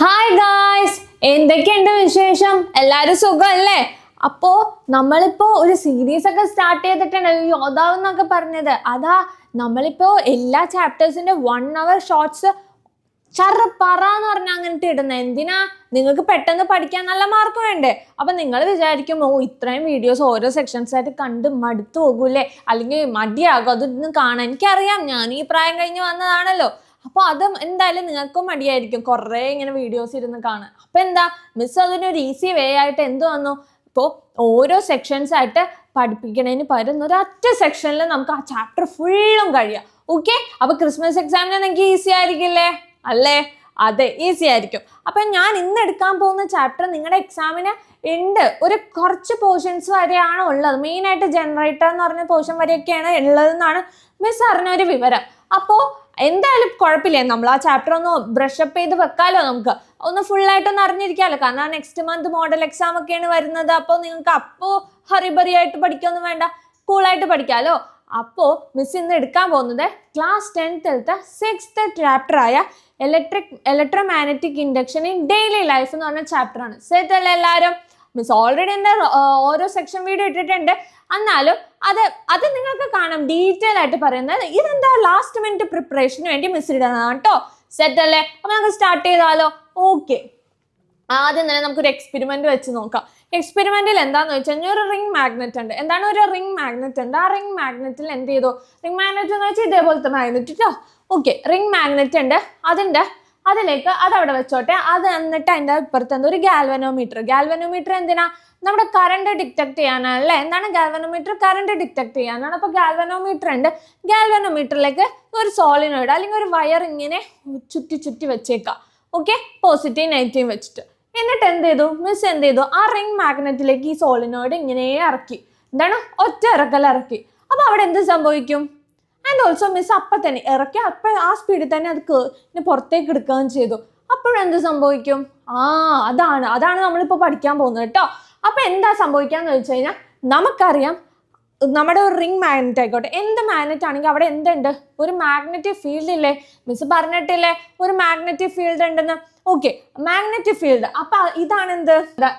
Hi guys, എന്തൊക്കെയുണ്ട് വിശേഷം? എല്ലാരും സുഖമല്ലേ? അപ്പോ നമ്മളിപ്പോ ഒരു സീരീസ് ഒക്കെ സ്റ്റാർട്ട് ചെയ്തിട്ടുണ്ട്, യോദ്ധാവ് എന്നൊക്കെ പറഞ്ഞത്. അതാ നമ്മളിപ്പോ എല്ലാ ചാപ്റ്റേഴ്സിന്റെ 1 hour ഷോർട്സ് ചറപ്പറാന്ന് പറഞ്ഞ അങ്ങനത്തെ ഇടുന്നത്. എന്തിനാ? നിങ്ങൾക്ക് പെട്ടെന്ന് പഠിക്കാൻ നല്ല മാർക്ക് വേണ്ടേ? അപ്പൊ നിങ്ങൾ വിചാരിക്കും, ഓ ഇത്രയും വീഡിയോസ് ഓരോ സെക്ഷൻസ് ആയിട്ട് കണ്ട് മടുത്തു പോകൂലേ, അല്ലെങ്കിൽ മടിയാകും അതൊന്നും കാണാൻ. എനിക്കറിയാം, ഞാൻ ഈ പ്രായം കഴിഞ്ഞ് വന്നതാണല്ലോ. അപ്പൊ അത് എന്തായാലും നിങ്ങൾക്കും മടിയായിരിക്കും കുറേ ഇങ്ങനെ വീഡിയോസ് ഇരുന്ന് കാണാൻ. അപ്പൊ എന്താ, മിസ് അതിനൊരു ഈസി വേ ആയിട്ട് എന്ത് വന്നു, ഇപ്പോൾ ഓരോ സെക്ഷൻസ് ആയിട്ട് പഠിപ്പിക്കണതിന് പകരം ഒരൊറ്റ സെക്ഷനിൽ നമുക്ക് ആ ചാപ്റ്റർ ഫുള്ളും കഴിയാം. ഓക്കെ, അപ്പൊ ക്രിസ്മസ് എക്സാമിന് നിങ്ങൾക്ക് ഈസി ആയിരിക്കില്ലേ? അല്ലേ? അതെ, ഈസി ആയിരിക്കും. അപ്പൊ ഞാൻ ഇന്ന് എടുക്കാൻ പോകുന്ന ചാപ്റ്റർ നിങ്ങളുടെ എക്സാമിന് ഉണ്ട്. ഒരു കുറച്ച് പോർഷൻസ് വരെയാണ് ഉള്ളത്. മെയിനായിട്ട് ജനറേറ്റർ എന്ന് പറഞ്ഞ പോർഷൻ വരെയൊക്കെയാണ് ഉള്ളതെന്നാണ് മിസ് അറിഞ്ഞൊരു വിവരം. അപ്പോൾ എന്തായാലും കുഴപ്പമില്ല, നമ്മൾ ആ ചാപ്റ്റർ ഒന്ന് ബ്രഷപ്പ് ചെയ്ത് വെക്കാലോ, നമുക്ക് ഒന്ന് ഫുള്ളായിട്ടൊന്ന് അറിഞ്ഞിരിക്കാമല്ലോ. കാരണം നെക്സ്റ്റ് മന്ത് മോഡൽ എക്സാം ഒക്കെയാണ് വരുന്നത്. അപ്പോൾ നിങ്ങൾക്ക് അപ്പോൾ ഹറിബറി ആയിട്ട് പഠിക്കൊന്നും വേണ്ട, കൂളായിട്ട് പഠിക്കാമല്ലോ. അപ്പോൾ മിസ് ഇന്ന് എടുക്കാൻ പോകുന്നത് ക്ലാസ് 10th 6th ചാപ്റ്റർ ആയ electromagnetic induction in daily life എന്ന് പറഞ്ഞ ചാപ്റ്റർ ആണ്. സെറ്റ് അല്ലേ എല്ലാവരും? മിസ് ഓൾറെഡി എൻ്റെ ഓരോ സെക്ഷൻ വീഡിയോ ഇട്ടിട്ടുണ്ട്. എന്നാലും അത് നിങ്ങൾക്ക് കാണാം, ഡീറ്റെയിൽ ആയിട്ട് പറയുന്നത്. ഇതെന്താ ലാസ്റ്റ് മിനിറ്റ് പ്രിപ്പറേഷന് വേണ്ടി മിസ് ഇടുന്നതാണ് കേട്ടോ. സെറ്റ് അല്ലേ? അപ്പൊ നമുക്ക് സ്റ്റാർട്ട് ചെയ്താലോ? ഓക്കെ, ആദ്യം തന്നെ നമുക്കൊരു എക്സ്പെരിമെന്റ് വെച്ച് നോക്കാം. എക്സ്പെരിമെന്റിൽ എന്താന്ന് വെച്ച് കഴിഞ്ഞാൽ ഒരു റിംഗ് മാഗ്നറ്റ് ഉണ്ട്. എന്താണ്? ഒരു റിംഗ് മാഗ്നറ്റ് ഉണ്ട്. ആ റിംഗ് മാഗ്നറ്റിൽ എന്ത് ചെയ്തു? റിംഗ് മാഗ്നറ്റ് എന്ന് വെച്ചാൽ ഇതേപോലത്തെ മാഗ്നറ്റ് കേട്ടോ. ഓക്കെ, റിംഗ് മാഗ്നറ്റ് ഉണ്ട്. അതിലേക്ക് അതവിടെ വെച്ചോട്ടെ. അത് എന്നിട്ട് അതിൻ്റെ ഇപ്പുറത്ത് എന്താ? ഒരു ഗാൽവനോമീറ്റർ എന്തിനാ? നമ്മുടെ കറണ്ട് ഡിറ്റക്ട് ചെയ്യാനാണല്ലേ. എന്താണ് ഗാൽവനോമീറ്റർ? കറണ്ട് ഡിറ്റക്ട് ചെയ്യാനാണ്. അപ്പൊ ഗാൽവനോമീറ്റർ ഉണ്ട്. ഗാൽവനോമീറ്ററിലേക്ക് ഒരു സോളിനോയിഡ് അല്ലെങ്കിൽ ഒരു വയർ ഇങ്ങനെ ചുറ്റി വെച്ചേക്കാം. ഓക്കെ, പോസിറ്റീവ് നെഗറ്റീവ് വെച്ചിട്ട്. എന്നിട്ട് എന്ത് ചെയ്തു? മിസ് എന്ത് ചെയ്തു? ആ റിംഗ് മാഗ്നറ്റിലേക്ക് ഈ സോളിനോയിഡ് ഇങ്ങനെ ഇറക്കി. എന്താണ്? ഒറ്റ ഇറക്കി. അപ്പൊ അവിടെ എന്ത് സംഭവിക്കും? ആൻഡ് ഓൾസോ മിസ് അപ്പം തന്നെ ഇറക്കി, അപ്പം ആ സ്പീഡിൽ തന്നെ അത് ഇനി പുറത്തേക്ക് എടുക്കുകയും ചെയ്തു. അപ്പോഴെന്ത് സംഭവിക്കും? അതാണ് നമ്മളിപ്പോൾ പഠിക്കാൻ പോകുന്നത് കേട്ടോ. അപ്പൊ എന്താ സംഭവിക്കാന്ന് വെച്ച് കഴിഞ്ഞാൽ, നമുക്കറിയാം നമ്മുടെ ഒരു റിംഗ് മാഗ്നറ്റ് ആയിക്കോട്ടെ, എന്ത് മാഗ്നറ്റ് ആണെങ്കിൽ അവിടെ എന്തുണ്ട്? ഒരു മാഗ്നറ്റിക് ഫീൽഡ് ഇല്ലേ? മിസ് പറഞ്ഞിട്ടില്ലേ ഒരു മാഗ്നറ്റിക് ഫീൽഡ് ഉണ്ടെന്ന്? Okay, magnetic field. അപ്പൊ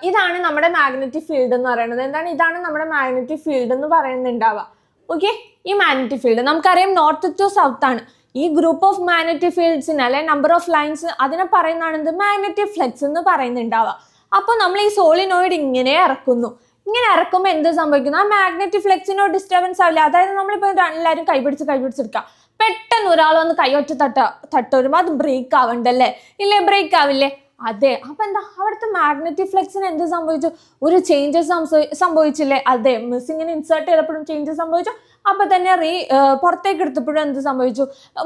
ഇതാണ് നമ്മുടെ മാഗ്നറ്റിക് ഫീൽഡ് എന്ന് പറയുന്നത്. എന്താണ്? ഇതാണ് നമ്മുടെ മാഗ്നറ്റിക് ഫീൽഡ് എന്ന് പറയുന്നുണ്ടാവുക. ഓക്കെ, ഈ മാഗ്നറ്റിക് ഫീൽഡ് നമുക്കറിയാം നോർത്ത് ടു സൗത്ത് ആണ്. ഈ ഗ്രൂപ്പ് ഓഫ് മാഗ്നറ്റിക് ഫീൽഡ്സിന് അല്ലെ നമ്പർ ഓഫ് ലൈൻസ്, അതിനെ പറയുന്നതാണ് എന്ത്? മാഗ്നറ്റിക് ഫ്ലെക്സ് എന്ന് പറയുന്നുണ്ടാവുക. അപ്പോൾ നമ്മൾ ഈ സോളിനോയിഡ് ഇങ്ങനെ ഇറക്കുമ്പോൾ എന്ത് സംഭവിക്കുന്നു? ആ മാഗ്നറ്റിക് ഫ്ലെക്സിനോ ഡിസ്റ്റർബൻസ് ആവില്ല. അതായത് നമ്മളിപ്പോൾ എല്ലാവരും കൈപിടിച്ചെടുക്കുക, പെട്ടെന്ന് ഒരാൾ വന്ന് കൈയൊറ്റ തട്ട് വരുമ്പോൾ അത് ബ്രേക്ക് ആവണ്ടല്ലേ? ഇല്ലേ? ബ്രേക്ക് ആവില്ലേ? അതെ. അപ്പൊ എന്താ? അവിടുത്തെ മാഗ്നറ്റിക് ഫ്ലെക്സിന് എന്ത് സംഭവിച്ചു? ഒരു ചേഞ്ചസ് സംഭവിച്ചില്ലേ? അതെ, മിസ് ഇങ്ങനെ ഇൻസേർട്ട് ചെയ്തപ്പോഴും ചേഞ്ചസ് സംഭവിച്ചു. അപ്പൊ തന്നെ പുറത്തേക്ക് എടുത്തപ്പോഴും എന്ത് സംഭവിച്ചു?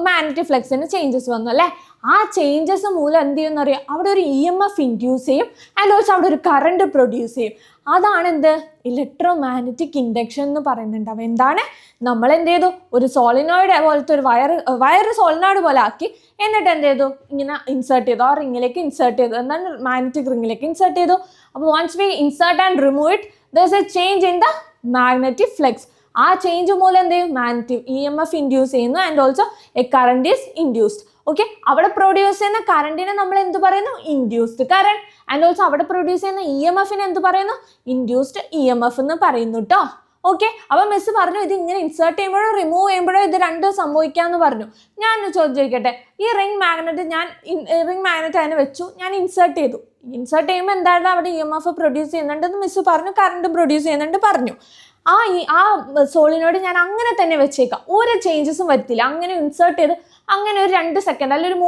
മാഗ്നറ്റിക് ഫ്ലെക്സിന് ചേഞ്ചസ് വന്നു അല്ലേ? ആ ചേഞ്ചസ് മൂലം എന്ത് ചെയ്യുമെന്ന് അറിയാം? അവിടെ ഒരു EMF ഇൻഡ്യൂസ് ചെയ്യും. ആൻഡ് ഓൾസോ അവിടെ ഒരു കറണ്ട് പ്രൊഡ്യൂസ് ചെയ്യും. അതാണ് എന്ത്? ഇലക്ട്രോമാഗ്നറ്റിക് ഇൻഡക്ഷൻ എന്ന് പറയുന്നുണ്ടാവും. എന്താണ്? നമ്മൾ എന്ത് ചെയ്തു? ഒരു സോളിനോയിഡ് പോലത്തെ ഒരു വയർ സോളിനോയിഡ് പോലെ ആക്കി, എന്നിട്ട് എന്ത് ചെയ്തു? ഇങ്ങനെ ഇൻസേർട്ട് ചെയ്തു, ആ റിങ്ങിലേക്ക് ഇൻസേർട്ട് ചെയ്തു. എന്താണ്? മാഗ്നറ്റിക് റിങ്ങിലേക്ക് ഇൻസേർട്ട് ചെയ്തു. അപ്പോൾ once we insert and remove it, there is a change in the magnetic flux. ആ ചേഞ്ച് മൂലം എന്ത് ചെയ്യും? മാഗ്നറ്റിക് EMF ഇൻഡ്യൂസ് ചെയ്യുന്നു. And also a current is induced. Okay, അവിടെ പ്രൊഡ്യൂസ് ചെയ്യുന്ന കറണ്ടിനെ നമ്മൾ എന്ത് പറയുന്നു? Induced current. ആൻഡ് ഓൾസോ അവിടെ പ്രൊഡ്യൂസ് ചെയ്യുന്ന EMFനെ എന്ത് പറയുന്നു? ഇൻഡ്യൂസ്ഡ് EMF എന്ന് പറയുന്നു കേട്ടോ. ഓക്കെ, അപ്പൊ മിസ് പറഞ്ഞു ഇത് ഇങ്ങനെ ഇൻസേർട്ട് ചെയ്യുമ്പോഴോ റിമൂവ് ചെയ്യുമ്പോഴോ ഇത് രണ്ടും സംഭവിക്കാന്ന് പറഞ്ഞു. ഞാൻ ചോദിക്കട്ടെ, ഈ റിംഗ് മാഗ്നറ്റ് അതിനെ വെച്ചു, ഞാൻ ഇൻസേർട്ട് ചെയ്യുമ്പോൾ എന്താണ് അവിടെ EMF പ്രൊഡ്യൂസ് ചെയ്യുന്നുണ്ടെന്ന് മിസ് പറഞ്ഞു, കറണ്ട് പ്രൊഡ്യൂസ് ചെയ്യുന്നുണ്ട് പറഞ്ഞു. ആ സോളിനോട് ഞാൻ അങ്ങനെ തന്നെ വെച്ചേക്കാം, ഒരു ചേഞ്ചസും വരുത്തില്ല. അങ്ങനെ ഇൻസേർട്ട് ചെയ്ത് അങ്ങനെ ഒരു 2 സെക്കൻഡ് അല്ലെങ്കിൽ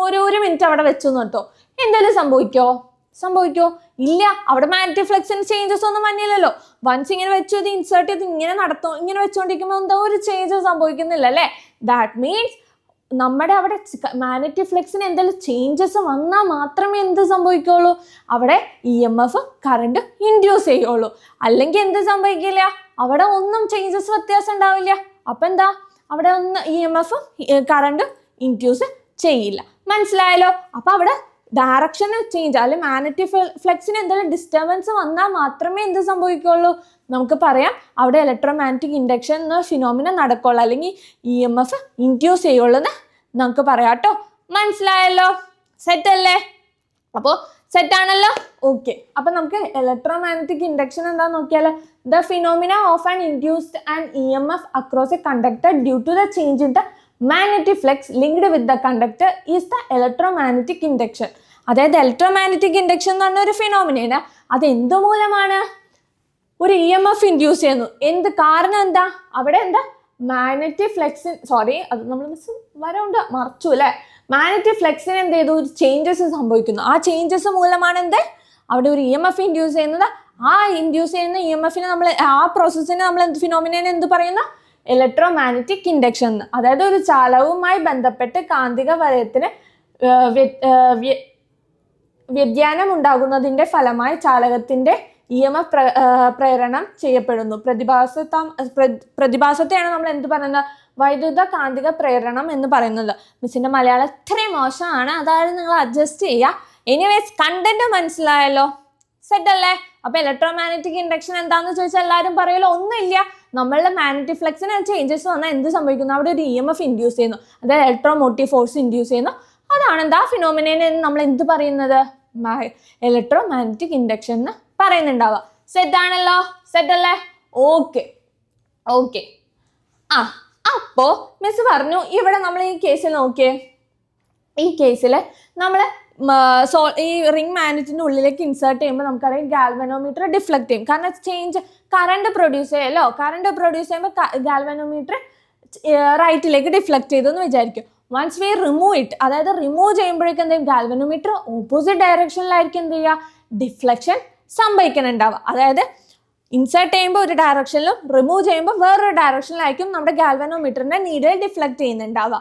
ഒരു മിനിറ്റ് അവിടെ വെച്ചു കേട്ടോ. എന്തെങ്കിലും സംഭവിക്കോ? ഇല്ല. അവിടെ മാഗ്നറ്റിക് ഫ്ലെക്സിന് ചേഞ്ചസ് ഒന്നും വന്നില്ലല്ലോ. വൺസ് ഇങ്ങനെ വെച്ചു, ഇത് ഇൻസേർട്ട് ചെയ്ത് ഇങ്ങനെ വെച്ചുകൊണ്ടിരിക്കുമ്പോൾ എന്താ ഒരു ചേഞ്ചസ് സംഭവിക്കുന്നില്ല അല്ലേ? ദാറ്റ് മീൻസ് നമ്മുടെ അവിടെ മാഗ്നറ്റിക് ഫ്ലെക്സിന് എന്തെങ്കിലും ചേഞ്ചസ് വന്നാൽ മാത്രമേ എന്ത് സംഭവിക്കുള്ളൂ? അവിടെ EMF കറണ്ട് ഇൻഡ്യൂസ് ചെയ്യുള്ളൂ. അല്ലെങ്കിൽ എന്ത് സംഭവിക്കില്ല? അവിടെ ഒന്നും ചേഞ്ചസ് വ്യത്യാസം ഉണ്ടാവില്ല. അപ്പൊ എന്താ? അവിടെ ഒന്നും EMF കറണ്ട് ഇൻഡ്യൂസ് ചെയ്യില്ല. മനസ്സിലായല്ലോ? അപ്പൊ അവിടെ ഡയറക്ഷൻ ചേഞ്ച് അല്ലെങ്കിൽ മാഗ്നറ്റിക് ഫ്ലെക്സിന് എന്തെങ്കിലും ഡിസ്റ്റർബൻസ് വന്നാൽ മാത്രമേ എന്ത് സംഭവിക്കുള്ളൂ? നമുക്ക് പറയാം അവിടെ ഇലക്ട്രോമാഗ്നറ്റിക് ഇൻഡക്ഷൻ എന്ന ഫിനോമിന നടക്കുള്ളൂ, അല്ലെങ്കിൽ EMF ഇൻഡ്യൂസ് ചെയ്യുള്ളൂ എന്ന് നമുക്ക് പറയാം കേട്ടോ. മനസ്സിലായല്ലോ? സെറ്റ് അല്ലേ? അപ്പോൾ സെറ്റ് ആണല്ലോ. ഓക്കെ, അപ്പൊ നമുക്ക് ഇലക്ട്രോമാഗ്നറ്റിക് ഇൻഡക്ഷൻ എന്താന്ന് നോക്കിയാലോ. The phenomena of an induced and EMF across a conductor due to the change in the magnetic flux linked with the conductor is the electromagnetic induction. അതായത് electromagnetic induction എന്ന് പറഞ്ഞ ഒരു ഫിനോമിനയാണ്. അത് എന്ത് മൂലമാണ്? ഒരു EMF ഇൻഡ്യൂസ് ചെയ്യുന്നു. എന്ത് കാരണം? എന്താ അവിടെ എന്താ മാഗ്നറ്റിക് ഫ്ലക്സിൻ അത് നമ്മൾ മിസ് വരണ്ട് മറച്ചു അല്ലേ. മാഗ്നറ്റിക് ഫ്ലക്സിന് എന്ത് ചെയ്തു? ഒരു ചേഞ്ചസ് സംഭവിക്കുന്നു. ആ ചേഞ്ചസ് മൂലമാണ് എന്ത് അവിടെ ഒരു EMF ഇൻഡ്യൂസ് ചെയ്യുന്നത്. ആ ഇൻഡ്യൂസ് ചെയ്യുന്ന EMFനെ നമ്മൾ ആ പ്രോസസ്സിനെ നമ്മൾ എന്ത് ഫിനോമിനേനെ എന്ത് പറയുന്ന? Electromagnetic induction. അതായത് ഒരു ചാലകവുമായി ബന്ധപ്പെട്ട് കാന്തിക വലയത്തിന് വ്യതിയാനം ഉണ്ടാകുന്നതിന്റെ ഫലമായി ചാലകത്തിന്റെ EMF പ്രേരണം ചെയ്യപ്പെടുന്നു. പ്രതിഭാസത്തെയാണ് നമ്മൾ എന്ത് പറയുന്നത്? വൈദ്യുത കാന്തിക പ്രേരണം എന്ന് പറയുന്നത്. മിസ്സിന്റെ മലയാളം ഇത്രയും മോശമാണ്, അതായത് നിങ്ങൾ അഡ്ജസ്റ്റ് ചെയ്യുക. എനിവേസ് കണ്ടന്റ് മനസ്സിലായല്ലോ, സെറ്റ് അല്ലേ? അപ്പൊ ഇലക്ട്രോമാഗ്നറ്റിക് ഇൻഡക്ഷൻ എന്താണെന്ന് ചോദിച്ചാൽ എല്ലാവരും പറയുമല്ലോ, ഒന്നുമില്ല, നമ്മളുടെ മാഗ്നറ്റിക് ഫ്ലക്സിന് ചേഞ്ചസ് വന്നാൽ എന്ത് സംഭവിക്കുന്നു? അവിടെ ഒരു EMF ഇൻഡ്യൂസ് ചെയ്യുന്നു, അതായത് ഇലക്ട്രോമോട്ടീവ് ഫോഴ്സ് ഇൻഡ്യൂസ് ചെയ്യുന്നു. അതാണ് എന്താ ഫിനോമിനേനെ നമ്മൾ എന്ത് പറയുന്നത്? ഇലക്ട്രോമാഗ്നറ്റിക് ഇൻഡക്ഷൻ എന്ന് പറയുന്നുണ്ടാവുക. സെറ്റ് ആണല്ലോ, സെറ്റ് അല്ലേ? Okay okay. അപ്പോ മിസ് പറഞ്ഞു ഇവിടെ നമ്മൾ ഈ കേസിൽ നോക്കിയേ, ഈ കേസിൽ നമ്മൾ ഈ റിംഗ് മാഗ്നറ്റിന്റെ ഉള്ളിലേക്ക് ഇൻസേർട്ട് ചെയ്യുമ്പോൾ നമുക്കറിയാം ഗാൽവനോമീറ്റർ ഡിഫ്ലക്ട് ചെയ്യും. കാരണം ചേഞ്ച് കറണ്ട് പ്രൊഡ്യൂസ് ചെയ്യല്ലോ. കറണ്ട് പ്രൊഡ്യൂസ് ചെയ്യുമ്പോൾ ഗാൽവനോമീറ്റർ റൈറ്റിലേക്ക് ഡിഫ്ലക്ട് ചെയ്തു എന്ന് വിചാരിക്കും. വൺസ് വി റിമൂവ് ഇറ്റ്, അതായത് റിമൂവ് ചെയ്യുമ്പോഴേക്കും എന്ത് ചെയ്യും? ഗാൽവനോമീറ്റർ ഓപ്പോസിറ്റ് ഡയറക്ഷനിലായിരിക്കും എന്ത് ചെയ്യുക? ഡിഫ്ലക്ഷൻ സംഭവിക്കുന്നുണ്ടാവുക. അതായത് ഇൻസേർട്ട് ചെയ്യുമ്പോൾ ഒരു ഡയറക്ഷനിലും റിമൂവ് ചെയ്യുമ്പോൾ വേറൊരു ഡയറക്ഷനിലായിരിക്കും നമ്മുടെ ഗാൽവനോമീറ്ററിന്റെ നീഡിൽ ഡിഫ്ലക്ട് ചെയ്യുന്നുണ്ടാവുക.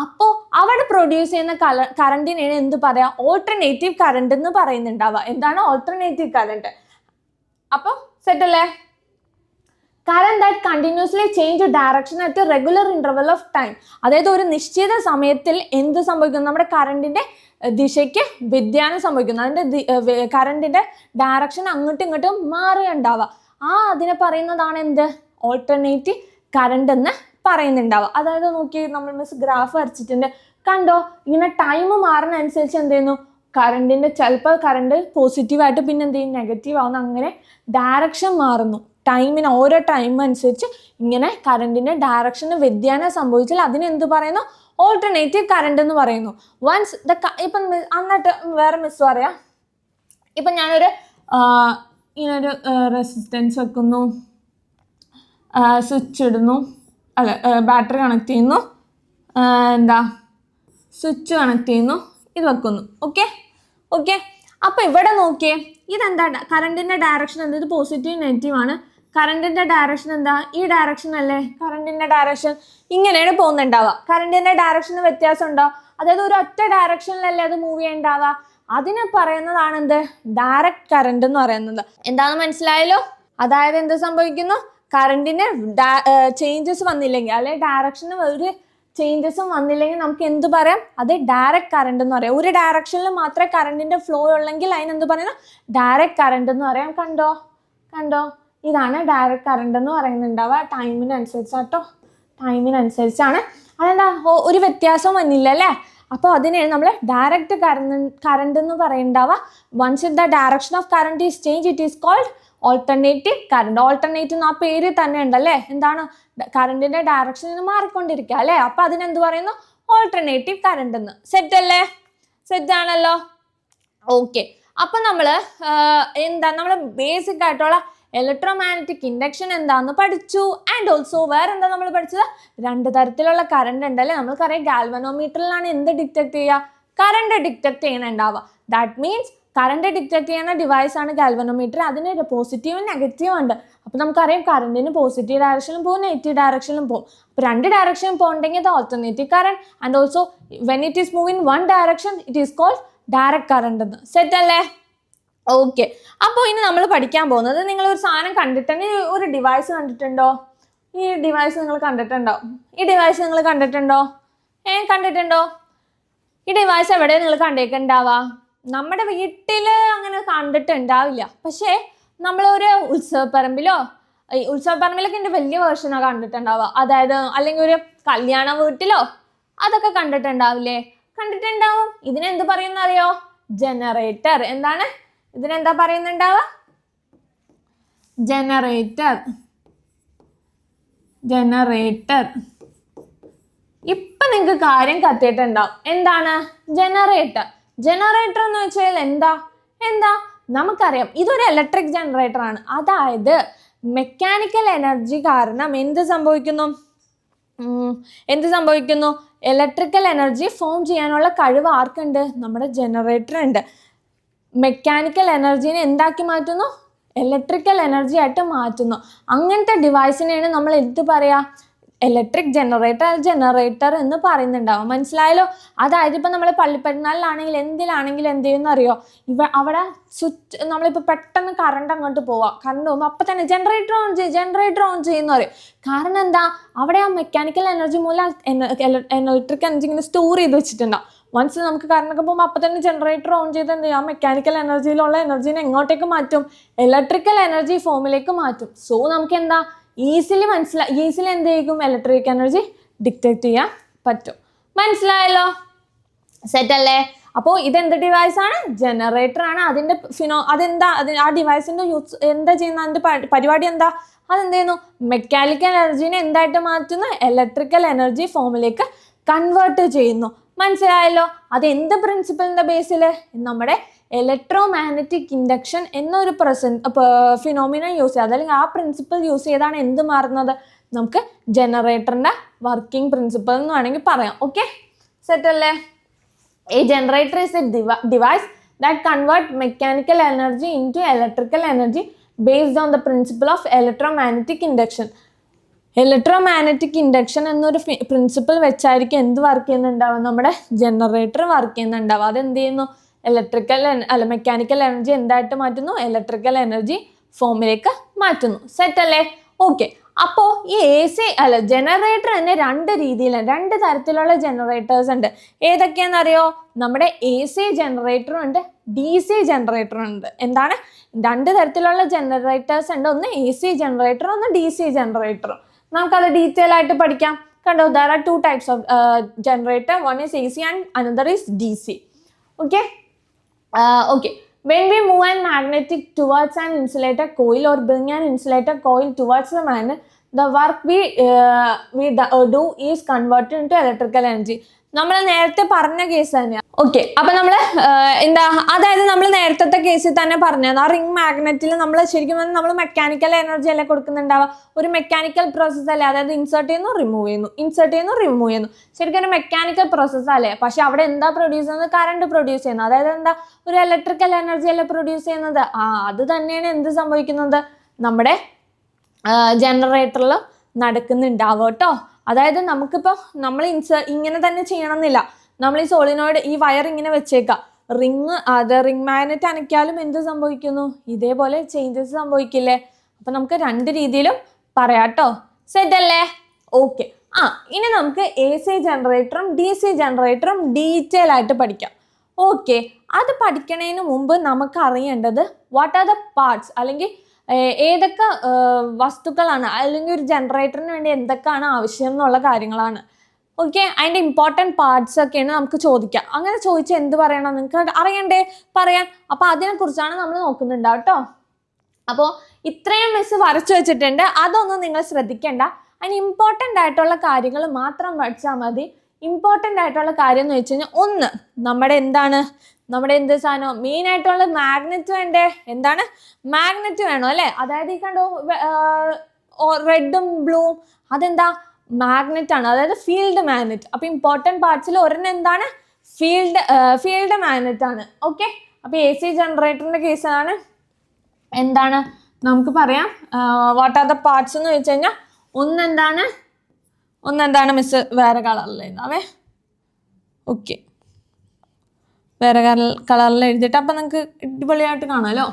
അപ്പോൾ അവിടെ പ്രൊഡ്യൂസ് ചെയ്യുന്ന കറണ്ടിനെയാണ് എന്ത് പറയാ? ഓൾട്ടർനേറ്റീവ് കറണ്ട് എന്ന് പറയുന്നുണ്ടാവുക. എന്താണ് ഓൾട്ടർനേറ്റീവ് കറണ്ട്? അപ്പോൾ സെറ്റ് അല്ലേ? Current that continuously change direction at regular interval of time. അതായത് ഒരു നിശ്ചിത സമയത്തിൽ എന്ത് സംഭവിക്കുന്നു? നമ്മുടെ കറണ്ടിന്റെ ദിശയ്ക്ക് വ്യതിയാനം സംഭവിക്കുന്നു. അതിന്റെ കറണ്ടിന്റെ ഡയറക്ഷൻ അങ്ങോട്ടും ഇങ്ങോട്ടും മാറുകയുണ്ടാവുക. അതിനെ പറയുന്നതാണ് എന്ത്? ഓൾട്ടർനേറ്റീവ് കറണ്ട് എന്ന് പറയുന്നുണ്ടാവുക. അതായത് നോക്കി, നമ്മൾ മിസ് ഗ്രാഫ് വരച്ചിട്ടുണ്ട്, കണ്ടോ? ഇങ്ങനെ ടൈം മാറുന്ന അനുസരിച്ച് എന്ത് ചെയ്യുന്നു? കറണ്ടിന്റെ ചിലപ്പോൾ കറണ്ട് പോസിറ്റീവായിട്ട് പിന്നെ എന്ത് ചെയ്യും? നെഗറ്റീവ് ആവുന്നു. അങ്ങനെ ഡയറക്ഷൻ മാറുന്നു. ടൈമിന് ഓരോ ടൈം അനുസരിച്ച് ഇങ്ങനെ കറണ്ടിന്റെ ഡയറക്ഷന് വ്യതിയാനം സംഭവിച്ചാൽ അതിനെന്ത് പറയുന്നു? ഓൾട്ടർനേറ്റീവ് കറണ്ട് എന്ന് പറയുന്നു. വൺസ് ഇപ്പം എന്നിട്ട് വേറെ മിസ് പറയാം. ഇപ്പം ഞാനൊരു ഇങ്ങനൊരു റെസിസ്റ്റൻസ് വെക്കുന്നു, സ്വിച്ച് ഇടുന്നു, ബാറ്ററി കണക്ട് ചെയ്യുന്നു, സ്വിച്ച് കണക്ട് ചെയ്യുന്നു, ഇത് വെക്കുന്നു. Okay okay. അപ്പോൾ ഇവിടെ നോക്കിയേ, ഇതെന്താ? കറണ്ടിന്റെ ഡയറക്ഷൻ എന്താ? ഇത് പോസിറ്റീവ് നെഗറ്റീവ് ആണ്. കറണ്ടിന്റെ ഡയറക്ഷൻ എന്താ? ഈ ഡയറക്ഷൻ അല്ലേ? കറണ്ടിന്റെ ഡയറക്ഷൻ ഇങ്ങനെയാണ് പോകുന്നുണ്ടാവുക. കറണ്ടിന്റെ ഡയറക്ഷന് വ്യത്യാസം ഉണ്ടോ? അതായത് ഒരു ഒറ്റ ഡയറക്ഷനിലല്ലേ അത് മൂവ് ചെയ്യുന്നുണ്ടാവുക. അതിനെ പറയുന്നതാണ് എന്ത്? ഡയറക്റ്റ് കറണ്ട് എന്ന് പറയുന്നത്. എന്താണെന്ന് മനസ്സിലായല്ലോ? അതായത് എന്ത് സംഭവിക്കുന്നു? കറണ്ടിന് ചേഞ്ചസ് വന്നില്ലെങ്കിൽ, അല്ലെങ്കിൽ ഡയറക്ഷന് ഒരു ചേഞ്ചസും വന്നില്ലെങ്കിൽ നമുക്ക് എന്ത് പറയാം? അത് ഡയറക്റ്റ് കറണ്ട് എന്ന് പറയാം. ഒരു ഡയറക്ഷനിൽ മാത്രമേ കറണ്ടിന്റെ ഫ്ലോ ഉള്ളെങ്കിൽ അതിനെന്ത് പറയുന്നത്? ഡയറക്റ്റ് കറണ്ട് എന്ന് പറയാം. കണ്ടോ? ഇതാണ് ഡയറക്റ്റ് കറണ്ട് എന്ന് പറയുന്നുണ്ടാവുക. ടൈമിനനുസരിച്ചാട്ടോ, ടൈമിനനുസരിച്ചാണ്. അതെന്താ? ഒരു വ്യത്യാസവും വന്നില്ല അല്ലേ? അപ്പോൾ അതിനെയാണ് നമ്മൾ ഡയറക്റ്റ് കറണ്ട് എന്ന് പറയുന്നുണ്ടാവുക. Once in the direction of current is change it is called alternative current. Alternative എന്ന ആ പേര് തന്നെ ഉണ്ടല്ലേ? എന്താണ്? കറണ്ടിന്റെ ഡയറക്ഷൻ മാറിക്കൊണ്ടിരിക്കുക അല്ലേ? അപ്പൊ അതിനെന്ത് പറയുന്നു? ഓൾട്ടർനേറ്റീവ് കറണ്ട് എന്ന്. സെറ്റ് അല്ലേ? സെറ്റ് ആണല്ലോ. ഓക്കെ. അപ്പൊ നമ്മള് നമ്മൾ ബേസിക് ആയിട്ടുള്ള ഇലക്ട്രോമാഗ്നറ്റിക് ഇൻഡക്ഷൻ എന്താന്ന് പഠിച്ചു. ആൻഡ് ഓൾസോ വേറെന്താ നമ്മൾ പഠിച്ചത്? 2 തരത്തിലുള്ള കറണ്ട് ഉണ്ടല്ലേ? നമ്മൾക്കറിയാം ഗാൽവനോമീറ്ററിലാണ് എന്ത് ഡിറ്റക്ട് ചെയ്യുക? കറണ്ട് ഡിറ്റക്ട് ചെയ്യണുണ്ടാവുക. ദാറ്റ് മീൻസ് കറണ്ട് ഡിറ്റക്ട് ചെയ്യുന്ന ഡിവൈസ് ആണ് ഗാൽവനോമീറ്റർ. അതിന് പോസിറ്റീവും നെഗറ്റീവും ഉണ്ട്. അപ്പോൾ നമുക്കറിയാം കറണ്ടിന് പോസിറ്റീവ് ഡയറക്ഷനിലും പോകും, നെഗറ്റീവ് ഡയറക്ഷനിലും പോകും. അപ്പോൾ 2 ഡയറക്ഷനും പോകണമെങ്കിൽ അത് alternative current. And also when it is move in 1 direction it is called direct current എന്ന്. സെറ്റ് അല്ലേ? ഓക്കെ. അപ്പോൾ ഇനി നമ്മൾ പഠിക്കാൻ പോകുന്നത്, നിങ്ങൾ ഒരു സാധനം കണ്ടിട്ടുണ്ട്, ഒരു ഡിവൈസ് കണ്ടിട്ടുണ്ടോ? ഈ ഡിവൈസ് നിങ്ങൾ കണ്ടിട്ടുണ്ടോ? കണ്ടിട്ടുണ്ടോ? ഈ ഡിവൈസ് എവിടെ നിങ്ങൾ കണ്ടേക്കുണ്ടാവുക? നമ്മുടെ വീട്ടിൽ അങ്ങനെ കണ്ടിട്ടുണ്ടാവില്ല. പക്ഷേ നമ്മളൊരു ഉത്സവപ്പറമ്പിലൊക്കെ എൻ്റെ വലിയ വേർഷനാണ് കണ്ടിട്ടുണ്ടാവുക. അതായത് അല്ലെങ്കിൽ ഒരു കല്യാണ വീട്ടിലോ അതൊക്കെ കണ്ടിട്ടുണ്ടാവില്ലേ? കണ്ടിട്ടുണ്ടാവും. ഇതിനെന്ത് പറയുന്ന അറിയോ? ജനറേറ്റർ. എന്താണ് ഇതിനെന്താ പറയുന്നുണ്ടാവുക? ജനറേറ്റർ. ജനറേറ്റർ. ഇപ്പൊ നിങ്ങൾക്ക് കാര്യം കത്തിയിട്ടുണ്ടാവും. എന്താണ് ജനറേറ്റർ? ജനറേറ്റർ എന്ന് വെച്ചാൽ എന്താ നമുക്കറിയാം, ഇതൊരു ഇലക്ട്രിക് ജനറേറ്റർ ആണ്. അതായത് മെക്കാനിക്കൽ എനർജി കാരണം എന്ത് സംഭവിക്കുന്നു? ഇലക്ട്രിക്കൽ എനർജി ഫോം ചെയ്യാനുള്ള കഴിവ് ആർക്കുണ്ട്? നമ്മുടെ ജനറേറ്റർ ഉണ്ട്. മെക്കാനിക്കൽ എനർജീനെ എന്താക്കി മാറ്റുന്നു? ഇലക്ട്രിക്കൽ എനർജി ആയിട്ട് മാറ്റുന്നു. അങ്ങനത്തെ ഡിവൈസിനെയാണ് നമ്മൾ എന്ത് പറയാ? ഇലക്ട്രിക് ജനറേറ്റർ എന്ന് പറയുന്നുണ്ടാവും. മനസ്സിലായല്ലോ? അതായത് ഇപ്പം നമ്മൾ പള്ളിപ്പെരുന്നാളിലാണെങ്കിൽ എന്തിലാണെങ്കിലും എന്ത് ചെയ്യുന്ന അറിയോ? അവിടെ സ്വിച്ച് നമ്മളിപ്പോൾ പെട്ടെന്ന് കറണ്ട് അങ്ങോട്ട് പോവാം, കറണ്ട് പോകുമ്പോൾ അപ്പം തന്നെ ജനറേറ്റർ ഓൺ ചെയ്യുന്ന പറയും. കാരണം എന്താ? അവിടെ ആ മെക്കാനിക്കൽ എനർജി മൂലം ഇലക്ട്രിക് എനർജി ഇങ്ങനെ സ്റ്റോർ ചെയ്ത് വെച്ചിട്ടുണ്ടാവും. വൺസ് നമുക്ക് കറണ്ടൊക്കെ പോകുമ്പോൾ അപ്പം തന്നെ ജനറേറ്റർ ഓൺ ചെയ്ത് എന്ത് ചെയ്യും? ആ മെക്കാനിക്കൽ എനർജിയിലുള്ള എനർജീനെ എങ്ങോട്ടേക്ക് മാറ്റും? ഇലക്ട്രിക്കൽ എനർജി ഫോമിലേക്ക് മാറ്റും. സോ നമുക്ക് എന്താ ഈസിലി എന്ത് ചെയ്യും? ഇലക്ട്രിക് എനർജി ഡിറ്റക്ട് ചെയ്യാൻ പറ്റും. മനസ്സിലായല്ലോ? സെറ്റ് അല്ലേ? അപ്പോൾ ഇതെന്ത് ഡിവൈസ് ആണ്? ജനറേറ്റർ ആണ്. അതിന്റെ ആ ഡിവൈസിന്റെ യൂസ് എന്താ ചെയ്യുന്ന? അതിന്റെ പരിപാടി എന്താ? അതെന്ത് ചെയ്യുന്നു? മെക്കാനിക്കൽ എനർജീനെ എന്തായിട്ട് മാറ്റുന്നു? ഇലക്ട്രിക്കൽ എനർജി ഫോമിലേക്ക് കൺവേർട്ട് ചെയ്യുന്നു. മനസ്സിലായല്ലോ? അത് എന്ത് പ്രിൻസിപ്പിളിന്റെ ബേസിൽ? നമ്മുടെ ഇലക്ട്രോ മാഗ്നറ്റിക് ഇൻഡക്ഷൻ എന്നൊരു ഫിനോമിന യൂസ് ചെയ്ത്, അല്ലെങ്കിൽ ആ പ്രിൻസിപ്പിൾ യൂസ് ചെയ്താണ് എന്ത് മാറുന്നത്? നമുക്ക് ജനറേറ്ററിന്റെ വർക്കിംഗ് പ്രിൻസിപ്പിൾ എന്ന് വേണമെങ്കിൽ പറയാം. ഓക്കെ, സെറ്റ് അല്ലേ? A generator is a device that convert mechanical energy into electrical energy based on the principle of electromagnetic induction. Electromagnetic induction എന്നൊരു പ്രിൻസിപ്പിൾ വെച്ചായിരിക്കും എന്ത് വർക്ക് ചെയ്യുന്നുണ്ടാവുക? നമ്മുടെ ജനറേറ്റർ വർക്ക് ചെയ്യുന്നുണ്ടാവുക. അതെന്ത് ചെയ്യുന്നു? മെക്കാനിക്കൽ എനർജി എന്തായിട്ട് മാറ്റുന്നു? ഇലക്ട്രിക്കൽ എനർജി ഫോമിലേക്ക് മാറ്റുന്നു. സെറ്റ് അല്ലേ? ഓക്കെ. അപ്പോൾ ഈ ജനറേറ്റർ തന്നെ രണ്ട് തരത്തിലുള്ള ജനറേറ്റേഴ്സ് ഉണ്ട്. ഏതൊക്കെയാണെന്നറിയോ? നമ്മുടെ AC ജനറേറ്ററും ഉണ്ട്, DC ജനറേറ്ററും ഉണ്ട്. എന്താണ്? രണ്ട് തരത്തിലുള്ള ജനറേറ്റേഴ്സ് ഉണ്ട്. ഒന്ന് AC ജനറേറ്ററും ഒന്ന് DC ജനറേറ്ററും. നമുക്കത് ഡീറ്റെയിൽ ആയിട്ട് പഠിക്കാം. കണ്ടോ, there are two types of generator. One is AC and another is DC. Okay. When we move a magnetic towards an insulator coil or bring an insulator coil towards the magnet, the work we do is converted into electrical energy. നമ്മൾ നേരത്തെ പറഞ്ഞ case തന്നെയാണ്. Okay, അപ്പൊ നമ്മൾ അതായത് നമ്മൾ നേരത്തെ കേസിൽ തന്നെ പറഞ്ഞത് ആ റിംഗ് മാഗ്നറ്റിൽ നമ്മൾ ശരിക്കും നമ്മൾ മെക്കാനിക്കൽ എനർജി അല്ലേ കൊടുക്കുന്നുണ്ടാവുക? ഒരു മെക്കാനിക്കൽ പ്രോസസ്സ് അല്ലേ? അതായത് ഇൻസേർട്ട് ചെയ്യുന്നു, റിമൂവ് ചെയ്യുന്നു. ശരിക്കും ഒരു മെക്കാനിക്കൽ പ്രോസസ്സ് അല്ലേ? പക്ഷെ അവിടെ എന്താ പ്രൊഡ്യൂസ് ചെയ്യുന്നത്? കറണ്ട് പ്രൊഡ്യൂസ് ചെയ്യുന്നത്. അതായത് എന്താ? ഒരു ഇലക്ട്രിക്കൽ എനർജി അല്ലേ പ്രൊഡ്യൂസ് ചെയ്യുന്നത്? അത് തന്നെയാണ് എന്ത് സംഭവിക്കുന്നത്? നമ്മുടെ ജനറേറ്ററിൽ നടക്കുന്നുണ്ടാവുക കേട്ടോ. അതായത് നമുക്കിപ്പോൾ നമ്മൾ ഇങ്ങനെ തന്നെ ചെയ്യണമെന്നില്ല. നമ്മൾ ഈ സോളിനോയിഡ് ഈ വയർ ഇങ്ങനെ വെച്ചേക്കാം. റിംഗ് മാഗ്നറ്റ് അനക്കിയാലും എന്ത് സംഭവിക്കുന്നു? ഇതേപോലെ ചേഞ്ചസ് സംഭവിക്കില്ലേ? അപ്പൊ നമുക്ക് രണ്ട് രീതിയിലും പറയാട്ടോ. സെറ്റ് അല്ലേ? ഓക്കെ. ഇനി നമുക്ക് AC ജനറേറ്ററും DC ജനറേറ്ററും ഡീറ്റെയിൽ ആയിട്ട് പഠിക്കാം. ഓക്കെ, അത് പഠിക്കണതിന് മുമ്പ് നമുക്ക് അറിയേണ്ടത് വാട്ട് ആർ ദ പാർട്സ്, അല്ലെങ്കിൽ ഏതൊക്കെ വസ്തുക്കളാണ്, അല്ലെങ്കിൽ ഒരു ജനറേറ്ററിന് വേണ്ടി എന്തൊക്കെയാണ് ആവശ്യം എന്നുള്ള കാര്യങ്ങളാണ്. ഓക്കെ, അതിൻ്റെ ഇമ്പോർട്ടൻറ്റ് പാർട്സ് ഒക്കെയാണ് നമുക്ക് ചോദിക്കാം. അങ്ങനെ ചോദിച്ചാൽ എന്ത് പറയണം? നിങ്ങൾക്ക് അറിയണ്ടേ? പറയാൻ. അപ്പോൾ അതിനെക്കുറിച്ചാണ് നമ്മൾ നോക്കുന്നുണ്ടാവും കേട്ടോ. അപ്പോൾ ഇത്രയും മിസ് വരച്ചു വെച്ചിട്ടുണ്ട്, അതൊന്നും നിങ്ങൾ ശ്രദ്ധിക്കേണ്ട. അതിന് ഇമ്പോർട്ടൻ്റ് ആയിട്ടുള്ള കാര്യങ്ങൾ മാത്രം പഠിച്ചാൽ മതി. ഇമ്പോർട്ടൻ്റ് ആയിട്ടുള്ള കാര്യം എന്ന് വെച്ച് കഴിഞ്ഞാൽ, ഒന്ന് നമ്മുടെ എന്ത് സാധനം മെയിൻ ആയിട്ടുള്ള മാഗ്നറ്റ് വേണ്ടേ? എന്താണ്? മാഗ്നറ്റ് വേണം അല്ലേ? അതായത് ഈ കണ്ടോ റെഡും ബ്ലൂവും, അതെന്താ? മാഗ്നറ്റ് ആണ്, അതായത് ഫീൽഡ് മാഗ്നറ്റ്. അപ്പൊ ഇമ്പോർട്ടൻറ്റ് പാർട്സിൽ ഒരെണ്ണം എന്താണ്? ഫീൽഡ് മാഗ്നറ്റ് ആണ്. ഓക്കെ, അപ്പൊ AC ജനറേറ്ററിന്റെ കേസാണ്. എന്താണ് നമുക്ക് പറയാം? വാട്ട് ആർ ദ പാർട്സ് എന്ന് വെച്ച് കഴിഞ്ഞാൽ, ഒന്നെന്താണ് മിസ് വേറെ കളറിൽ എഴുതാവേ. ഓക്കെ, വേറെ കളറിൽ എഴുതിയിട്ട് അപ്പം നിങ്ങൾക്ക് അടിപൊളിയായിട്ട് കാണാമല്ലോ.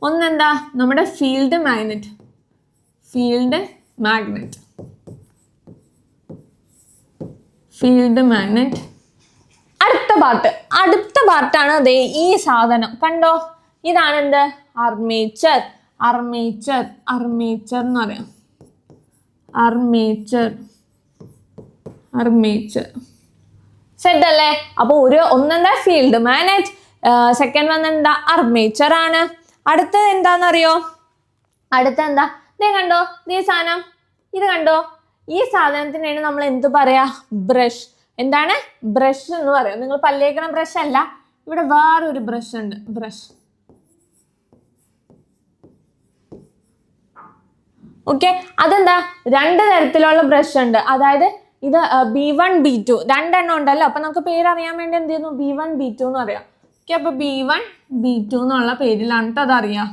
ഒന്നെന്താ? നമ്മുടെ ഫീൽഡ് മാഗ്നറ്റ്. അടുത്ത പാർട്ടാണ് അതേ ഈ സാധനം. കണ്ടോ, ഇതാണ് എന്ത്? ആർമേച്ചർ എന്ന് പറയാം. ആർമേച്ചർ സെറ്റ് അല്ലേ? അപ്പൊ ഒന്നെന്താ? ഫീൽഡ് മാഗ്നറ്റ്, സെക്കൻഡ് വൺ എന്താ അർമേച്ചർ ആണ്. അടുത്തത് എന്താണെന്നറിയോ? അടുത്ത എന്താ? ഇതേ കണ്ടോ, ഇതേ സാധനം, ഇത് കണ്ടോ, ഈ സാധനത്തിനാണ് നമ്മൾ എന്ത് പറയാ? ബ്രഷ്. എന്താണ്? ബ്രഷ് എന്ന് പറയാം. നിങ്ങൾ പല്ലേക്കണ ബ്രഷ് അല്ല, ഇവിടെ വേറൊരു ബ്രഷ് ഉണ്ട്, ബ്രഷ്. ഓക്കെ, അതെന്താ? 2 തരത്തിലുള്ള ബ്രഷ് ഉണ്ട്. അതായത് ഇത് B1 B2 രണ്ടെണ്ണം ഉണ്ടല്ലോ. അപ്പൊ നമുക്ക് പേരറിയാൻ വേണ്ടി എന്ത് ചെയ്യുന്നു? B1 B2 എന്ന് പറയാം. ഓക്കെ, അപ്പൊ B1 B2 എന്നുള്ള പേരിലാണ് കേട്ടോ അതറിയാം.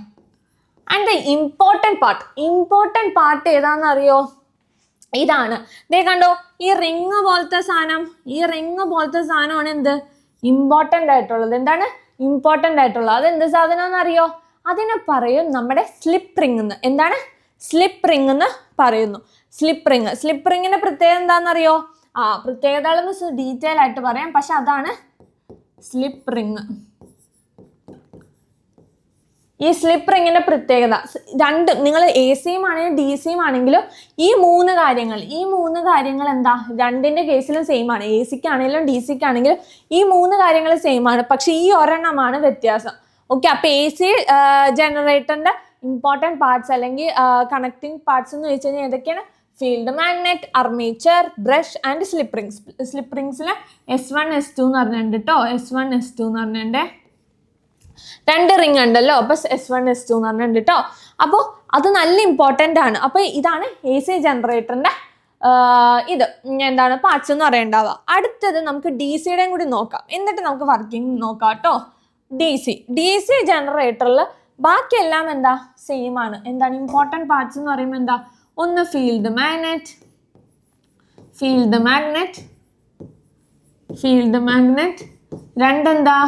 ആൻഡ് ഇമ്പോർട്ടൻറ്റ് പാർട്ട് ഏതാണെന്ന് അറിയോ? ഇതാണ്. ദേ കണ്ടോ, ഈ റിങ് പോലത്തെ സാധനമാണ് എന്ത്? ഇമ്പോർട്ടൻ്റ് ആയിട്ടുള്ളത്. എന്താണ് ഇമ്പോർട്ടൻ്റ് ആയിട്ടുള്ളത്? അതെന്ത് സാധനമാണെന്ന് അറിയോ? അതിനെ പറയും നമ്മുടെ സ്ലിപ്പ് റിങ് എന്ന്. എന്താണ്? സ്ലിപ്പ് റിങ് എന്ന് പറയുന്നു. സ്ലിപ്പ് റിങ്ങിന്റെ പ്രത്യേകത എന്താണെന്നറിയോ? പ്രത്യേകതകളെന്ന് ഡീറ്റെയിൽ ആയിട്ട് പറയാം. പക്ഷെ അതാണ് സ്ലിപ്പ് റിങ്. ഈ സ്ലിപ്പ് റിങ്ങിന്റെ പ്രത്യേകത നിങ്ങൾ AC ആണെങ്കിലും DC ആണെങ്കിലും ഈ മൂന്ന് കാര്യങ്ങൾ എന്താ? രണ്ടിന്റെ കേസിലും സെയിം ആണ്. AC ആണെങ്കിലും DC ആണെങ്കിലും ഈ 3 കാര്യങ്ങൾ സെയിം ആണ്. പക്ഷെ ഈ ഒരെണ്ണമാണ് വ്യത്യാസം. ഓക്കെ, അപ്പൊ AC ജനറേറ്ററിന്റെ ഇമ്പോർട്ടൻറ്റ് പാർട്സ് അല്ലെങ്കിൽ കണക്റ്റിംഗ് പാർട്സ് എന്ന് വെച്ച് കഴിഞ്ഞാൽ ഏതൊക്കെയാണ്? Field magnet, armature, brush and slip rings. Slip റിങ്സിൽ S1 S2 എന്ന് പറഞ്ഞിട്ടുണ്ട് കേട്ടോ. S1 S2 എന്ന് പറഞ്ഞിട്ടുണ്ട്. 2 റിങ് ഉണ്ടല്ലോ, അപ്പൊ S1 S2 എന്ന് പറഞ്ഞിട്ടുണ്ട് കേട്ടോ. അപ്പോൾ അത് നല്ല ഇമ്പോർട്ടൻ്റ് ആണ്. അപ്പോൾ ഇതാണ് AC ജനറേറ്ററിന്റെ ഇത് എന്താണ് പാർട്സ് എന്ന് പറയേണ്ടാവുക. അടുത്തത് നമുക്ക് DC-യുടെയും കൂടി നോക്കാം, എന്നിട്ട് നമുക്ക് വർക്കിംഗ് നോക്കാം കേട്ടോ. DC ജനറേറ്ററിൽ ബാക്കിയെല്ലാം എന്താ? സെയിം ആണ്. എന്താണ് ഇമ്പോർട്ടൻറ്റ് പാർട്സ് എന്ന് പറയുമ്പോൾ എന്താ? ഒന്ന് ഫീൽഡ് മാഗ്നറ്റ്, രണ്ടെന്താ?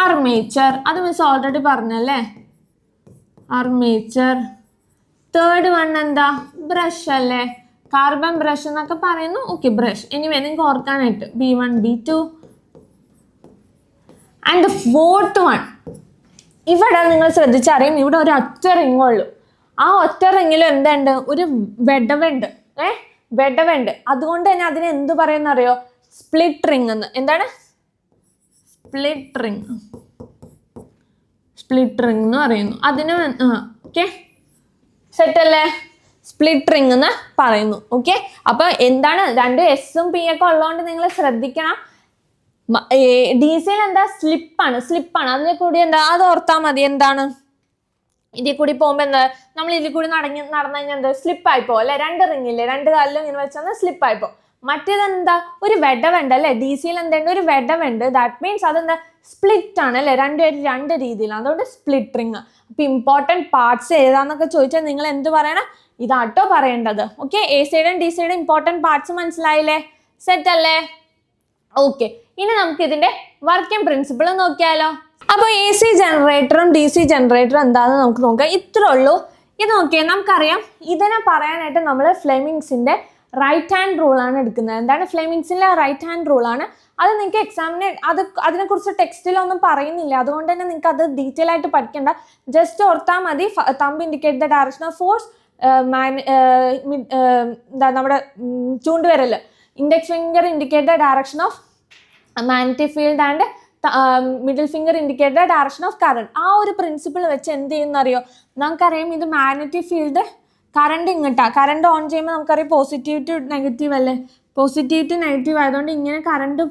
അർമേച്ചർ. അത് മിസ് ഓൾറെഡി പറഞ്ഞല്ലേ, അർമേച്ചർ. തേർഡ് വൺ എന്താ? ബ്രഷ് അല്ലേ, കാർബൺ ബ്രഷ് എന്നൊക്കെ പറയുന്നു. Okay, brush. എനിവേ നിങ്ങൾക്ക് ഓർക്കാനായിട്ട് B1 B2. And fourth one, ഇവിടെ നിങ്ങൾ ശ്രദ്ധിച്ചറിയും, ഇവിടെ ഒരു ഒറ്റ റിങ്ങേ ഉള്ളൂ. ആ ഒറ്റ റിങ്ങിൽ എന്തുണ്ട്? ഒരു വെടവുണ്ട്. വെടവുണ്ട്. അതുകൊണ്ട് തന്നെ അതിനെ എന്ത് പറയുന്നറിയോ? സ്പ്ലിറ്റ് റിങ് എന്ന്. എന്താണ്? സ്പ്ലിറ്റ് റിങ് എന്ന് പറയുന്നു. അതിന് ഓക്കെ, സെറ്റ് അല്ലേ? സ്പ്ലിറ്റ് റിങ് എന്ന് പറയുന്നു. ഓക്കെ, അപ്പൊ എന്താണ്? 2 S-ഉം P ഒക്കെ ഉള്ളതുകൊണ്ട് നിങ്ങൾ ശ്രദ്ധിക്കണം. DC-യിൽ എന്താ? സ്ലിപ്പാണ്. അതിനെ കൂടി എന്താ? അത് ഓർത്താൽ മതി. എന്താണ്? ഇതിൽ കൂടി പോകുമ്പോൾ എന്താ? നമ്മൾ ഇതിൽ കൂടി നടന്നു കഴിഞ്ഞാൽ എന്താ? സ്ലിപ്പായിപ്പോ അല്ലെ? 2 റിങ്ങില്ലേ, 2 കാലിലും ഇങ്ങനെ വെച്ചാൽ സ്ലിപ്പായിപ്പോ. മറ്റേതെന്താ? ഒരു വെടവുണ്ട് അല്ലെ? DC-യിൽ എന്തുണ്ട്? ഒരു വെടവുണ്ട്. ദാറ്റ് മീൻസ് അതെന്താ? സ്പ്ലിറ്റ് ആണ് അല്ലെ? 2 രീതിയിലാണ്. അതുകൊണ്ട് സ്പ്ലിറ്റ് റിങ്. അപ്പൊ ഇമ്പോർട്ടൻറ്റ് പാർട്സ് ഏതാന്നൊക്കെ ചോദിച്ചാൽ നിങ്ങൾ എന്ത് പറയണം? ഇതാട്ടോ പറയേണ്ടത്. ഓക്കെ, AC-യുടെയും DC-യുടെയും ഇമ്പോർട്ടൻറ്റ് പാർട്സ് മനസ്സിലായില്ലേ? സെറ്റ് അല്ലേ? ഓക്കെ, ഇനി നമുക്ക് ഇതിന്റെ വർക്കിംഗ് പ്രിൻസിപ്പിൾ നോക്കിയാലോ. അപ്പോൾ AC ജനറേറ്ററും DC ജനറേറ്ററും എന്താണെന്ന് നമുക്ക് നോക്കാം. ഇത്രേ ഉള്ളൂ. ഇത് നോക്കിയാൽ നമുക്കറിയാം, ഇതിനെ പറയാനായിട്ട് നമ്മൾ ഫ്ലെമിങ്സിന്റെ റൈറ്റ് ഹാൻഡ് റൂളാണ് എടുക്കുന്നത്. എന്താണ് ഫ്ലെമിങ്സിന്റെ റൈറ്റ് ഹാൻഡ് റൂളാണ്. അത് നിങ്ങൾക്ക് എക്സാമിന് അതിനെക്കുറിച്ച് ടെക്സ്റ്റിലൊന്നും പറയുന്നില്ല. അതുകൊണ്ട് തന്നെ നിങ്ങൾക്ക് അത് ഡീറ്റെയിൽ ആയിട്ട് പഠിക്കേണ്ട. ജസ്റ്റ് ഓർത്താൽ മതി. Thumb indicate the direction of force, നമ്മുടെ ചൂണ്ടുവിരൽ index finger indicate the direction of magnetic field and middle finger indicate the direction of current. ആ ഒരു പ്രിൻസിപ്പിൾ വെച്ച് എന്ത് ചെയ്യുന്നറിയോ? നമുക്കറിയാം ഇത് മാഗ്നറ്റിക് ഫീൽഡ്, കറണ്ട് ഇങ്ങോട്ടാ. കറണ്ട് ഓൺ ചെയ്യുമ്പോൾ നമുക്കറിയാം പോസിറ്റീവ് ടു നെഗറ്റീവ് അല്ലേ? പോസിറ്റീവ് ടു നെഗറ്റീവ് ആയതുകൊണ്ട് ഇങ്ങനെ കറണ്ട്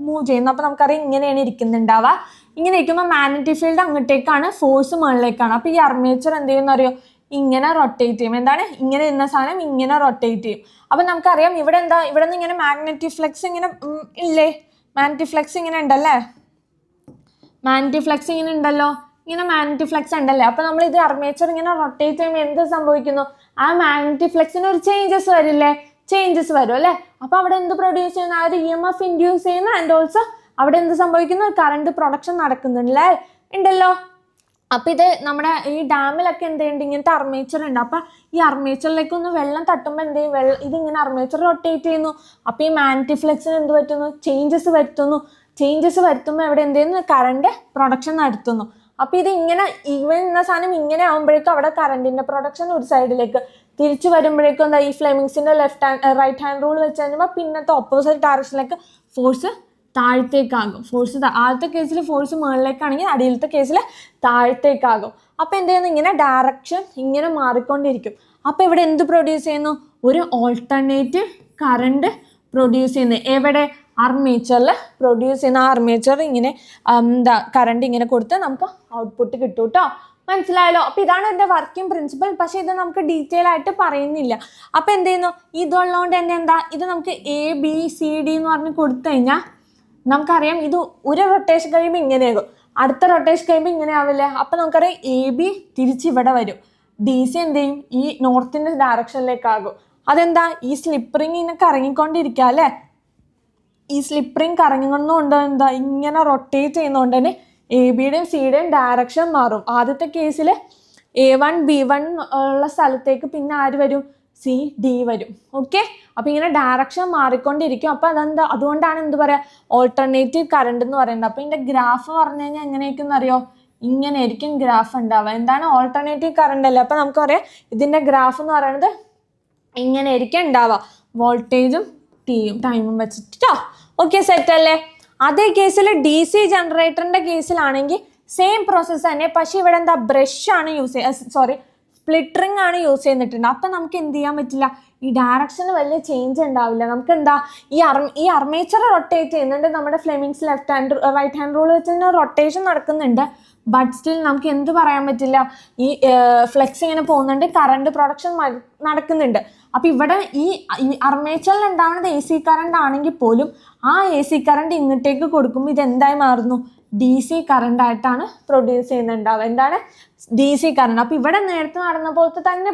മൂവ് ചെയ്യുന്നു. അപ്പോൾ നമുക്കറിയാം ഇങ്ങനെയാണ് ഇരിക്കുന്നുണ്ടാവുക. ഇങ്ങനെ ഇരിക്കുമ്പോൾ മാഗ്നറ്റിക് ഫീൽഡ് അങ്ങോട്ടേക്കാണ്, ഫോഴ്സ് മുകളിലേക്കാണ്. അപ്പോൾ ഈ അർമേച്ചർ എന്ത് ചെയ്യുന്നറിയോ? ഇങ്ങനെ റൊട്ടേറ്റ് ചെയ്യും. എന്താണ്? ഇങ്ങനെ ഇരുന്ന സാധനം ഇങ്ങനെ റൊട്ടേറ്റ് ചെയ്യും. അപ്പം നമുക്കറിയാം ഇവിടെ എന്താ? ഇവിടെ നിന്ന് ഇങ്ങനെ മാഗ്നറ്റിക് ഫ്ലക്സ് ഇങ്ങനെ ഇല്ലേ? മാഗ്നറ്റിക് ഫ്ലക്സ് ഇങ്ങനെ ഉണ്ടല്ലേ? മാഗ്നറ്റിക് ഫ്ലക്സ് ഇങ്ങനെ ഉണ്ടല്ലോ. ഇങ്ങനെ മാഗ്നറ്റിക് ഫ്ലക്സ് ഉണ്ടല്ലേ? അപ്പോൾ നമ്മൾ ഇത് അർമേച്ചർ ഇങ്ങനെ റൊട്ടേറ്റ് ചെയ്യുമ്പോൾ എന്ത് സംഭവിക്കുന്നു? ആ മാഗ്നറ്റിക് ഫ്ലക്സിന് ഒരു ചേഞ്ചസ് വരില്ലേ? ചേഞ്ചസ് വരും അല്ലേ? അപ്പോൾ അവിടെ എന്ത് പ്രൊഡ്യൂസ് ചെയ്യുന്നു? ആ ഒരു EMF ഇൻഡ്യൂസ് ചെയ്യുന്നു. ആൻഡ് ഓൾസോ അവിടെ എന്ത് സംഭവിക്കുന്നു? കറണ്ട് പ്രൊഡക്ഷൻ നടക്കുന്നുണ്ടല്ലേ? ഉണ്ടല്ലോ. അപ്പം ഇത് നമ്മുടെ ഈ ഡാമിലൊക്കെ എന്ത് ചെയ്യുന്നുണ്ട്? ഇങ്ങനത്തെ അർമേച്ചർ ഉണ്ട്. അപ്പം ഈ അർമേച്ചറിലേക്ക് ഒന്ന് വെള്ളം തട്ടുമ്പോൾ എന്ത് ചെയ്യും? ഇതിങ്ങനെ അർമേച്ചർ റൊട്ടേറ്റ് ചെയ്യുന്നു. അപ്പം ഈ മാഗ്നറ്റിക് ഫ്ലക്സിന് എന്ത് പറ്റുന്നു? ചേഞ്ചസ് വരുത്തുമ്പോൾ എവിടെ എന്ത് ചെയ്യുന്നു? കറണ്ട് പ്രൊഡക്ഷൻ നടത്തുന്നു. അപ്പം ഇത് ഇങ്ങനെ ഈവൻ എന്ന സാധനം ഇങ്ങനെ ആകുമ്പോഴേക്കും അവിടെ കറണ്ടിന്റെ പ്രൊഡക്ഷൻ ഒരു സൈഡിലേക്ക് തിരിച്ചു വരുമ്പോഴേക്കും എന്താ? ഈ ഫ്ലെമിങ്സിന്റെ റൈറ്റ് ഹാൻഡ് റൂൾ വെച്ച് കഴിഞ്ഞാൽ പിന്നത്തെ ഓപ്പോസിറ്റ് ഡയറക്ഷനിലേക്ക് ഫോഴ്സ് താഴത്തേക്കാകും. ഫോഴ്സ് ആദ്യത്തെ കേസിൽ ഫോഴ്സ് മുകളിലേക്കാണെങ്കിൽ അടിയിലത്തെ കേസിൽ താഴത്തേക്കാകും. അപ്പോൾ എന്ത് ചെയ്യുന്നു, ഇങ്ങനെ ഡയറക്ഷൻ ഇങ്ങനെ മാറിക്കൊണ്ടിരിക്കും. അപ്പോൾ ഇവിടെ എന്ത് പ്രൊഡ്യൂസ് ചെയ്യുന്നു, ഒരു ഓൾട്ടർനേറ്റീവ് കറണ്ട് പ്രൊഡ്യൂസ് ചെയ്യുന്നത്. എവിടെ, ആർമേച്ചറിൽ പ്രൊഡ്യൂസ് ചെയ്യുന്ന. ആർമേച്ചർ ഇങ്ങനെ കറണ്ട് ഇങ്ങനെ കൊടുത്ത് നമുക്ക് ഔട്ട്പുട്ട് കിട്ടും കേട്ടോ. മനസ്സിലായല്ലോ? അപ്പോൾ ഇതാണ് എൻ്റെ വർക്കിംഗ് പ്രിൻസിപ്പൽ. പക്ഷേ ഇത് നമുക്ക് ഡീറ്റെയിൽ ആയിട്ട് പറയുന്നില്ല. അപ്പോൾ എന്ത് ചെയ്യുന്നു, ഇതുള്ളതുകൊണ്ട് തന്നെ ഇത് നമുക്ക് ABCD എന്ന് പറഞ്ഞ് കൊടുത്തു കഴിഞ്ഞാൽ നമുക്കറിയാം ഇത് ഒരു റൊട്ടേഷൻ കഴിയുമ്പോൾ ഇങ്ങനെയാകും, അടുത്ത റൊട്ടേഷൻ കഴിയുമ്പോൾ ഇങ്ങനെ ആവില്ലേ. അപ്പോൾ നമുക്കറിയാം AB തിരിച്ച് ഇവിടെ വരും, DC എന്ത് ചെയ്യും, ഈ നോർത്തിൻ്റെ ഡയറക്ഷനിലേക്കാകും. അതെന്താ, ഈ സ്ലിപ്പ് റിങ് ഇങ്ങനെ കറങ്ങിക്കൊണ്ടിരിക്കുക അല്ലേ. ഈ സ്ലിപ്പ് റിങ് കറങ്ങിക്കൊണ്ടുകൊണ്ട് എന്താ ഇങ്ങനെ റൊട്ടേറ്റ് ചെയ്യുന്നതുകൊണ്ട് തന്നെ ABയുടെയും Cയുടെയും ഡയറക്ഷൻ മാറും. ആദ്യത്തെ കേസിൽ A1 B1 ഉള്ള സ്ഥലത്തേക്ക് പിന്നെ ആര് വരും, CD വരും. ഓക്കെ, അപ്പോൾ ഇങ്ങനെ ഡയറക്ഷൻ മാറിക്കൊണ്ടിരിക്കും. അപ്പോൾ അതുകൊണ്ടാണ് എന്ത് പറയുക, ഓൾട്ടർനേറ്റീവ് കറണ്ട് എന്ന് പറയുന്നത്. അപ്പോൾ ഇതിൻ്റെ ഗ്രാഫ് പറഞ്ഞു കഴിഞ്ഞാൽ എങ്ങനെയൊക്കെ അറിയോ, ഇങ്ങനെ ആയിരിക്കും ഗ്രാഫ് ഉണ്ടാവുക. എന്താണ്, ഓൾട്ടർനേറ്റീവ് കറണ്ട് അല്ലേ. അപ്പോൾ നമുക്ക് പറയാം ഇതിൻ്റെ ഗ്രാഫ് എന്ന് പറയുന്നത് ഇങ്ങനെ ആയിരിക്കും ഉണ്ടാവുക, വോൾട്ടേജും ടൈമും വെച്ചിട്ടോ. ഓക്കെ, സെറ്റ് അല്ലേ. അതേ കേസിൽ DC ജനറേറ്ററിൻ്റെ കേസിലാണെങ്കിൽ സെയിം പ്രോസസ്സ് തന്നെ. പക്ഷേ ഇവിടെ എന്താ, ബ്രഷാണ് യൂസ് ചെയ്യുക, സ്പ്ലിറ്റ് റിംഗ് ആണ് യൂസ് ചെയ്തിട്ടുണ്ട്. അപ്പം നമുക്ക് എന്ത് ചെയ്യാൻ പറ്റില്ല, ഈ ഡയറക്ഷന് വലിയ ചേഞ്ച് ഉണ്ടാവില്ല. നമുക്ക് എന്താ, ഈ അർമേച്ചർ റൊട്ടേറ്റ് ചെയ്യുന്നുണ്ട്, നമ്മുടെ ഫ്ലെമിങ്സ് റൈറ്റ് ഹാൻഡ് റൂൾ വെച്ച് തന്നെ റൊട്ടേഷൻ നടക്കുന്നുണ്ട്. ബട്ട് സ്റ്റിൽ നമുക്ക് എന്ത് പറയാൻ പറ്റില്ല, ഈ ഫ്ലെക്സ് ഇങ്ങനെ പോകുന്നുണ്ട്, കറണ്ട് പ്രൊഡക്ഷൻ നടക്കുന്നുണ്ട്. അപ്പം ഇവിടെ ഈ അർമേച്ചറിൽ ഉണ്ടാവുന്നത് AC കറണ്ട് ആണെങ്കിൽ പോലും ആ AC കറണ്ട് ഇങ്ങോട്ടേക്ക് കൊടുക്കുമ്പോൾ ഇതെന്തായി മാറുന്നു, DC കറണ്ടായിട്ടാണ് പ്രൊഡ്യൂസ് ചെയ്യുന്നുണ്ടാവുക. എന്താണ്, DC കറണ്ട്. അപ്പോൾ ഇവിടെ നേരത്തെ നടന്ന പോലത്തെ തന്നെ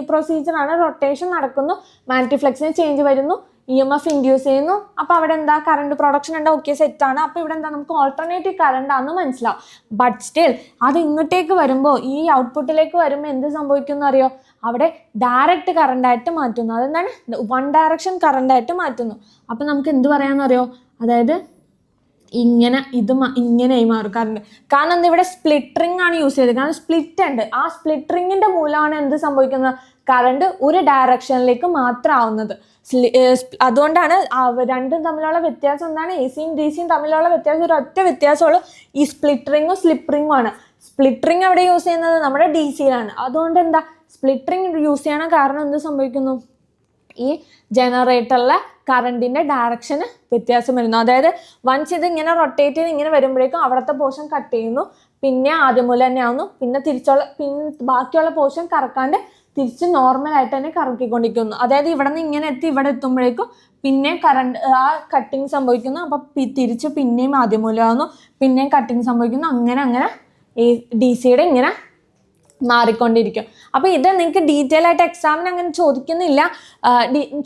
പ്രൊസീജിയറാണ്. റൊട്ടേഷൻ നടക്കുന്നു, മാഗ്നറ്റിക് ഫ്ലക്സിന് ചേഞ്ച് വരുന്നു, EMF ഇൻഡ്യൂസ് ചെയ്യുന്നു. അപ്പോൾ അവിടെ എന്താ, കറണ്ട് പ്രൊഡക്ഷൻ ഉണ്ടാവും. ഓക്കെ, സെറ്റാണ്. അപ്പോൾ ഇവിടെ എന്താ, നമുക്ക് ഓൾട്ടർനേറ്റീവ് കറണ്ട് ആണെന്ന് മനസ്സിലാവും. ബട്ട് സ്റ്റിൽ അത് ഇങ്ങോട്ടേക്ക് വരുമ്പോൾ, ഈ ഔട്ട്പുട്ടിലേക്ക് വരുമ്പോൾ എന്ത് സംഭവിക്കുന്നു അറിയോ, അവിടെ ഡയറക്റ്റ് കറണ്ടായിട്ട് മാറ്റുന്നു. അതെന്താണ്, വൺ ഡയറക്ഷൻ കറണ്ടായിട്ട് മാറ്റുന്നു. അപ്പോൾ നമുക്ക് എന്ത് പറയാമെന്നറിയോ, അതായത് ഇങ്ങനെയായി മാറും കറണ്ട്. കാരണം എന്താ, ഇവിടെ സ്പ്ലിറ്റ് റിംഗ് ആണ് യൂസ് ചെയ്തത്. കാരണം സ്പ്ലിറ്റ് ഉണ്ട്, ആ സ്പ്ലിറ്റ് റിങ്ങിൻ്റെ മൂലമാണ് എന്ത് സംഭവിക്കുന്നത്, കറണ്ട് ഒരു ഡയറക്ഷനിലേക്ക് മാത്രമാവുന്നത്. അതുകൊണ്ടാണ് രണ്ടും തമ്മിലുള്ള വ്യത്യാസം എന്താണ്, ACയും DCയും തമ്മിലുള്ള വ്യത്യാസം ഒരൊറ്റ വ്യത്യാസമുള്ളൂ, ഈ സ്പ്ലിറ്റ് റിങ്ങും സ്ലിപ്പ് റിങ്ങും ആണ്. സ്പ്ലിറ്റ് റിങ് എവിടെ യൂസ് ചെയ്യുന്നത്, നമ്മുടെ DCയിലാണ്. അതുകൊണ്ട് എന്താ, സ്പ്ലിറ്റ് റിങ് യൂസ് ചെയ്യണ കാരണം എന്ത് സംഭവിക്കുന്നു, ഈ ജനറേറ്ററിലെ കറണ്ടിൻ്റെ ഡയറക്ഷന് വ്യത്യാസം വരുന്നു. അതായത് വൺസ് ഇത് ഇങ്ങനെ റൊട്ടേറ്റ് ചെയ്ത് ഇങ്ങനെ വരുമ്പോഴേക്കും അവിടുത്തെ പോർഷൻ കട്ട് ചെയ്യുന്നു, പിന്നെ ആദ്യം പോലെ തന്നെ ആവുന്നു, പിന്നെ ബാക്കിയുള്ള പോർഷൻ കറക്കാണ്ട് തിരിച്ച് നോർമലായിട്ട് തന്നെ കറക്കിക്കൊണ്ടിരിക്കുന്നു. അതായത് ഇവിടെ നിന്ന് ഇങ്ങനെ എത്തി ഇവിടെ എത്തുമ്പോഴേക്കും പിന്നെ കറണ്ട് ആ കട്ടിങ് സംഭവിക്കുന്നു. അപ്പം തിരിച്ച് പിന്നെയും ആദ്യം മൂലം ആവുന്നു, പിന്നെയും കട്ടിങ് സംഭവിക്കുന്നു. അങ്ങനെ DCയുടെ ഇങ്ങനെ മാറിക്കൊണ്ടിരിക്കും. അപ്പോൾ ഇത് നിങ്ങൾക്ക് ഡീറ്റെയിൽ ആയിട്ട് എക്സാമിന് അങ്ങനെ ചോദിക്കുന്നില്ല,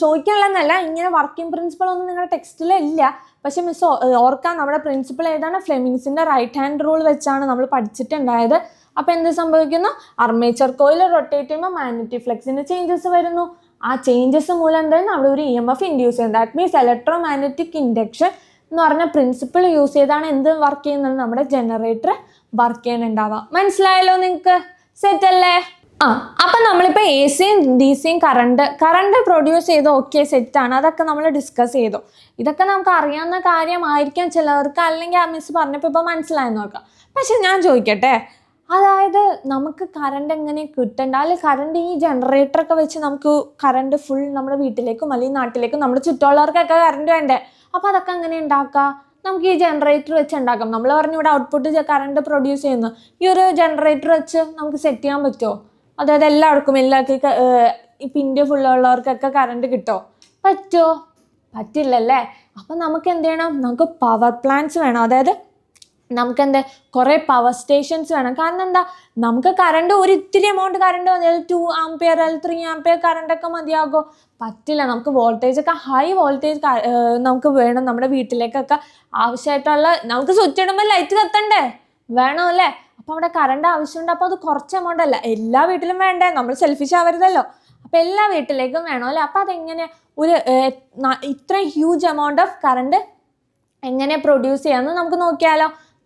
ചോദിക്കാനുള്ളതെന്നല്ല, ഇങ്ങനെ വർക്കിംഗ് പ്രിൻസിപ്പൾ ഒന്നും നിങ്ങളുടെ ടെക്സ്റ്റിൽ ഇല്ല. പക്ഷേ മിസ് ഓർക്കാൻ, നമ്മുടെ പ്രിൻസിപ്പൾ ഏതാണ്, ഫ്ലെമിങ്സിൻ്റെ റൈറ്റ് ഹാൻഡ് റൂൾ വെച്ചാണ് നമ്മൾ പഠിച്ചിട്ടുണ്ടായത്. അപ്പോൾ എന്ത് സംഭവിക്കുന്നു, അർമേച്ചർ കോയിൽ റൊട്ടേറ്റ് ചെയ്യുമ്പോൾ മാഗ്നറ്റിക് ഫ്ലക്സിന് ചേഞ്ചസ് വരുന്നു. ആ ചേഞ്ചസ് മൂലം എന്തായാലും അവിടെ ഒരു EMF ഇൻഡ്യൂസ് ചെയ്യുന്നത്. That means electro magnetic induction എന്ന് പറഞ്ഞ പ്രിൻസിപ്പിൾ യൂസ് ചെയ്താണ് എന്ത് വർക്ക് ചെയ്യുന്നത്, നമ്മുടെ ജനറേറ്റർ വർക്ക് ചെയ്യാനുണ്ടാവുക. മനസ്സിലായല്ലോ നിങ്ങൾക്ക്? സെറ്റ് അല്ലേ? അപ്പം നമ്മളിപ്പോൾ ACയും DCയും കറണ്ട് പ്രൊഡ്യൂസ് ചെയ്ത് ഓക്കെ, സെറ്റാണ്. അതൊക്കെ നമ്മൾ ഡിസ്കസ് ചെയ്തു. ഇതൊക്കെ നമുക്ക് അറിയാവുന്ന കാര്യമായിരിക്കാം ചിലവർക്ക്, അല്ലെങ്കിൽ ആ മിസ് പറഞ്ഞപ്പോൾ ഇപ്പോൾ മനസ്സിലായെന്ന് നോക്കാം. പക്ഷെ ഞാൻ ചോദിക്കട്ടെ, അതായത് നമുക്ക് കറണ്ട് എങ്ങനെ കിട്ടണ്ട, അല്ലെങ്കിൽ കറണ്ട് ഈ ജനറേറ്ററൊക്കെ വെച്ച് നമുക്ക് കറണ്ട് ഫുൾ നമ്മുടെ വീട്ടിലേക്കും അല്ലെങ്കിൽ നാട്ടിലേക്കും നമ്മുടെ ചുറ്റുമുള്ളവർക്കൊക്കെ കറണ്ട് വേണ്ടേ? അപ്പോൾ അതൊക്കെ എങ്ങനെ ഉണ്ടാക്കുക? നമുക്ക് ഈ ജനറേറ്റർ വെച്ച് ഉണ്ടാക്കാം. നമ്മൾ പറഞ്ഞു ഇവിടെ ഔട്ട്പുട്ട് കറണ്ട് പ്രൊഡ്യൂസ് ചെയ്യുന്നു, ഈ ഒരു ജനറേറ്റർ വെച്ച് നമുക്ക് സെറ്റ് ചെയ്യാൻ പറ്റുമോ? അതായത് എല്ലാവർക്കും ഇപ്പം ഇന്ത്യ ഫുള്ളുള്ളവർക്കൊക്കെ കറണ്ട് കിട്ടുമോ? പറ്റുമോ? പറ്റില്ലല്ലേ. അപ്പം നമുക്ക് എന്ത് ചെയ്യണം, നമുക്ക് പവർ പ്ലാന്റ്സ് വേണം. അതായത് നമുക്ക് കുറേ പവർ സ്റ്റേഷൻസ് വേണം. കാരണം എന്താ, നമുക്ക് കറണ്ട് ഒരു ഇത്തിരി എമൗണ്ട് കറണ്ട് മതി, 2 ആംപിയർ അല്ലെങ്കിൽ 3 ആംപിയർ കറണ്ടൊക്കെ മതിയാകുമോ? പറ്റില്ല. നമുക്ക് വോൾട്ടേജൊക്കെ ഹൈ വോൾട്ടേജ് നമുക്ക് വേണം. നമ്മുടെ വീട്ടിലേക്കൊക്കെ ആവശ്യമായിട്ടുള്ള, നമുക്ക് സ്വിച്ച് ഇടുമ്പോൾ ലൈറ്റ് കത്തണ്ടേ, വേണം അല്ലേ? അപ്പോൾ അവിടെ കറണ്ട് ആവശ്യമുണ്ട്. അപ്പോൾ അത് കുറച്ച് എമൗണ്ട് അല്ല, എല്ലാ വീട്ടിലും വേണ്ടേ, നമ്മൾ സെൽഫിഷ് ആവരുതല്ലോ. അപ്പോൾ എല്ലാ വീട്ടിലേക്കും വേണം അല്ലേ? അപ്പോൾ അതെങ്ങനെ ഇത്ര ഹ്യൂജ് എമൗണ്ട് ഓഫ് കറണ്ട് എങ്ങനെ പ്രൊഡ്യൂസ് ചെയ്യാമെന്ന് നമുക്ക്